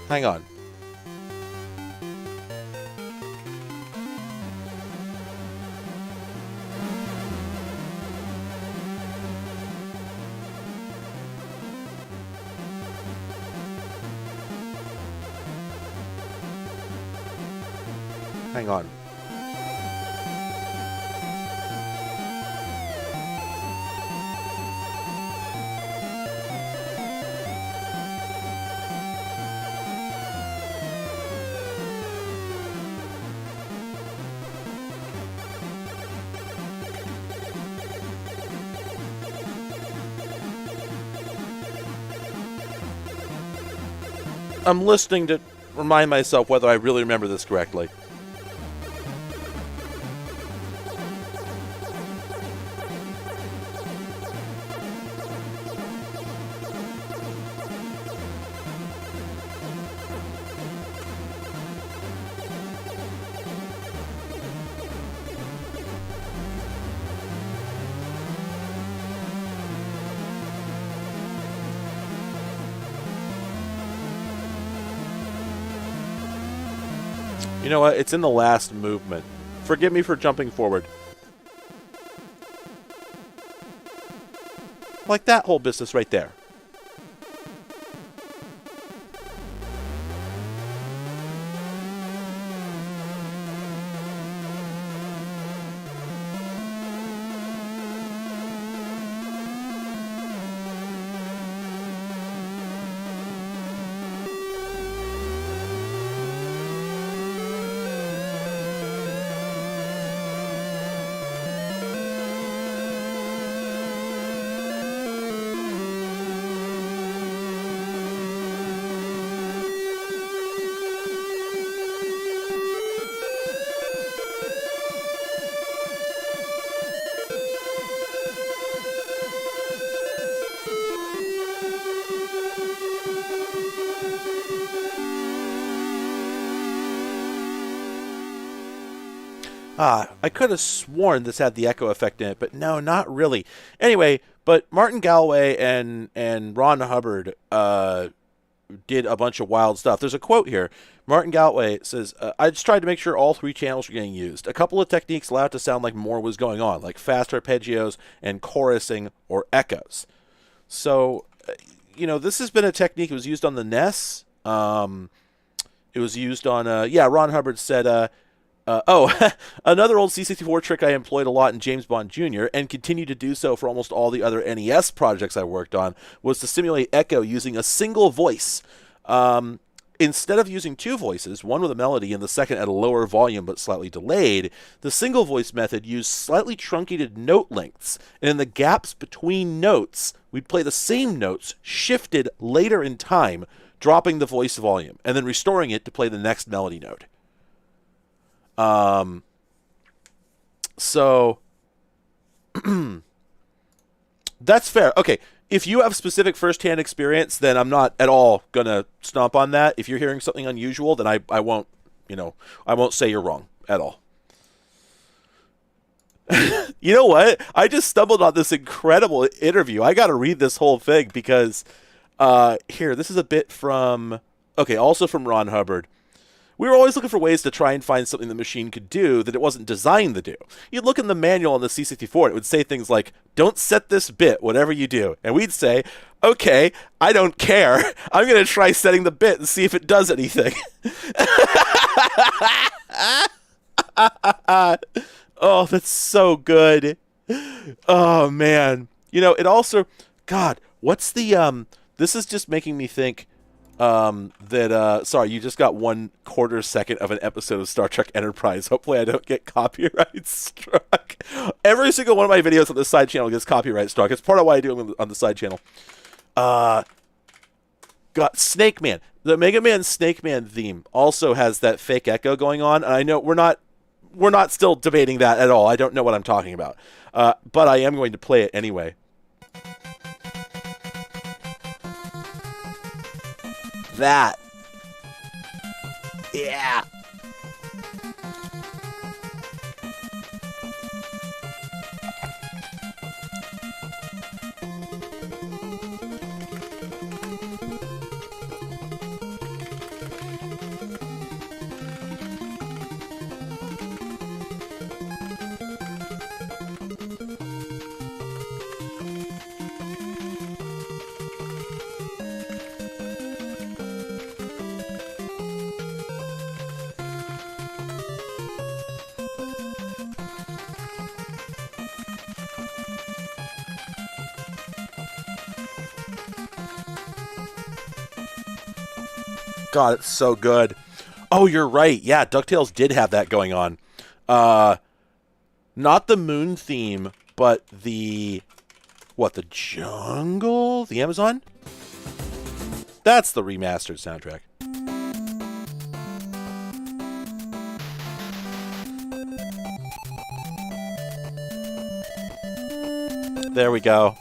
Hang on. Hang on. I'm listening to remind myself whether I really remember this correctly. You know what? It's in the last movement. Forgive me for jumping forward. Like that whole business right there. I could have sworn this had the echo effect in it, but no, not really. Anyway, but Martin Galway and Ron Hubbard did a bunch of wild stuff. There's a quote here. Martin Galway says, I just tried to make sure all three channels were getting used. A couple of techniques allowed it to sound like more was going on, like fast arpeggios and chorusing or echoes. So, you know, this has been a technique. It was used on the NES. It was used on, Ron Hubbard said, another old C64 trick I employed a lot in James Bond Jr. and continue to do so for almost all the other NES projects I worked on was to simulate echo using a single voice. Instead of using two voices, one with a melody and the second at a lower volume but slightly delayed, the single voice method used slightly truncated note lengths, and in the gaps between notes, we'd play the same notes shifted later in time, dropping the voice volume, and then restoring it to play the next melody note. So that's fair. Okay, if you have specific first-hand experience, then I'm not at all gonna stomp on that. If you're hearing something unusual, then I won't, I won't say you're wrong at all. You know what? I just stumbled on this incredible interview. I got to read this whole thing because here, this is a bit from, also from Ron Hubbard. We were always looking for ways to try and find something the machine could do that it wasn't designed to do. You'd look in the manual on the C64, it would say things like, don't set this bit, whatever you do. And we'd say, okay, I don't care. I'm going to try setting the bit and see if it does anything. Oh, that's so good. Oh, man. It also, God, what's the, this is just making me think, Sorry, you just got 1/4 second of an episode of Star Trek Enterprise. Hopefully I don't get copyright struck. Every single one of my videos on the side channel gets copyright struck. It's part of why I do them on the side channel. Got Snake Man. The Mega Man Snake Man theme also has that fake echo going on, and I know we're not still debating that at all. I don't know what I'm talking about. But I am going to play it anyway. That. Yeah. God, it's so good. Oh, you're right. Yeah, DuckTales did have that going on. Not the moon theme, but the... What, the jungle? The Amazon? That's the remastered soundtrack. There we go.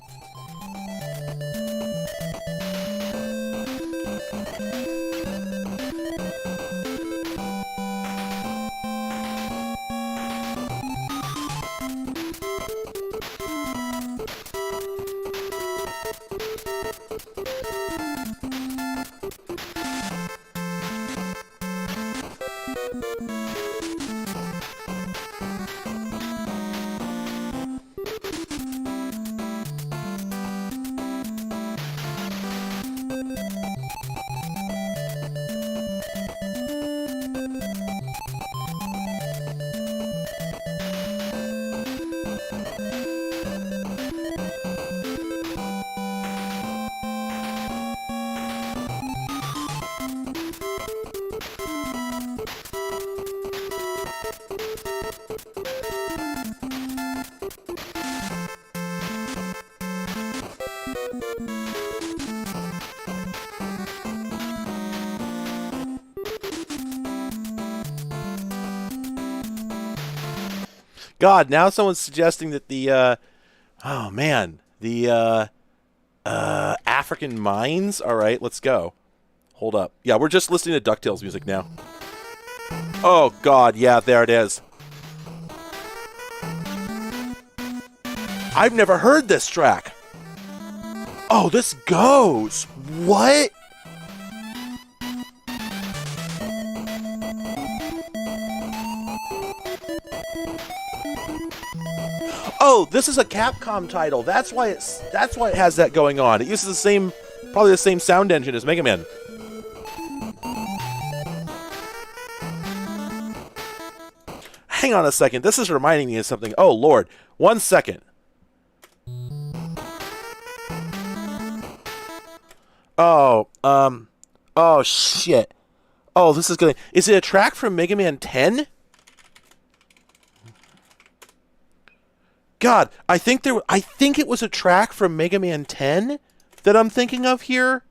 God, now someone's suggesting that the, oh man, the, African Mines? Alright, let's go. Hold up. Yeah, we're just listening to DuckTales music now. Oh God, yeah, there it is. I've never heard this track. Oh, this goes. What? Oh, this is a Capcom title. That's why it has that going on. It uses probably the same sound engine as Mega Man. Hang on a second. This is reminding me of something. Oh Lord, 1 second. Oh, oh shit. Oh, this is gonna. Is it a track from Mega Man 10? God, I think it was a track from Mega Man 10 that I'm thinking of here.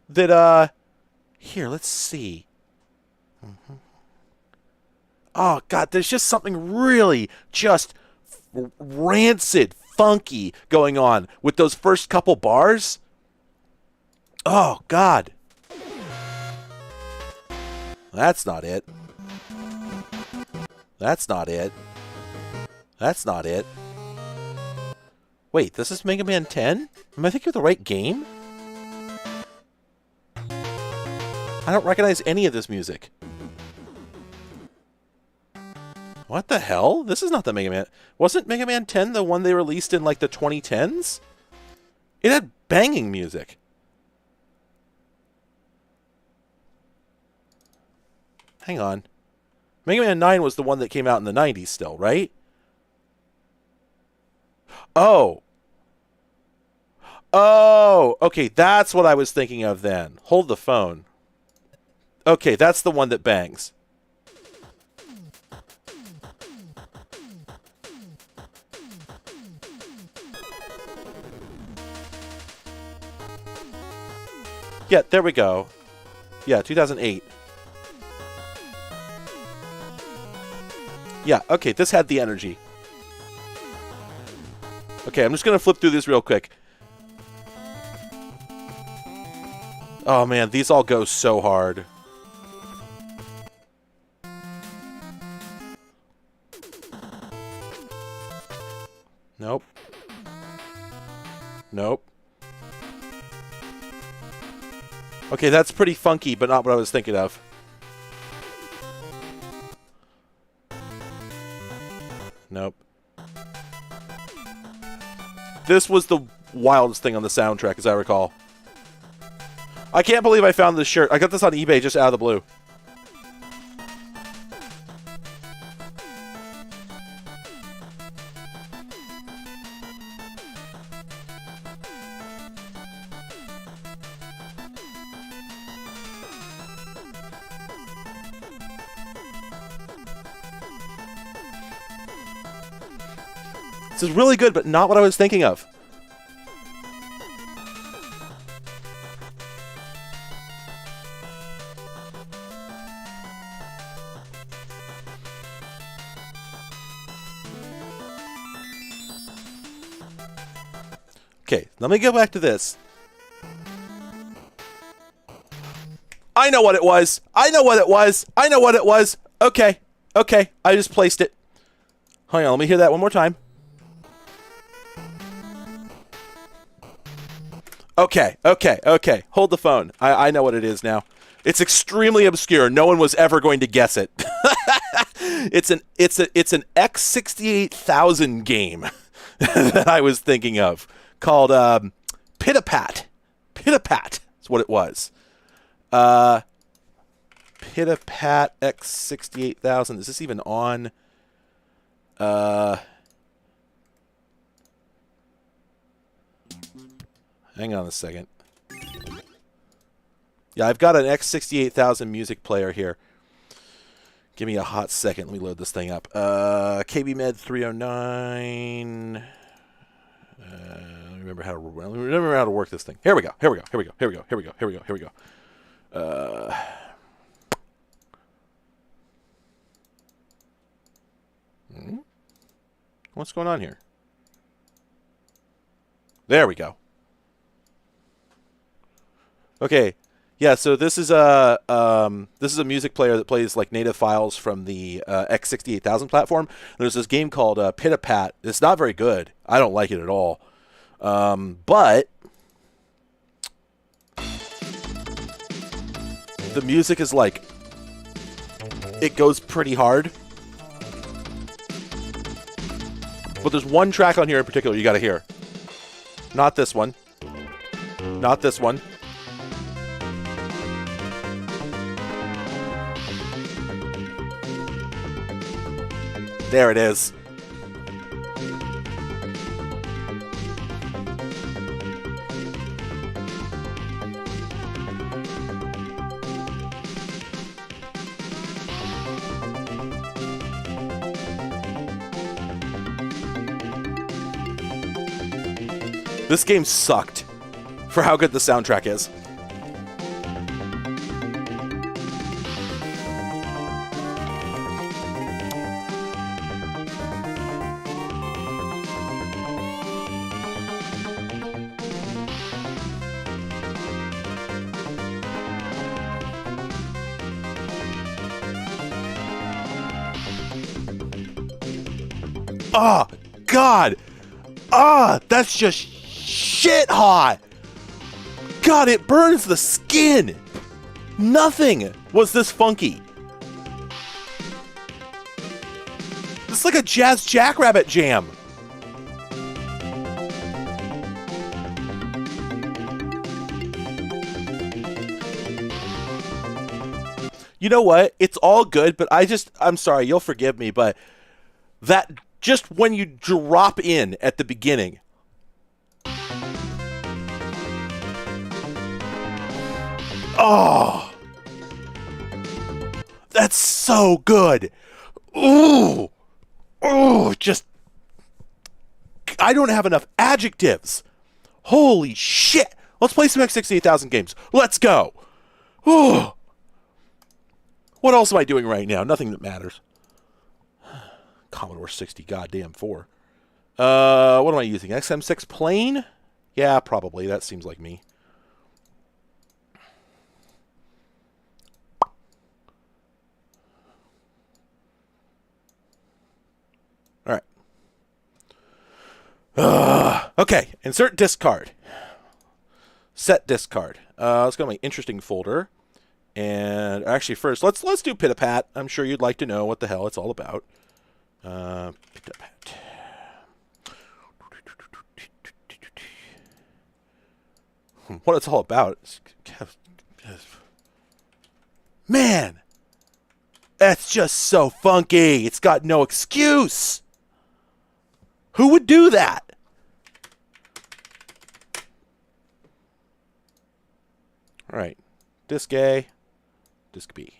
That here, let's see. Oh God, there's just something really just rancid, funky going on with those first couple bars. Oh God. That's not it. That's not it. That's not it. Wait, this is Mega Man 10? Am I thinking of the right game? I don't recognize any of this music. What the hell? This is not the Mega Man. Wasn't Mega Man 10 the one they released in like the 2010s? It had banging music. Hang on. Mega Man 9 was the one that came out in the 90s still, right? Oh. Oh, okay, that's what I was thinking of then. Hold the phone. Okay, that's the one that bangs. Yeah, there we go. Yeah, 2008. Yeah, okay, this had the energy. Okay, I'm just going to flip through this real quick. Oh, man, these all go so hard. Nope. Nope. Okay, that's pretty funky, but not what I was thinking of. Nope. This was the wildest thing on the soundtrack, as I recall. I can't believe I found this shirt. I got this on eBay just out of the blue. This is really good, but not what I was thinking of. Okay, let me go back to this. I know what it was. I know what it was. I know what it was. Okay. Okay, I just placed it. Hang on, let me hear that one more time. Okay, okay, okay. Hold the phone. I know what it is now. It's extremely obscure. No one was ever going to guess it. It's an X68000 game that I was thinking of called Pit-a-Pat. Pit-a-Pat is what it was. Pit-a-Pat X68000. Is this even on? Hang on a second. Yeah, I've got an X68000 music player here. Give me a hot second. Let me load this thing up. KB Med 309. Remember how to work this thing. Here we go. Here we go. Here we go. Here we go. Here we go. Here we go. Here we go. What's going on here? There we go. Okay, yeah. So this is a music player that plays like native files from the X68000 platform. There's this game called Pit-a-Pat. It's not very good. I don't like it at all. But the music is like, it goes pretty hard. But there's one track on here in particular you got to hear. Not this one. Not this one. There it is. This game sucked for how good the soundtrack is. Oh, God. Ah, that's just shit hot. God, it burns the skin. Nothing was this funky. It's like a jazz jackrabbit jam. You know what? It's all good, but I'm sorry, you'll forgive me, but that just when you drop in at the beginning, Oh, that's so good. Ooh, ooh, just I don't have enough adjectives. Holy shit! Let's play some X68000 games. Let's go. Ooh. What else am I doing right now? Nothing that matters. Commodore 60 goddamn 4. What am I using? XM6 plain? Yeah, probably. That seems like me. All right. Okay. Insert disk card. Set disk card. Let's go to my interesting folder. And actually, first, let's do Pit-a-Pat. I'm sure you'd like to know what the hell it's all about. Pit-a-Pat. What it's all about. Man, that's just so funky. It's got no excuse. Who would do that? All right. Disc A, Disc B.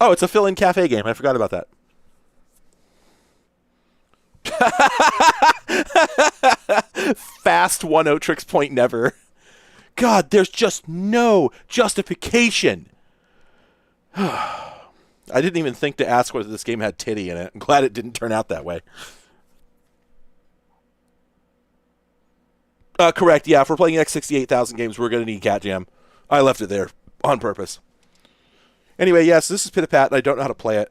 Oh, it's a fill-in cafe game. I forgot about that. Fast 1-0 tricks point never. God, there's just no justification. I didn't even think to ask whether this game had titty in it. I'm glad it didn't turn out that way. Correct, yeah. If we're playing X68000 games, we're going to need Cat Jam. I left it there on purpose. Anyway, yes, this is Pit-a-Pat, and I don't know how to play it.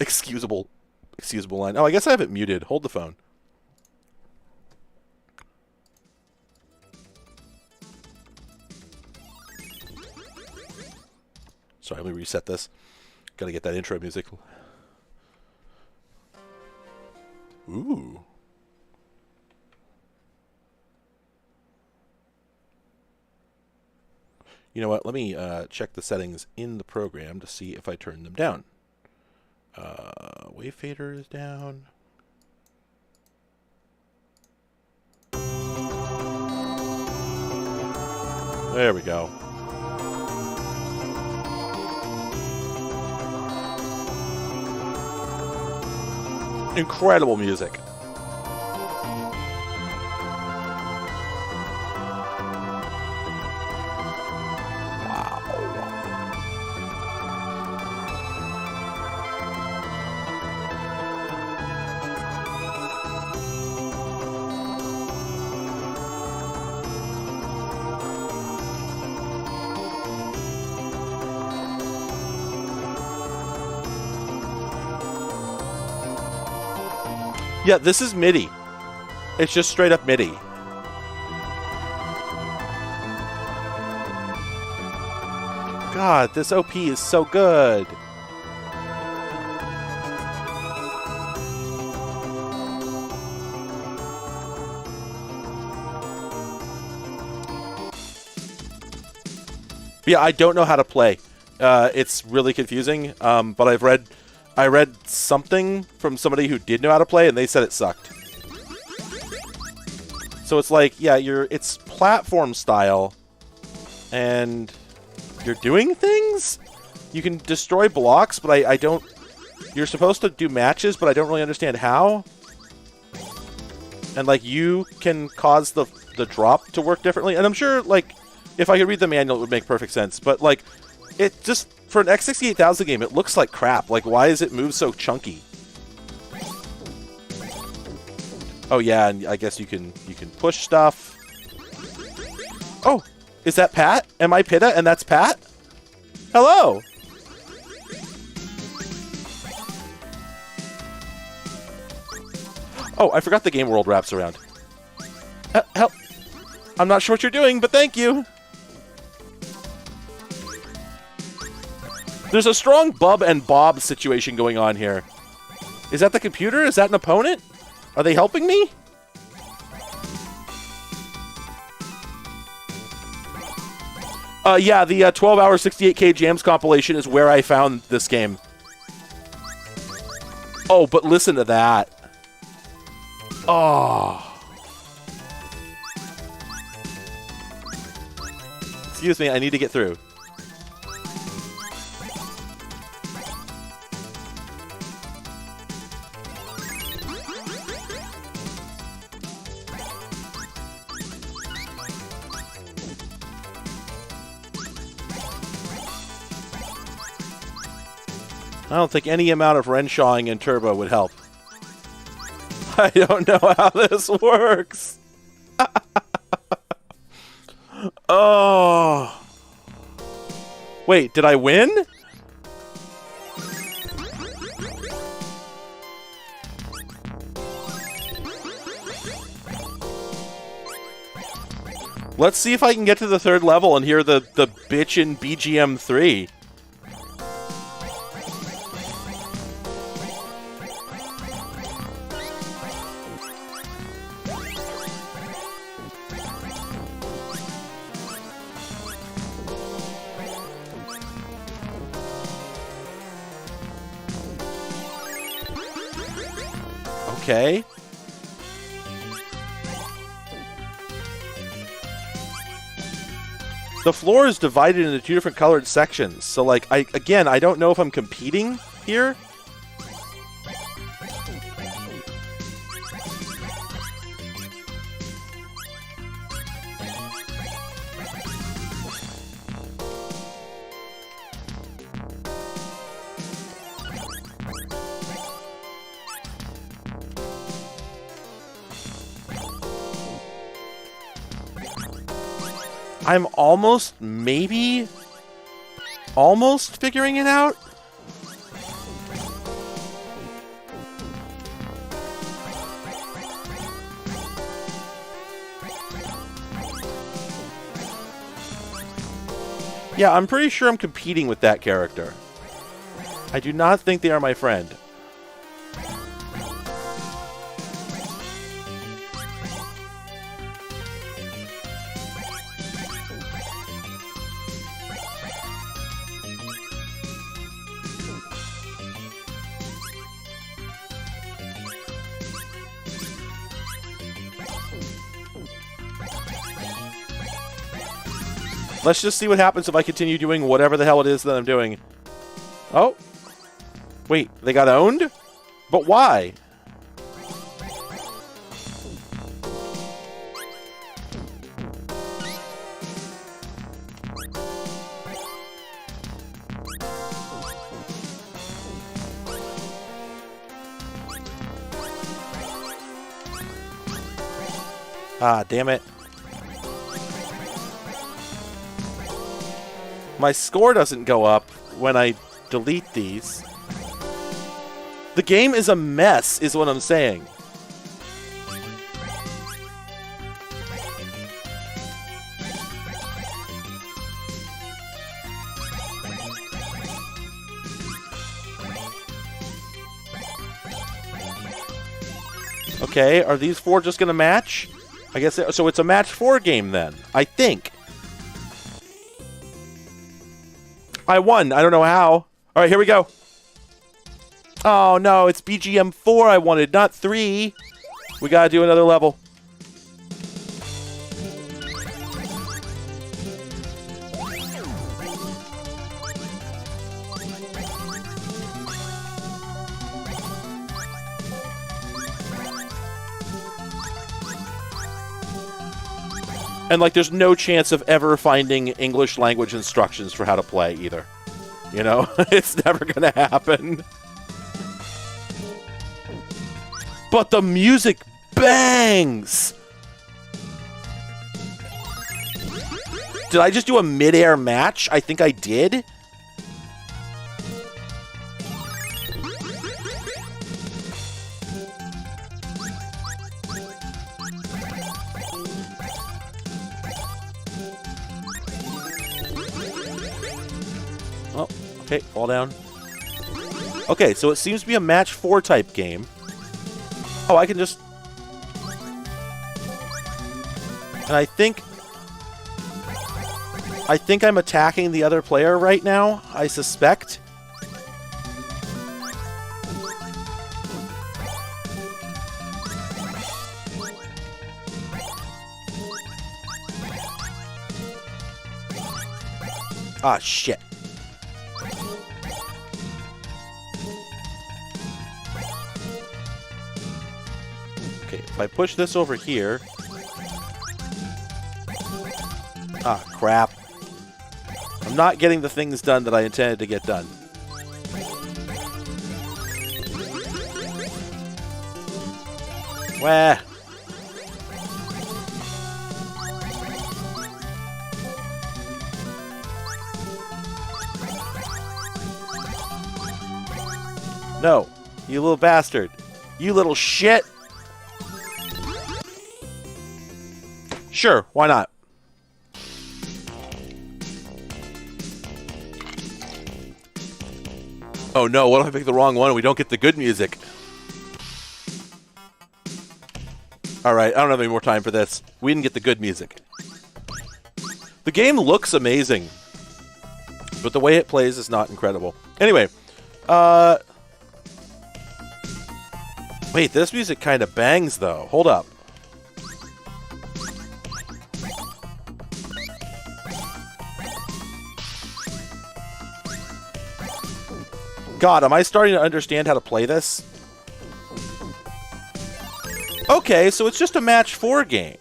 Excusable line. Oh, I guess I have it muted. Hold the phone. Sorry, let me reset this. Got to get that intro music. Ooh. You know what? Let me check the settings in the program to see if I turn them down. Wave fader is down. There we go. Incredible music. Yeah, this is MIDI. It's just straight up MIDI. God, this OP is so good. Yeah, I don't know how to play. It's really confusing, but I read something from somebody who did know how to play, and they said it sucked. So it's like, yeah, it's platform style, and you're doing things? You can destroy blocks, but I don't... You're supposed to do matches, but I don't really understand how. And, like, you can cause the drop to work differently. And I'm sure, like, if I could read the manual, it would make perfect sense. But, like, it just... For an X68000 game, it looks like crap. Like, why does it move so chunky? Oh, yeah, and I guess you can push stuff. Oh, is that Pat? Am I Pitta and that's Pat? Hello! Oh, I forgot the game world wraps around. Help! I'm not sure what you're doing, but thank you! There's a strong Bub and Bob situation going on here. Is that the computer? Is that an opponent? Are they helping me? Yeah, the 12-hour 68K Jams compilation is where I found this game. Oh, but listen to that. Oh. Excuse me, I need to get through. I don't think any amount of Renshawing in Turbo would help. I don't know how this works. Oh. Wait, did I win? Let's see if I can get to the third level and hear the bitchin' BGM 3. Okay. The floor is divided into 2 different colored sections. So, like, I don't know if I'm competing here. I'm almost figuring it out. Yeah, I'm pretty sure I'm competing with that character. I do not think they are my friend. Let's just see what happens if I continue doing whatever the hell it is that I'm doing. Oh. Wait, they got owned? But why? Ah, damn it. My score doesn't go up when I delete these. The game is a mess, is what I'm saying. Okay, are these 4 just going to match? I guess so. It's a match 4 game then, I think. I won. I don't know how. All right, here we go. Oh, no. It's BGM 4 I wanted, not 3. We got to do another level. And, like, there's no chance of ever finding English language instructions for how to play, either. You know? It's never gonna happen. But the music bangs! Did I just do a mid-air match? I think I did. Oh, okay, fall down. Okay, so it seems to be a match 4 type game. Oh, I can just... And I think I'm attacking the other player right now, I suspect. Ah, shit. Okay, if I push this over here... Ah, crap. I'm not getting the things done that I intended to get done. Wah. No, you little bastard. You little shit. Sure, why not? Oh no, what if I pick the wrong one and we don't get the good music? Alright, I don't have any more time for this. We didn't get the good music. The game looks amazing, but the way it plays is not incredible. Anyway, wait, this music kind of bangs, though. Hold up. God, am I starting to understand how to play this? Okay, so it's just a match 4 game.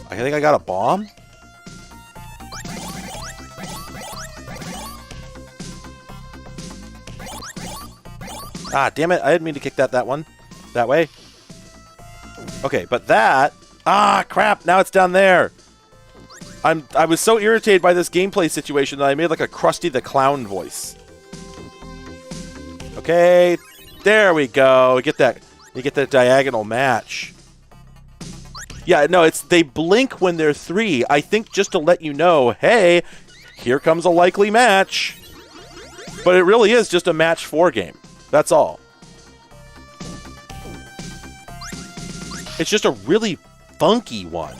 I think I got a bomb? Ah, damn it. I didn't mean to kick that way. Okay, but that... Ah, crap. Now it's down there. I was so irritated by this gameplay situation that I made like a Krusty the Clown voice. Okay. There we go. You get that diagonal match. Yeah, no, they blink when they're 3. I think just to let you know, hey, here comes a likely match. But it really is just a match 4 game. That's all. It's just a really funky one.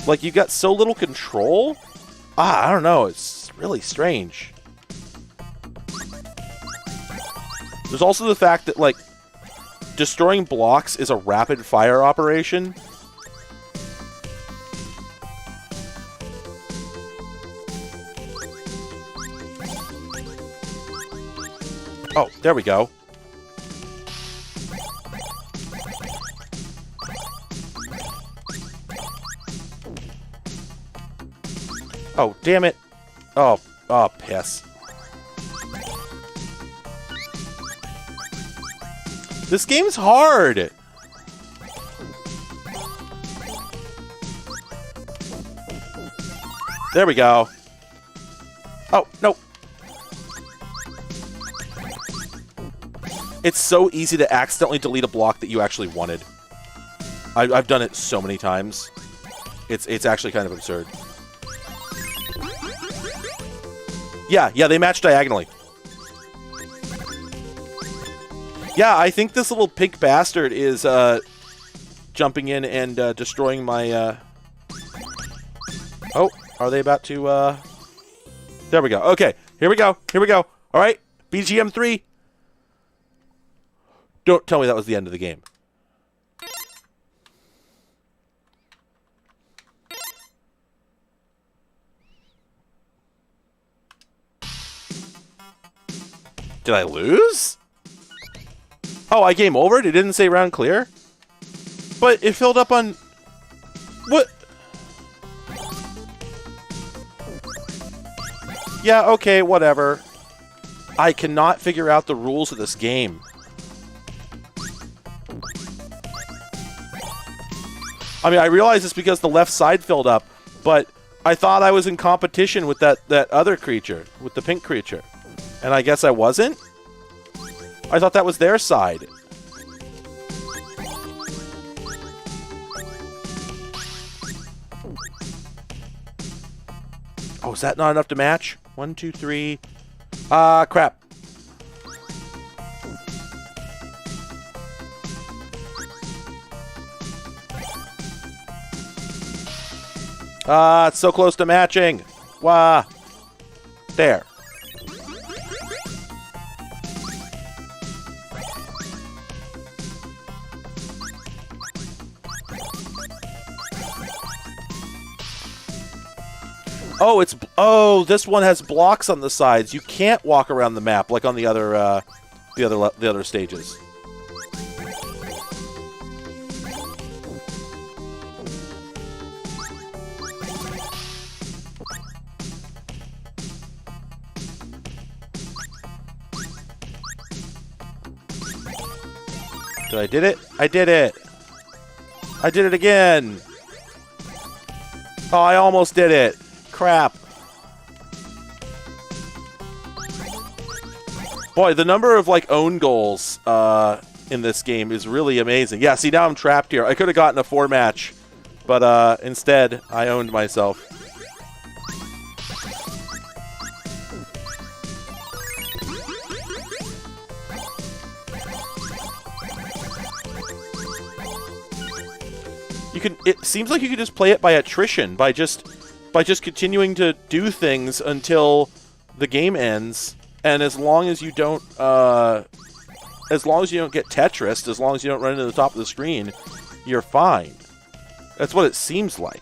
Like, you got so little control? Ah, I don't know. It's really strange. There's also the fact that, like, destroying blocks is a rapid-fire operation. Oh, there we go. Oh, damn it. Oh, piss. This game's hard. There we go. Oh, no. It's so easy to accidentally delete a block that you actually wanted. I've done it so many times. It's actually kind of absurd. Yeah, they match diagonally. Yeah, I think this little pink bastard is jumping in and destroying my... Oh, are they about to... There we go. Okay, here we go. All right, BGM 3. Don't tell me that was the end of the game. Did I lose? Oh, I game over? It didn't say round clear? But it filled up on... What? Yeah, okay, whatever. I cannot figure out the rules of this game. I mean, I realize it's because the left side filled up, but I thought I was in competition with that other creature, with the pink creature. And I guess I wasn't? I thought that was their side. Oh, is that not enough to match? 1, 2, 3. Ah, crap. Ah, it's so close to matching. Wah. There. Oh, this one has blocks on the sides. You can't walk around the map like on the other stages. I did it? I did it! I did it again! Oh, I almost did it! Crap. Boy, the number of, like, own goals in this game is really amazing. Yeah, see, now I'm trapped here. I could have gotten a 4-match, but instead, I owned myself. It seems like you could just play it by attrition, by just continuing to do things until the game ends, and as long as you don't get Tetrised, as long as you don't run into the top of the screen, you're fine. That's what it seems like.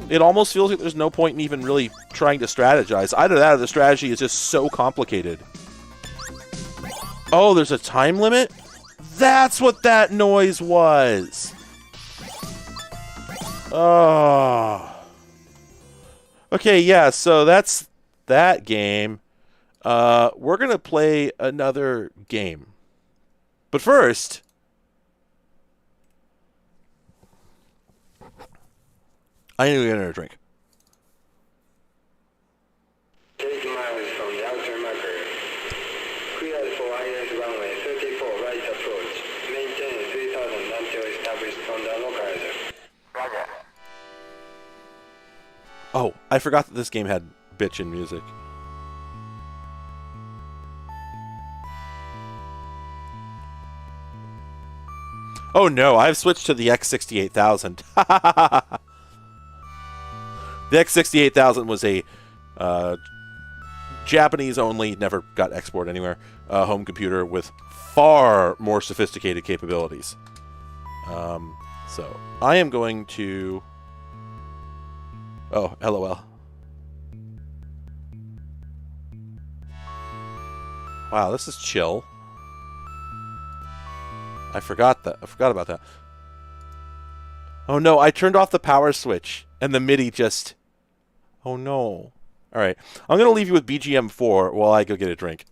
It almost feels like there's no point in even really trying to strategize. Either that or the strategy is just so complicated. Oh, there's a time limit? That's what that noise was! Oh. Okay, yeah, so that's that game. We're going to play another game. But first... I need to get another drink. Take miles from the outer marker. Clear for IS runway 34 right approach. Maintain 3000 until established on the localizer. Roger. Oh, I forgot that this game had bitchin' music. Oh no, I've switched to the X68000. The X68000 was a Japanese-only, never got exported anywhere, home computer with far more sophisticated capabilities. So, I am going to... Oh, LOL. Wow, this is chill. I forgot about that. Oh no, I turned off the power switch, and the MIDI just... Oh no. Alright, I'm going to leave you with BGM 4 while I go get a drink.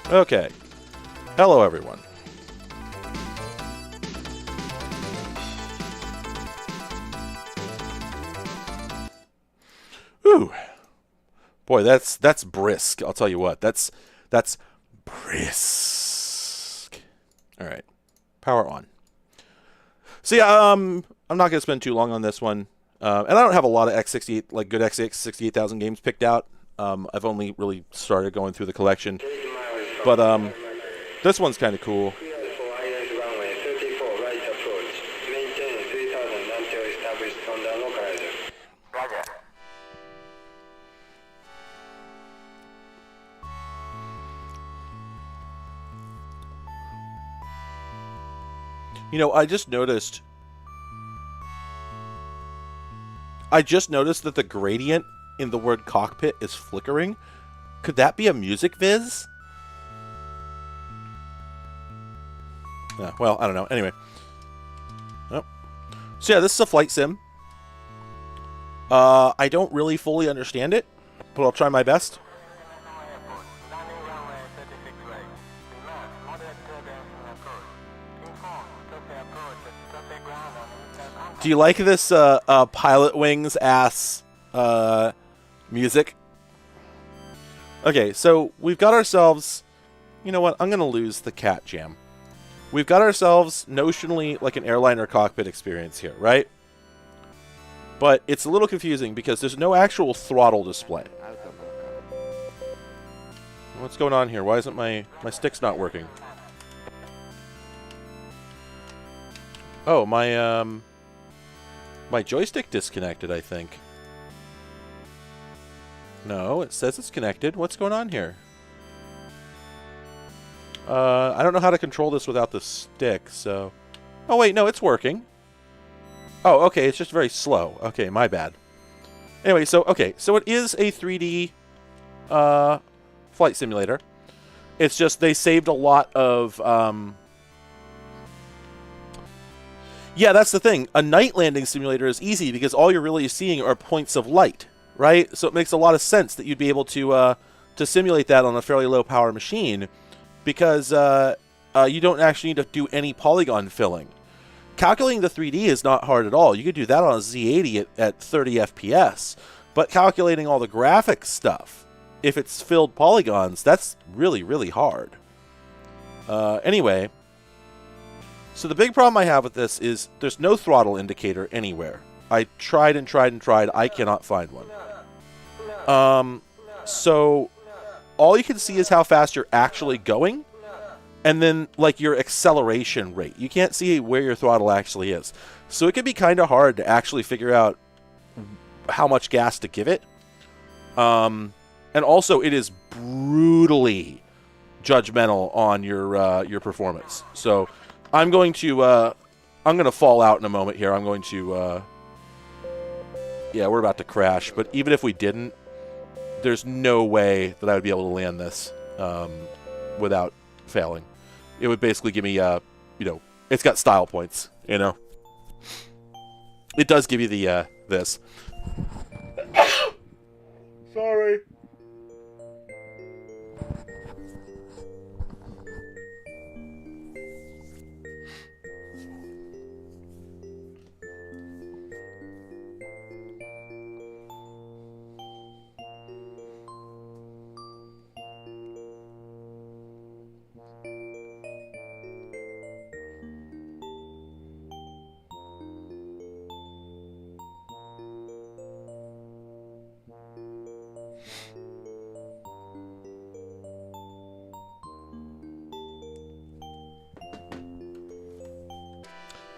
Okay. Hello, everyone. Ooh. Boy, that's brisk. I'll tell you what. That's brisk. All right. Power on. So yeah, I'm not gonna spend too long on this one, and I don't have a lot of X68 like good X 68,000 games picked out. I've only really started going through the collection, but this one's kind of cool. Clear for IS runway 34 right approach. Maintain 3000 until established on the localizer. Roger. You know, I just noticed that the gradient in the word cockpit is flickering. Could that be a music viz? Well, I don't know. Anyway. Oh. So yeah, this is a flight sim. I don't really fully understand it, but I'll try my best. Do you like this Pilot Wings ass music? Okay, so we've got ourselves... You know what? I'm going to lose the cat jam. We've got ourselves notionally like an airliner cockpit experience here, right? But it's a little confusing because there's no actual throttle display. What's going on here? Why isn't my stick's not working? Oh, my joystick disconnected, I think. No, it says it's connected. What's going on here? I don't know how to control this without the stick, so... Oh, wait, no, it's working. Oh, okay, it's just very slow. Okay, my bad. Anyway, so it is a 3D flight simulator. It's just they saved a lot of... Yeah, that's the thing. A night landing simulator is easy because all you're really seeing are points of light, right? So it makes a lot of sense that you'd be able to simulate that on a fairly low power machine because you don't actually need to do any polygon filling. Calculating the 3D is not hard at all. You could do that on a Z80 at 30 FPS, but calculating all the graphics stuff, if it's filled polygons, that's really, really hard. Anyway... So the big problem I have with this is there's no throttle indicator anywhere. I tried and tried and tried. I cannot find one. So all you can see is how fast you're actually going, and then like your acceleration rate. You can't see where your throttle actually is. So it can be kind of hard to actually figure out how much gas to give it. And also it is brutally judgmental on your performance. So I'm going to fall out in a moment here. I'm going to, yeah, we're about to crash. But even if we didn't, there's no way that I would be able to land this without failing. It would basically give me, you know, it's got style points, you know. It does give you the, this. Sorry.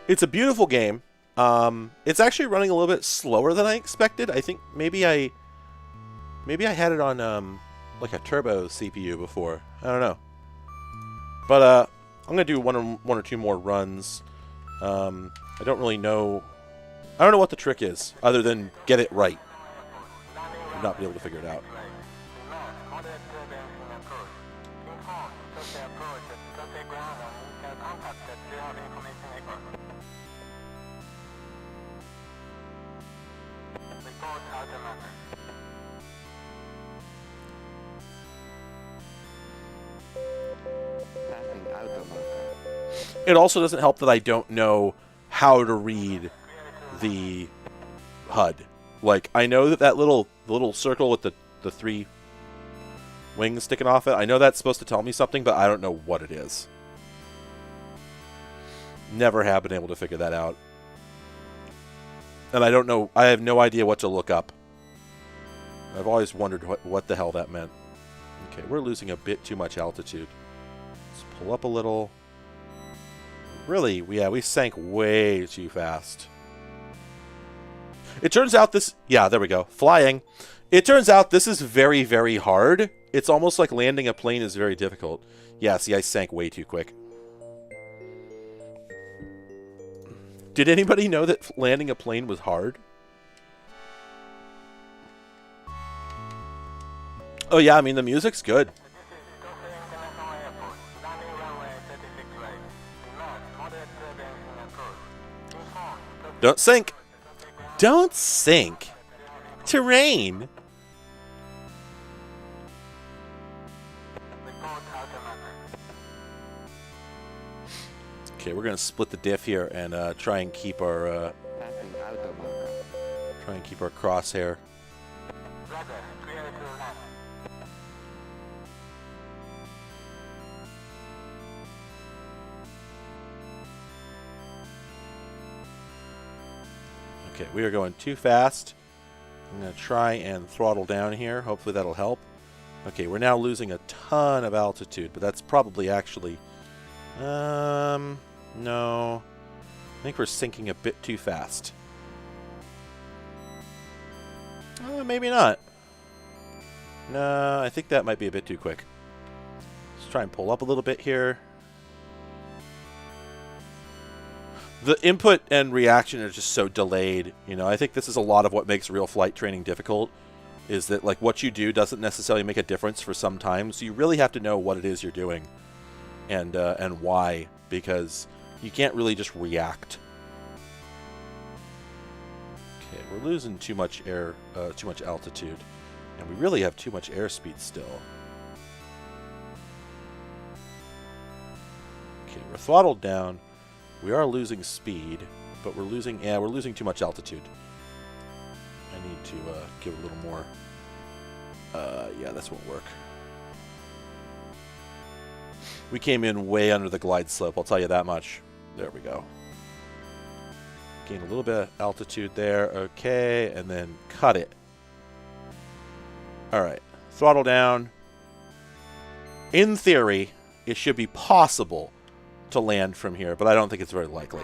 It's a beautiful game. It's actually running a little bit slower than I expected. I think maybe I had it on like a turbo CPU before. I don't know. But I'm gonna do one or two more runs. I don't really know. I don't know what the trick is other than get it right. I'd not be able to figure it out. It also doesn't help that I don't know how to read the HUD. Like, I know that the little circle with the 3 wings sticking off it, I know that's supposed to tell me something, but I don't know what it is. Never have been able to figure that out. And I don't know, I have no idea what to look up. I've always wondered what the hell that meant. Okay, we're losing a bit too much altitude. Let's pull up a little. Really, yeah, we sank way too fast. It turns out this... Yeah, there we go. Flying. It turns out this is very, very hard. It's almost like landing a plane is very difficult. Yeah, see, I sank way too quick. Did anybody know that landing a plane was hard? Oh, yeah, I mean, the music's good. Don't sink. Don't sink. Terrain. Okay, we're gonna split the diff here and try and keep our crosshair. Okay, we are going too fast. I'm going to try and throttle down here. Hopefully that'll help. Okay, we're now losing a ton of altitude, but that's probably actually... no. I think we're sinking a bit too fast. Maybe not. No, I think that might be a bit too quick. Let's try and pull up a little bit here. The input and reaction are just so delayed. You know, I think this is a lot of what makes real flight training difficult, is that like what you do doesn't necessarily make a difference for some time. So you really have to know what it is you're doing and why, because you can't really just react. Okay, we're losing too much air, too much altitude, and we really have too much airspeed still. Okay, we're throttled down. We are losing speed, but we're losing too much altitude. I need to give a little more. Yeah, this won't work. We came in way under the glide slope, I'll tell you that much. There we go. Gain a little bit of altitude there, okay, and then cut it. Alright, throttle down. In theory, it should be possible to land from here, but I don't think it's very likely.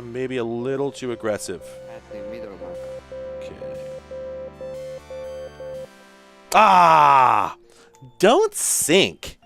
Maybe a little too aggressive. Okay. Ah! Don't sink!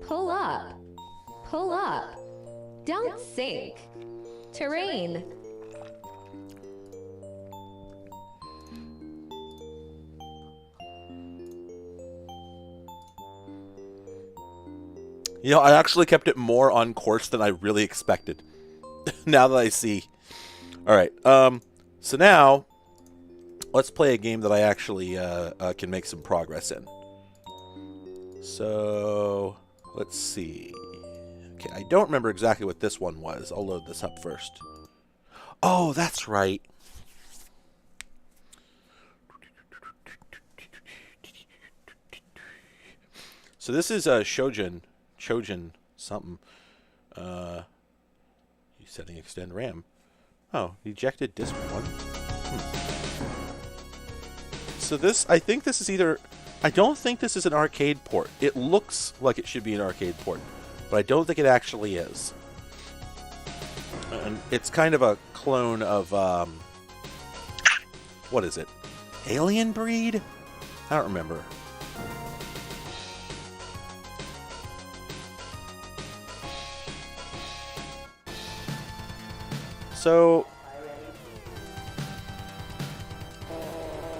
Pull up. Pull up. Don't sink. Terrain. You know, I actually kept it more on course than I really expected. Now that I see. Alright, so now, let's play a game that I actually can make some progress in. So, let's see. Okay, I don't remember exactly what this one was. I'll load this up first. Oh, that's right. So this is Shojin something. He's setting extend RAM. Oh, ejected disk one. So this, I think this is either... I don't think this is an arcade port. It looks like it should be an arcade port, but I don't think it actually is. And it's kind of a clone of, what is it? Alien Breed? I don't remember. So,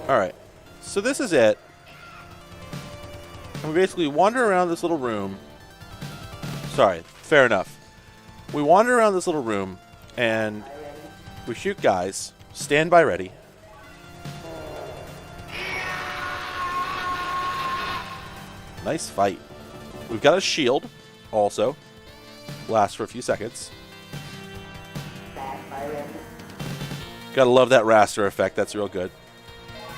alright. So this is it. And we basically wander around this little room. Sorry, fair enough. We wander around this little room, and we shoot guys. Stand by ready. Nice fight. We've got a shield, also. Lasts for a few seconds. Gotta love that raster effect. That's real good.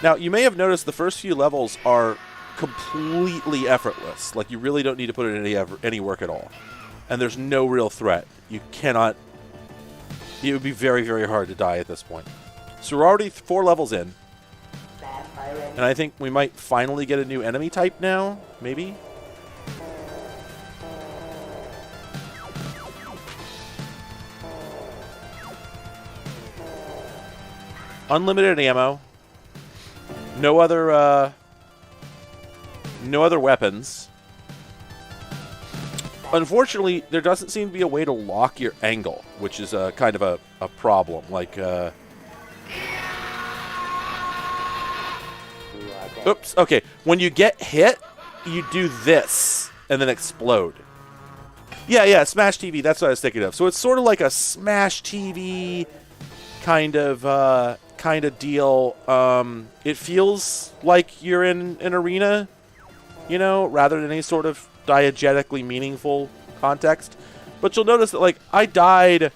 Now, you may have noticed the first few levels are completely effortless. Like, you really don't need to put in any work at all. And there's no real threat. You cannot... It would be very, very hard to die at this point. So we're already 4 levels in. And I think we might finally get a new enemy type now. Maybe? Unlimited ammo. No other weapons. Unfortunately, there doesn't seem to be a way to lock your angle, which is a kind of a problem. Like, oops, okay. When you get hit, you do this, and then explode. Yeah, Smash TV, that's what I was thinking of. So it's sort of like a Smash TV kind of deal. It feels like you're in an arena, you know, rather than any sort of diegetically meaningful context. But you'll notice that, like, I died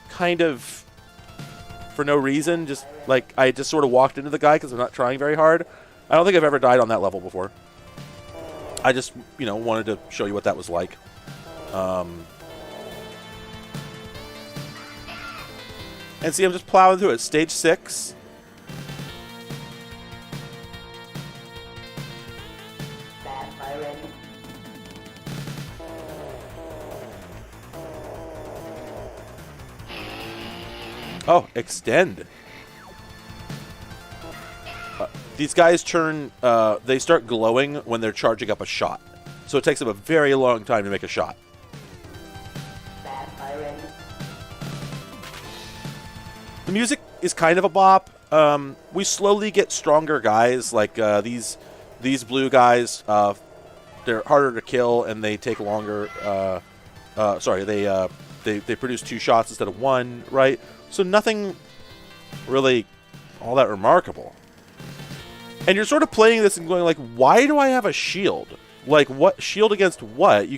kind of for no reason. Just, like, I just sort of walked into the guy because I'm not trying very hard. I don't think I've ever died on that level before. I just, you know, wanted to show you what that was like. And see, I'm just plowing through it. Stage 6. Oh, extend. These guys turn, they start glowing when they're charging up a shot. So it takes them a very long time to make a shot. The music is kind of a bop. We slowly get stronger guys, like these blue guys. They're harder to kill, and they take longer. They produce 2 shots instead of 1, right? So nothing really all that remarkable. And you're sort of playing this and going like, why do I have a shield? Like, what shield against what?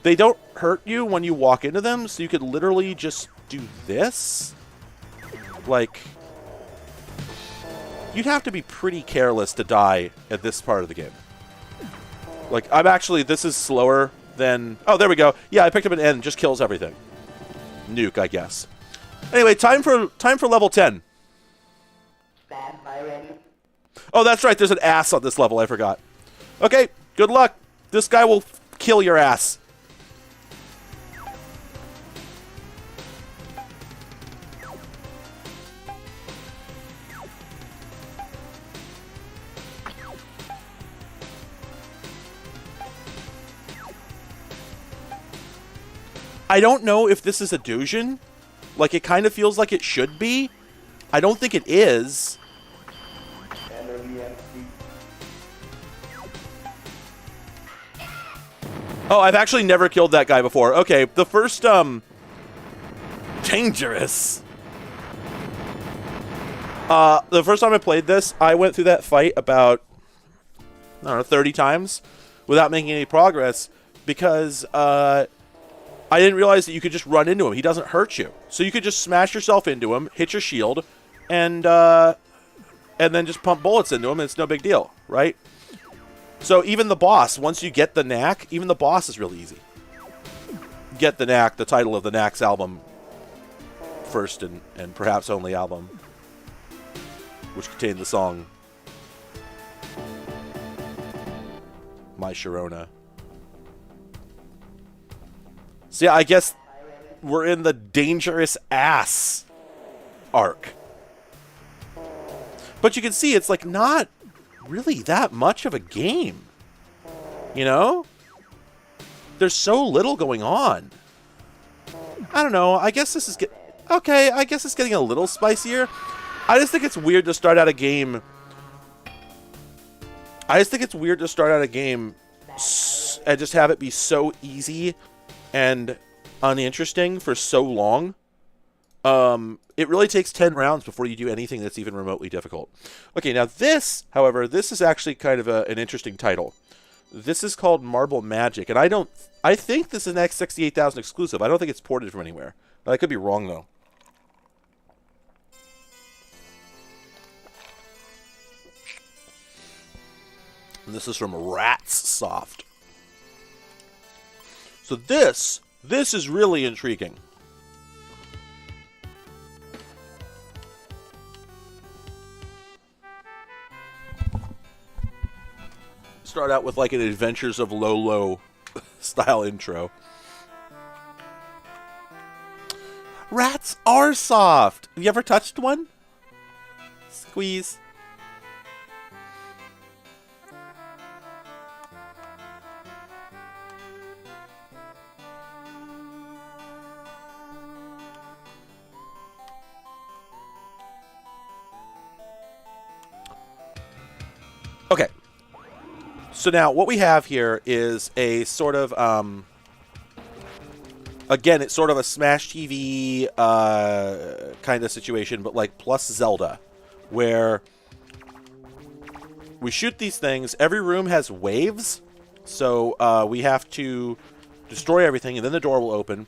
They don't hurt you when you walk into them, so you could literally just do this. Like, you'd have to be pretty careless to die at this part of the game. Like, this is slower than... Oh, there we go. Yeah, I picked up an N. Just kills everything. Nuke, I guess. Anyway, time for level 10. Oh, that's right. There's an ass on this level. I forgot. Okay, good luck. This guy will kill your ass. I don't know if this is a Dujin. Like, it kind of feels like it should be. I don't think it is. Oh, I've actually never killed that guy before. Okay, the first, dangerous. The first time I played this, I went through that fight about, I don't know, 30 times without making any progress because, I didn't realize that you could just run into him. He doesn't hurt you. So you could just smash yourself into him, hit your shield, and then just pump bullets into him, and it's no big deal, right? So even the boss, once you get the knack, even the boss is really easy. Get the Knack, the title of the Knack's album, first and perhaps only album, which contained the song My Sharona. So yeah, I guess we're in the dangerous ass arc. But you can see it's like not really that much of a game. You know? There's so little going on. I don't know. I guess this is okay, I guess it's getting a little spicier. I just think it's weird to start out a game. And just have it be so easy and uninteresting for so long. It really takes 10 rounds before you do anything that's even remotely difficult. Okay, now this, however, this is actually kind of an interesting title. This is called Marble Magic, and I think this is an X68000 exclusive. I don't think it's ported from anywhere. But I could be wrong, though. And this is from Rats Soft. So this is really intriguing. Start out with like an Adventures of Lolo style intro. Rats are soft. Have you ever touched one? Squeeze. Okay. So now what we have here is a sort of, again, it's sort of a Smash TV kind of situation, but like plus Zelda, where we shoot these things. Every room has waves, so we have to destroy everything, and then the door will open.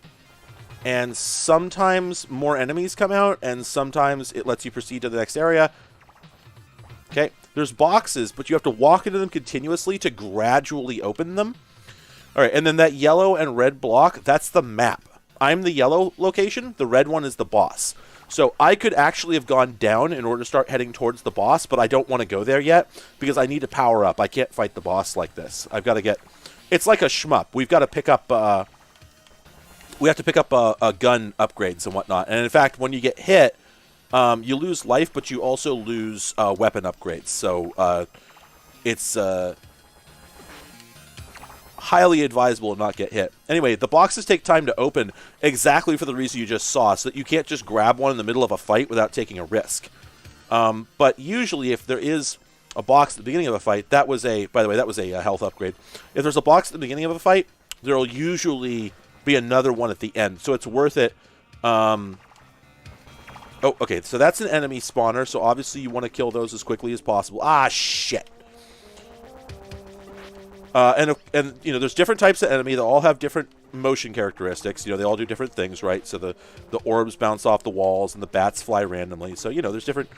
And sometimes more enemies come out, and sometimes it lets you proceed to the next area. Okay. There's boxes, but you have to walk into them continuously to gradually open them. All right, and then that yellow and red block, that's the map. I'm the yellow location. The red one is the boss. So I could actually have gone down in order to start heading towards the boss, but I don't want to go there yet because I need to power up. I can't fight the boss like this. I've got to get... It's like a shmup. We've got to pick up... we have to pick up gun upgrades and whatnot. And in fact, when you get hit... you lose life, but you also lose weapon upgrades. So it's highly advisable to not get hit. Anyway, the boxes take time to open exactly for the reason you just saw, so that you can't just grab one in the middle of a fight without taking a risk. But usually, if there is a box at the beginning of a fight, that was a, by the way, that was a health upgrade. If there's a box at the beginning of a fight, there will usually be another one at the end. So it's worth it. Oh, okay, so that's an enemy spawner, so obviously you want to kill those as quickly as possible. Ah, shit. And you know, there's different types of enemy. They all have different motion characteristics. You know, they all do different things, right? So the orbs bounce off the walls, and the bats fly randomly. So, you know, there's different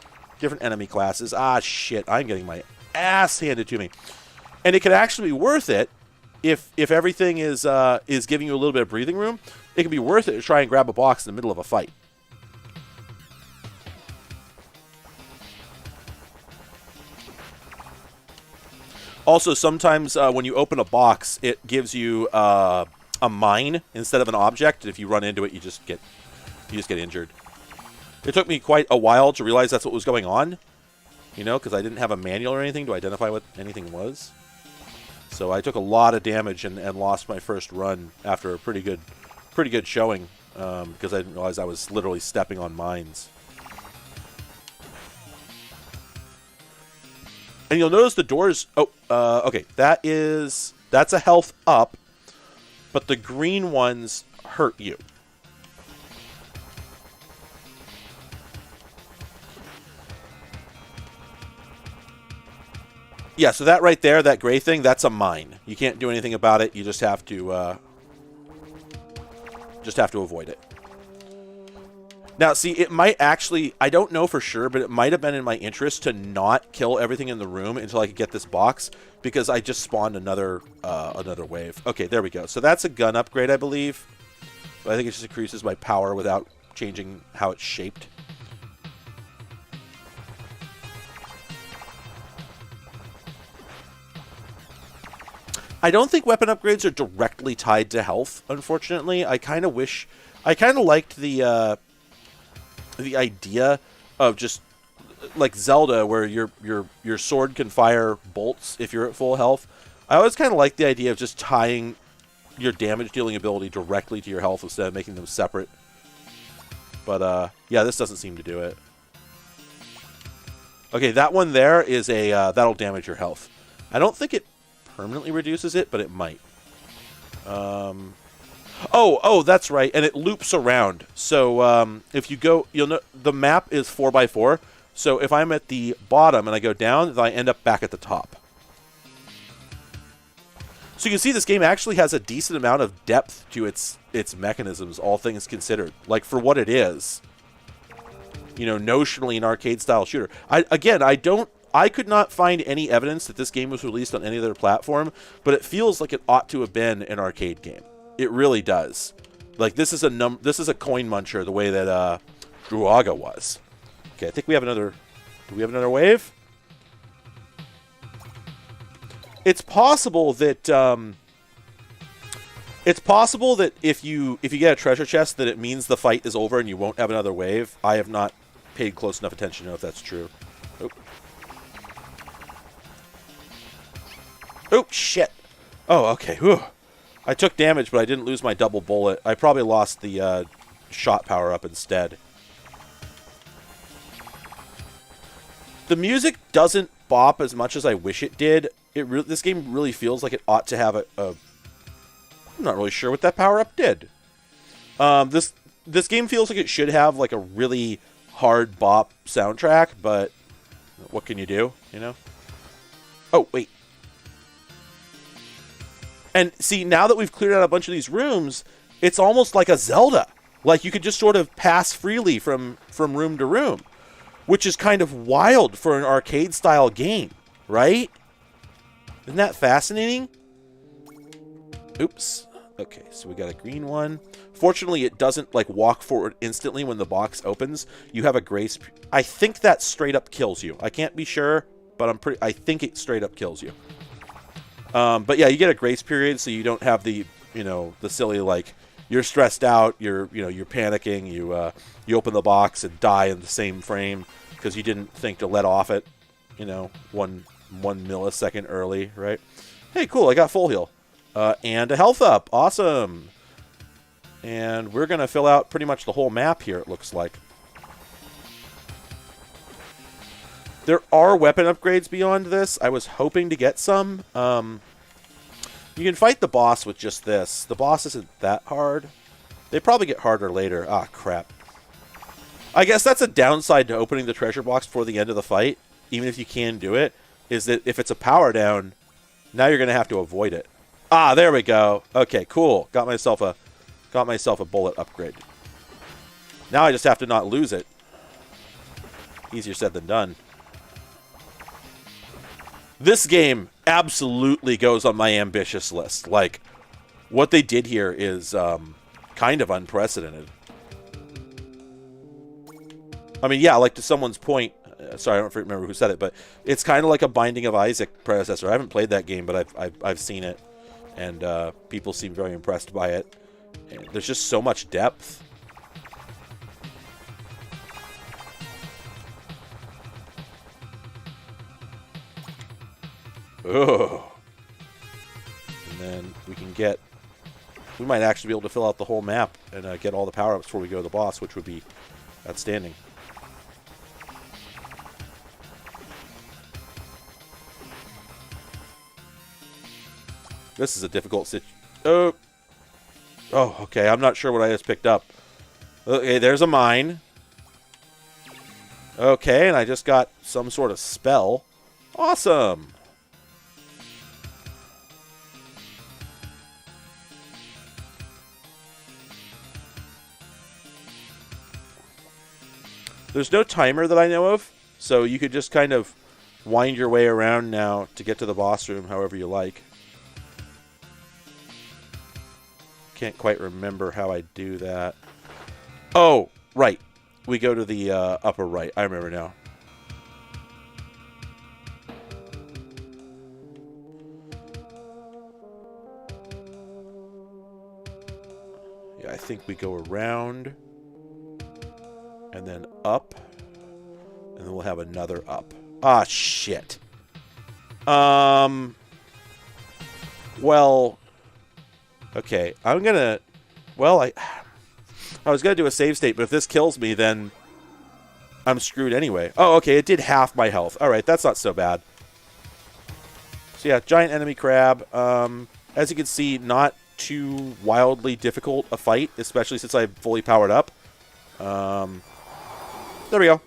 enemy classes. Ah, shit, I'm getting my ass handed to me. And it can actually be worth it if everything is giving you a little bit of breathing room. It can be worth it to try and grab a box in the middle of a fight. Also, sometimes when you open a box, it gives you a mine instead of an object. And if you run into it, you just get injured. It took me quite a while to realize that's what was going on, you know, because I didn't have a manual or anything to identify what anything was. So I took a lot of damage and lost my first run after a pretty good showing because I didn't realize I was literally stepping on mines. And you'll notice the doors... Oh, okay. That's a health up, but the green ones hurt you. Yeah, so that right there, that gray thing, that's a mine. You can't do anything about it. You just have to avoid it. Now, see, it might actually, I don't know for sure, but it might have been in my interest to not kill everything in the room until I could get this box, because I just spawned another wave. Okay, there we go. So that's a gun upgrade, I believe. But I think it just increases my power without changing how it's shaped. I don't think weapon upgrades are directly tied to health, unfortunately. I kind of liked the idea of just like Zelda, where your sword can fire bolts if you're at full health. I always kind of like the idea of just tying your damage dealing ability directly to your health instead of making them separate. But, yeah, this doesn't seem to do it. Okay, that one there is a, that'll damage your health. I don't think it permanently reduces it, but it might. Oh, that's right, and it loops around. So, if you go, you'll know, the map is 4x4, so if I'm at the bottom and I go down, then I end up back at the top. So you can see this game actually has a decent amount of depth to its mechanisms, all things considered. Like, for what it is, you know, notionally an arcade-style shooter. I could not find any evidence that this game was released on any other platform, but it feels like it ought to have been an arcade game. It really does. Like, this is a coin muncher the way that Druaga was. Okay, I think we have another... Do we have another wave? It's possible that if you get a treasure chest, that it means the fight is over and you won't have another wave. I have not paid close enough attention to know if that's true. Oh, shit. Oh, okay. Whew. I took damage, but I didn't lose my double bullet. I probably lost the shot power-up instead. The music doesn't bop as much as I wish it did. This game really feels like it ought to have a... I'm not really sure what that power-up did. This game feels like it should have like a really hard bop soundtrack, but what can you do, you know? Oh, wait. And see, now that we've cleared out a bunch of these rooms, it's almost like a Zelda. Like, you could just sort of pass freely from room to room, which is kind of wild for an arcade-style game, right? Isn't that fascinating? Oops. Okay, so we got a green one. Fortunately, it doesn't, like, walk forward instantly when the box opens. You have a grace... I think that straight up kills you. I can't be sure, but I think it straight up kills you. But yeah, you get a grace period, so you don't have the, you know, the silly, like, you're stressed out, you're panicking, you open the box and die in the same frame because you didn't think to let off it, you know, one millisecond early, right? Hey, cool, I got full heal. And a health up. Awesome. And we're going to fill out pretty much the whole map here, it looks like. There are weapon upgrades beyond this. I was hoping to get some. You can fight the boss with just this. The boss isn't that hard. They probably get harder later. Ah, crap. I guess that's a downside to opening the treasure box before the end of the fight, even if you can do it, is that if it's a power down, now you're going to have to avoid it. Ah, there we go. Okay, cool. Got myself a bullet upgrade. Now I just have to not lose it. Easier said than done. This game absolutely goes on my ambitious list. Like, what they did here is kind of unprecedented. I mean, yeah, like to someone's point, sorry, I don't remember who said it, but it's kind of like a Binding of Isaac predecessor. I haven't played that game, but I've seen it, and people seem very impressed by it. And there's just so much depth. Oh. And then we might actually be able to fill out the whole map and get all the power-ups before we go to the boss, which would be outstanding. This is a difficult situation. Oh, okay. I'm not sure what I just picked up. Okay, there's a mine. Okay, and I just got some sort of spell. Awesome. There's no timer that I know of, so you could just kind of wind your way around now to get to the boss room however you like. Can't quite remember how I do that. Oh, right. We go to the upper right. I remember now. Yeah, I think we go around and then up, and then we'll have another up. Ah, shit. Well, okay, I'm gonna... Well, I was going to do a save state, but if this kills me, then I'm screwed anyway. Oh, okay, it did half my health. All right, that's not so bad. So yeah, giant enemy crab. As you can see, not too wildly difficult a fight, especially since I'm fully powered up. There we go.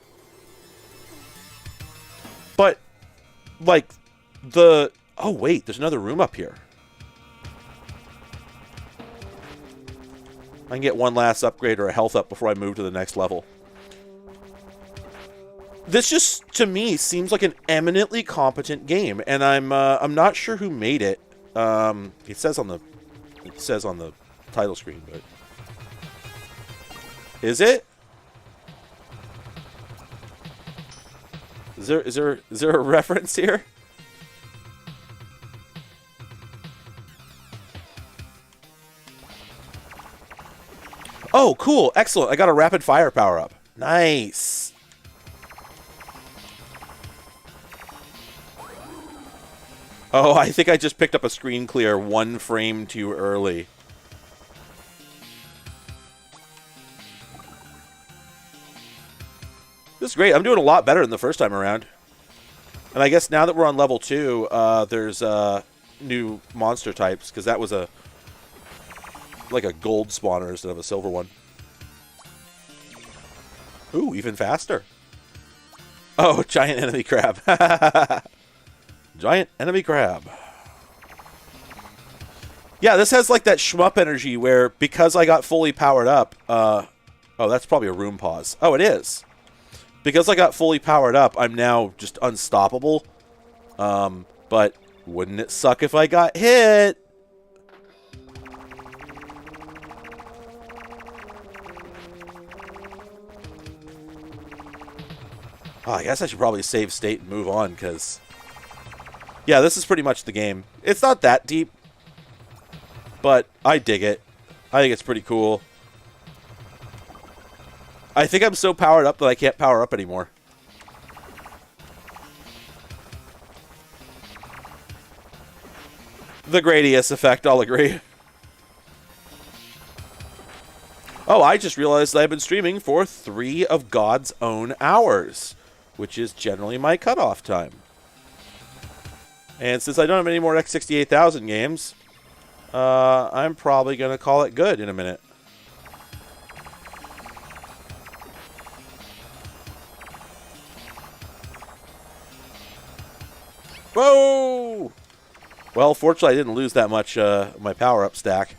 But, like, the... Oh, wait, there's another room up here. I can get one last upgrade or a health up before I move to the next level. This just, to me, seems like an eminently competent game, and I'm not sure who made it. It says on the title screen, but is it? Is there a reference here? Oh, cool. Excellent. I got a rapid fire power up. Nice. Oh, I think I just picked up a screen clear 1 frame too early. This is great. I'm doing a lot better than the first time around. And I guess now that we're on level 2, there's new monster types, because that was like a gold spawner instead of a silver one. Ooh, even faster. Oh, giant enemy crab. Giant enemy crab. Yeah, this has like that shmup energy where, because I got fully powered up, oh, that's probably a room pause. Oh, it is. Because I got fully powered up, I'm now just unstoppable. But wouldn't it suck if I got hit? Oh, I guess I should probably save state and move on, because... Yeah, this is pretty much the game. It's not that deep, but I dig it. I think it's pretty cool. I think I'm so powered up that I can't power up anymore. The Gradius effect, I'll agree. Oh, I just realized that I've been streaming for 3 of God's own hours, which is generally my cutoff time. And since I don't have any more X68000 games, I'm probably going to call it good in a minute. Whoa! Well, fortunately, I didn't lose that much my power-up stack.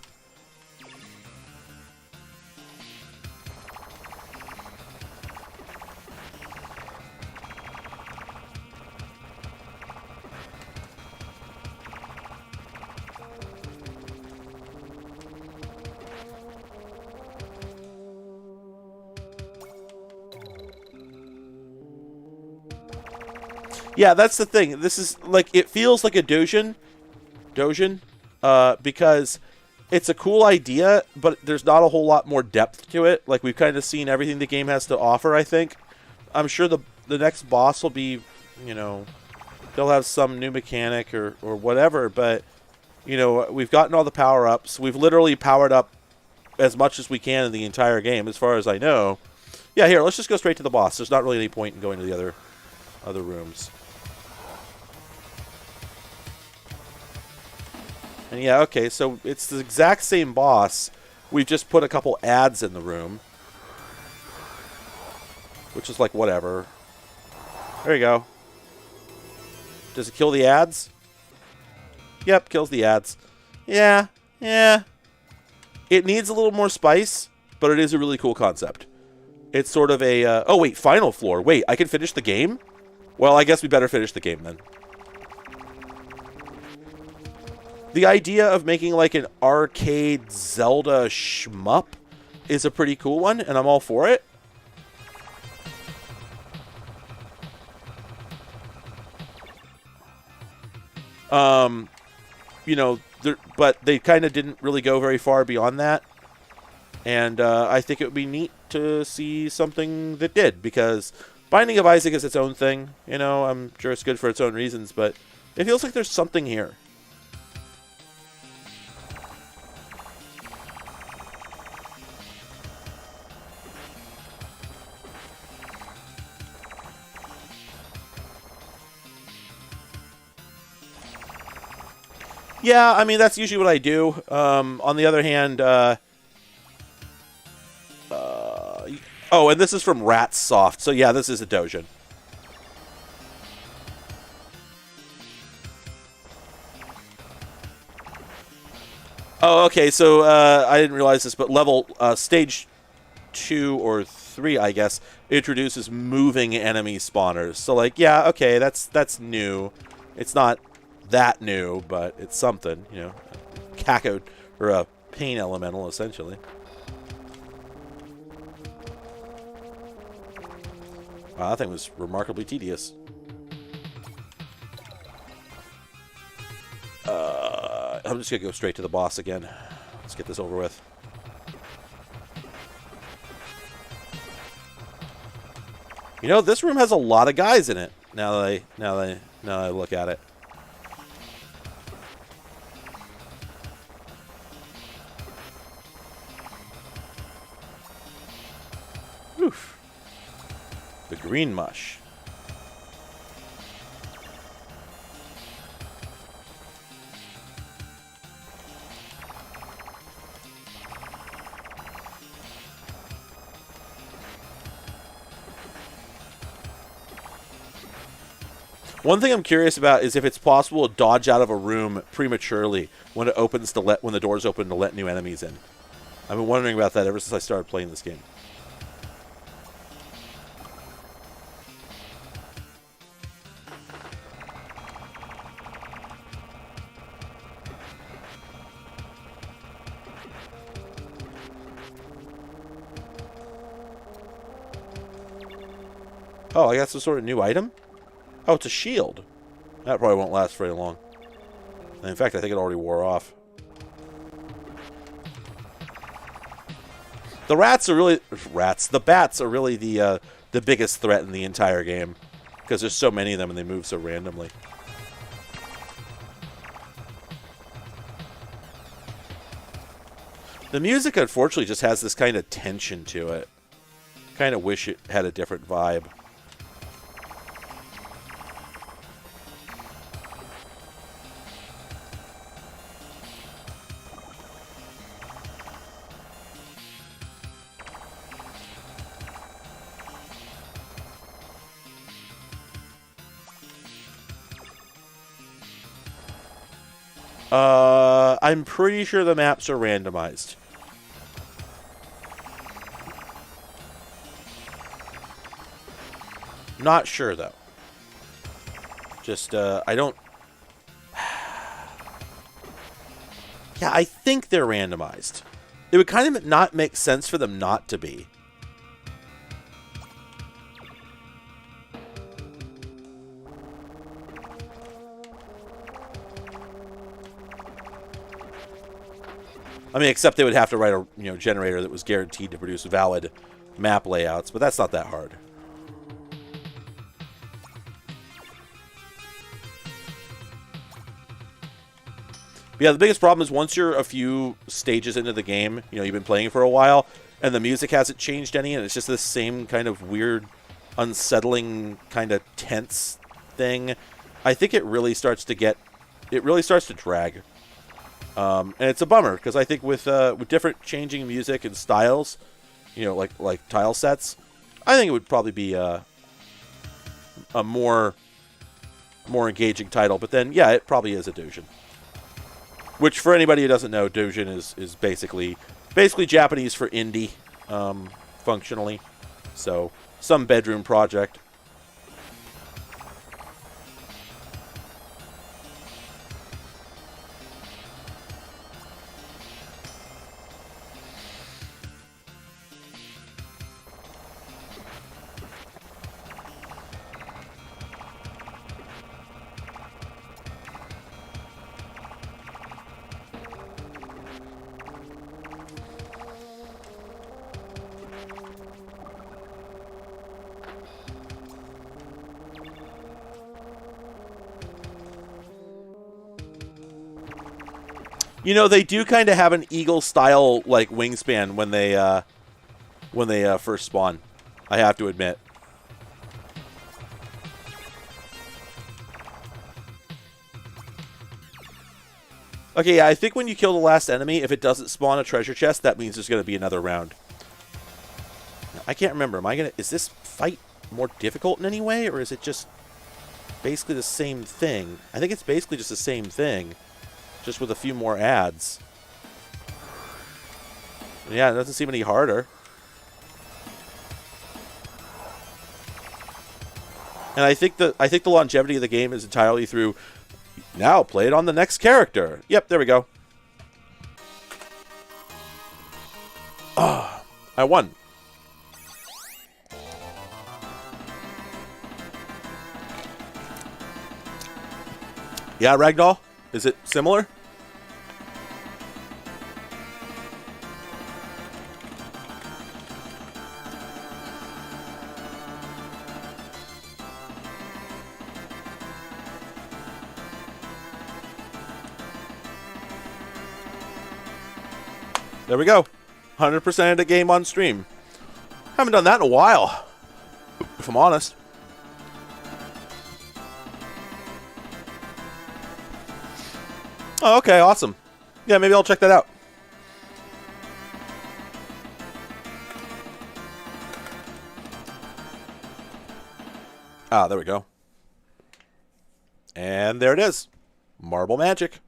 Yeah, that's the thing. This is, like, it feels like a Dojin, because it's a cool idea, but there's not a whole lot more depth to it. Like, we've kind of seen everything the game has to offer, I think. I'm sure the next boss will be, you know, they'll have some new mechanic or whatever, but, you know, we've gotten all the power-ups. We've literally powered up as much as we can in the entire game, as far as I know. Yeah, here, let's just go straight to the boss. There's not really any point in going to the other rooms. And yeah, okay, so it's the exact same boss. We've just put a couple ads in the room. Which is like, whatever. There you go. Does it kill the ads? Yep, kills the ads. Yeah. It needs a little more spice, but it is a really cool concept. It's sort of a... oh, wait, final floor. Wait, I can finish the game? Well, I guess we better finish the game then. The idea of making like an arcade Zelda shmup is a pretty cool one, and I'm all for it. You know, but they kind of didn't really go very far beyond that. And I think it would be neat to see something that did, because Binding of Isaac is its own thing. You know, I'm sure it's good for its own reasons, but it feels like there's something here. Yeah, I mean, that's usually what I do. On the other hand, oh, and this is from Rat Soft. So yeah, this is a Dojin. Oh, okay. So I didn't realize this, but level stage 2 or 3, I guess, introduces moving enemy spawners. So like, yeah, okay, that's new. It's not that new, but it's something, you know. Caco, or a pain elemental, essentially. Wow, that thing was remarkably tedious. I'm just gonna go straight to the boss again. Let's get this over with. You know, this room has a lot of guys in it. Now that I look at it. Oof. The green mush. One thing I'm curious about is if it's possible to dodge out of a room prematurely when it opens to when the doors open to let new enemies in. I've been wondering about that ever since I started playing this game. Oh, I got some sort of new item? Oh, it's a shield. That probably won't last very long. And in fact, I think it already wore off. The rats are really... The bats are really the biggest threat in the entire game. Because there's so many of them and they move so randomly. The music, unfortunately, just has this kind of tension to it. Kind of wish it had a different vibe. I'm pretty sure the maps are randomized. Not sure, though. Just, I don't... Yeah, I think they're randomized. It would kind of not make sense for them not to be. I mean, except they would have to write a generator that was guaranteed to produce valid map layouts, but that's not that hard. But yeah, the biggest problem is once you're a few stages into the game, you've been playing for a while, and the music hasn't changed any, and it's just this same kind of weird, unsettling, kind of tense thing. I think it really starts to drag. And it's a bummer because I think with different changing music and styles, like tile sets, I think it would probably be a more engaging title. But then, yeah, it probably is a doujin. Which, for anybody who doesn't know, doujin is basically Japanese for indie, functionally. So some bedroom project. They do kind of have an eagle-style like wingspan when they first spawn. I have to admit. Okay, yeah, I think when you kill the last enemy, if it doesn't spawn a treasure chest, that means there's going to be another round. I can't remember. Is this fight more difficult in any way, or is it just basically the same thing? I think it's basically just the same thing, just with a few more ads. Yeah, it doesn't seem any harder. And I think the longevity of the game is entirely through now play it on the next character. Yep, there we go. Ah, I won. Yeah, Ragdoll? Is it similar? There we go. 100% of the game on stream. Haven't done that in a while, if I'm honest. Oh, okay, awesome. Yeah, maybe I'll check that out. Ah, there we go. And there it is. Marble magic.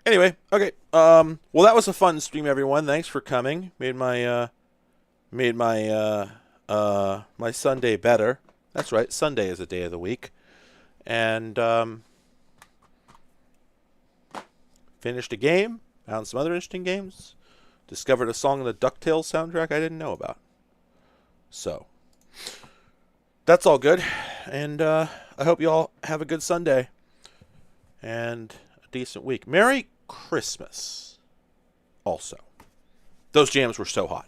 Anyway, okay. Well, that was a fun stream, everyone. Thanks for coming. Made my my Sunday better. That's right. Sunday is a day of the week. And finished a game. Found some other interesting games. Discovered a song in the DuckTales soundtrack I didn't know about. So that's all good. And I hope you all have a good Sunday and a decent week. Merry Christmas. Also, those jams were so hot.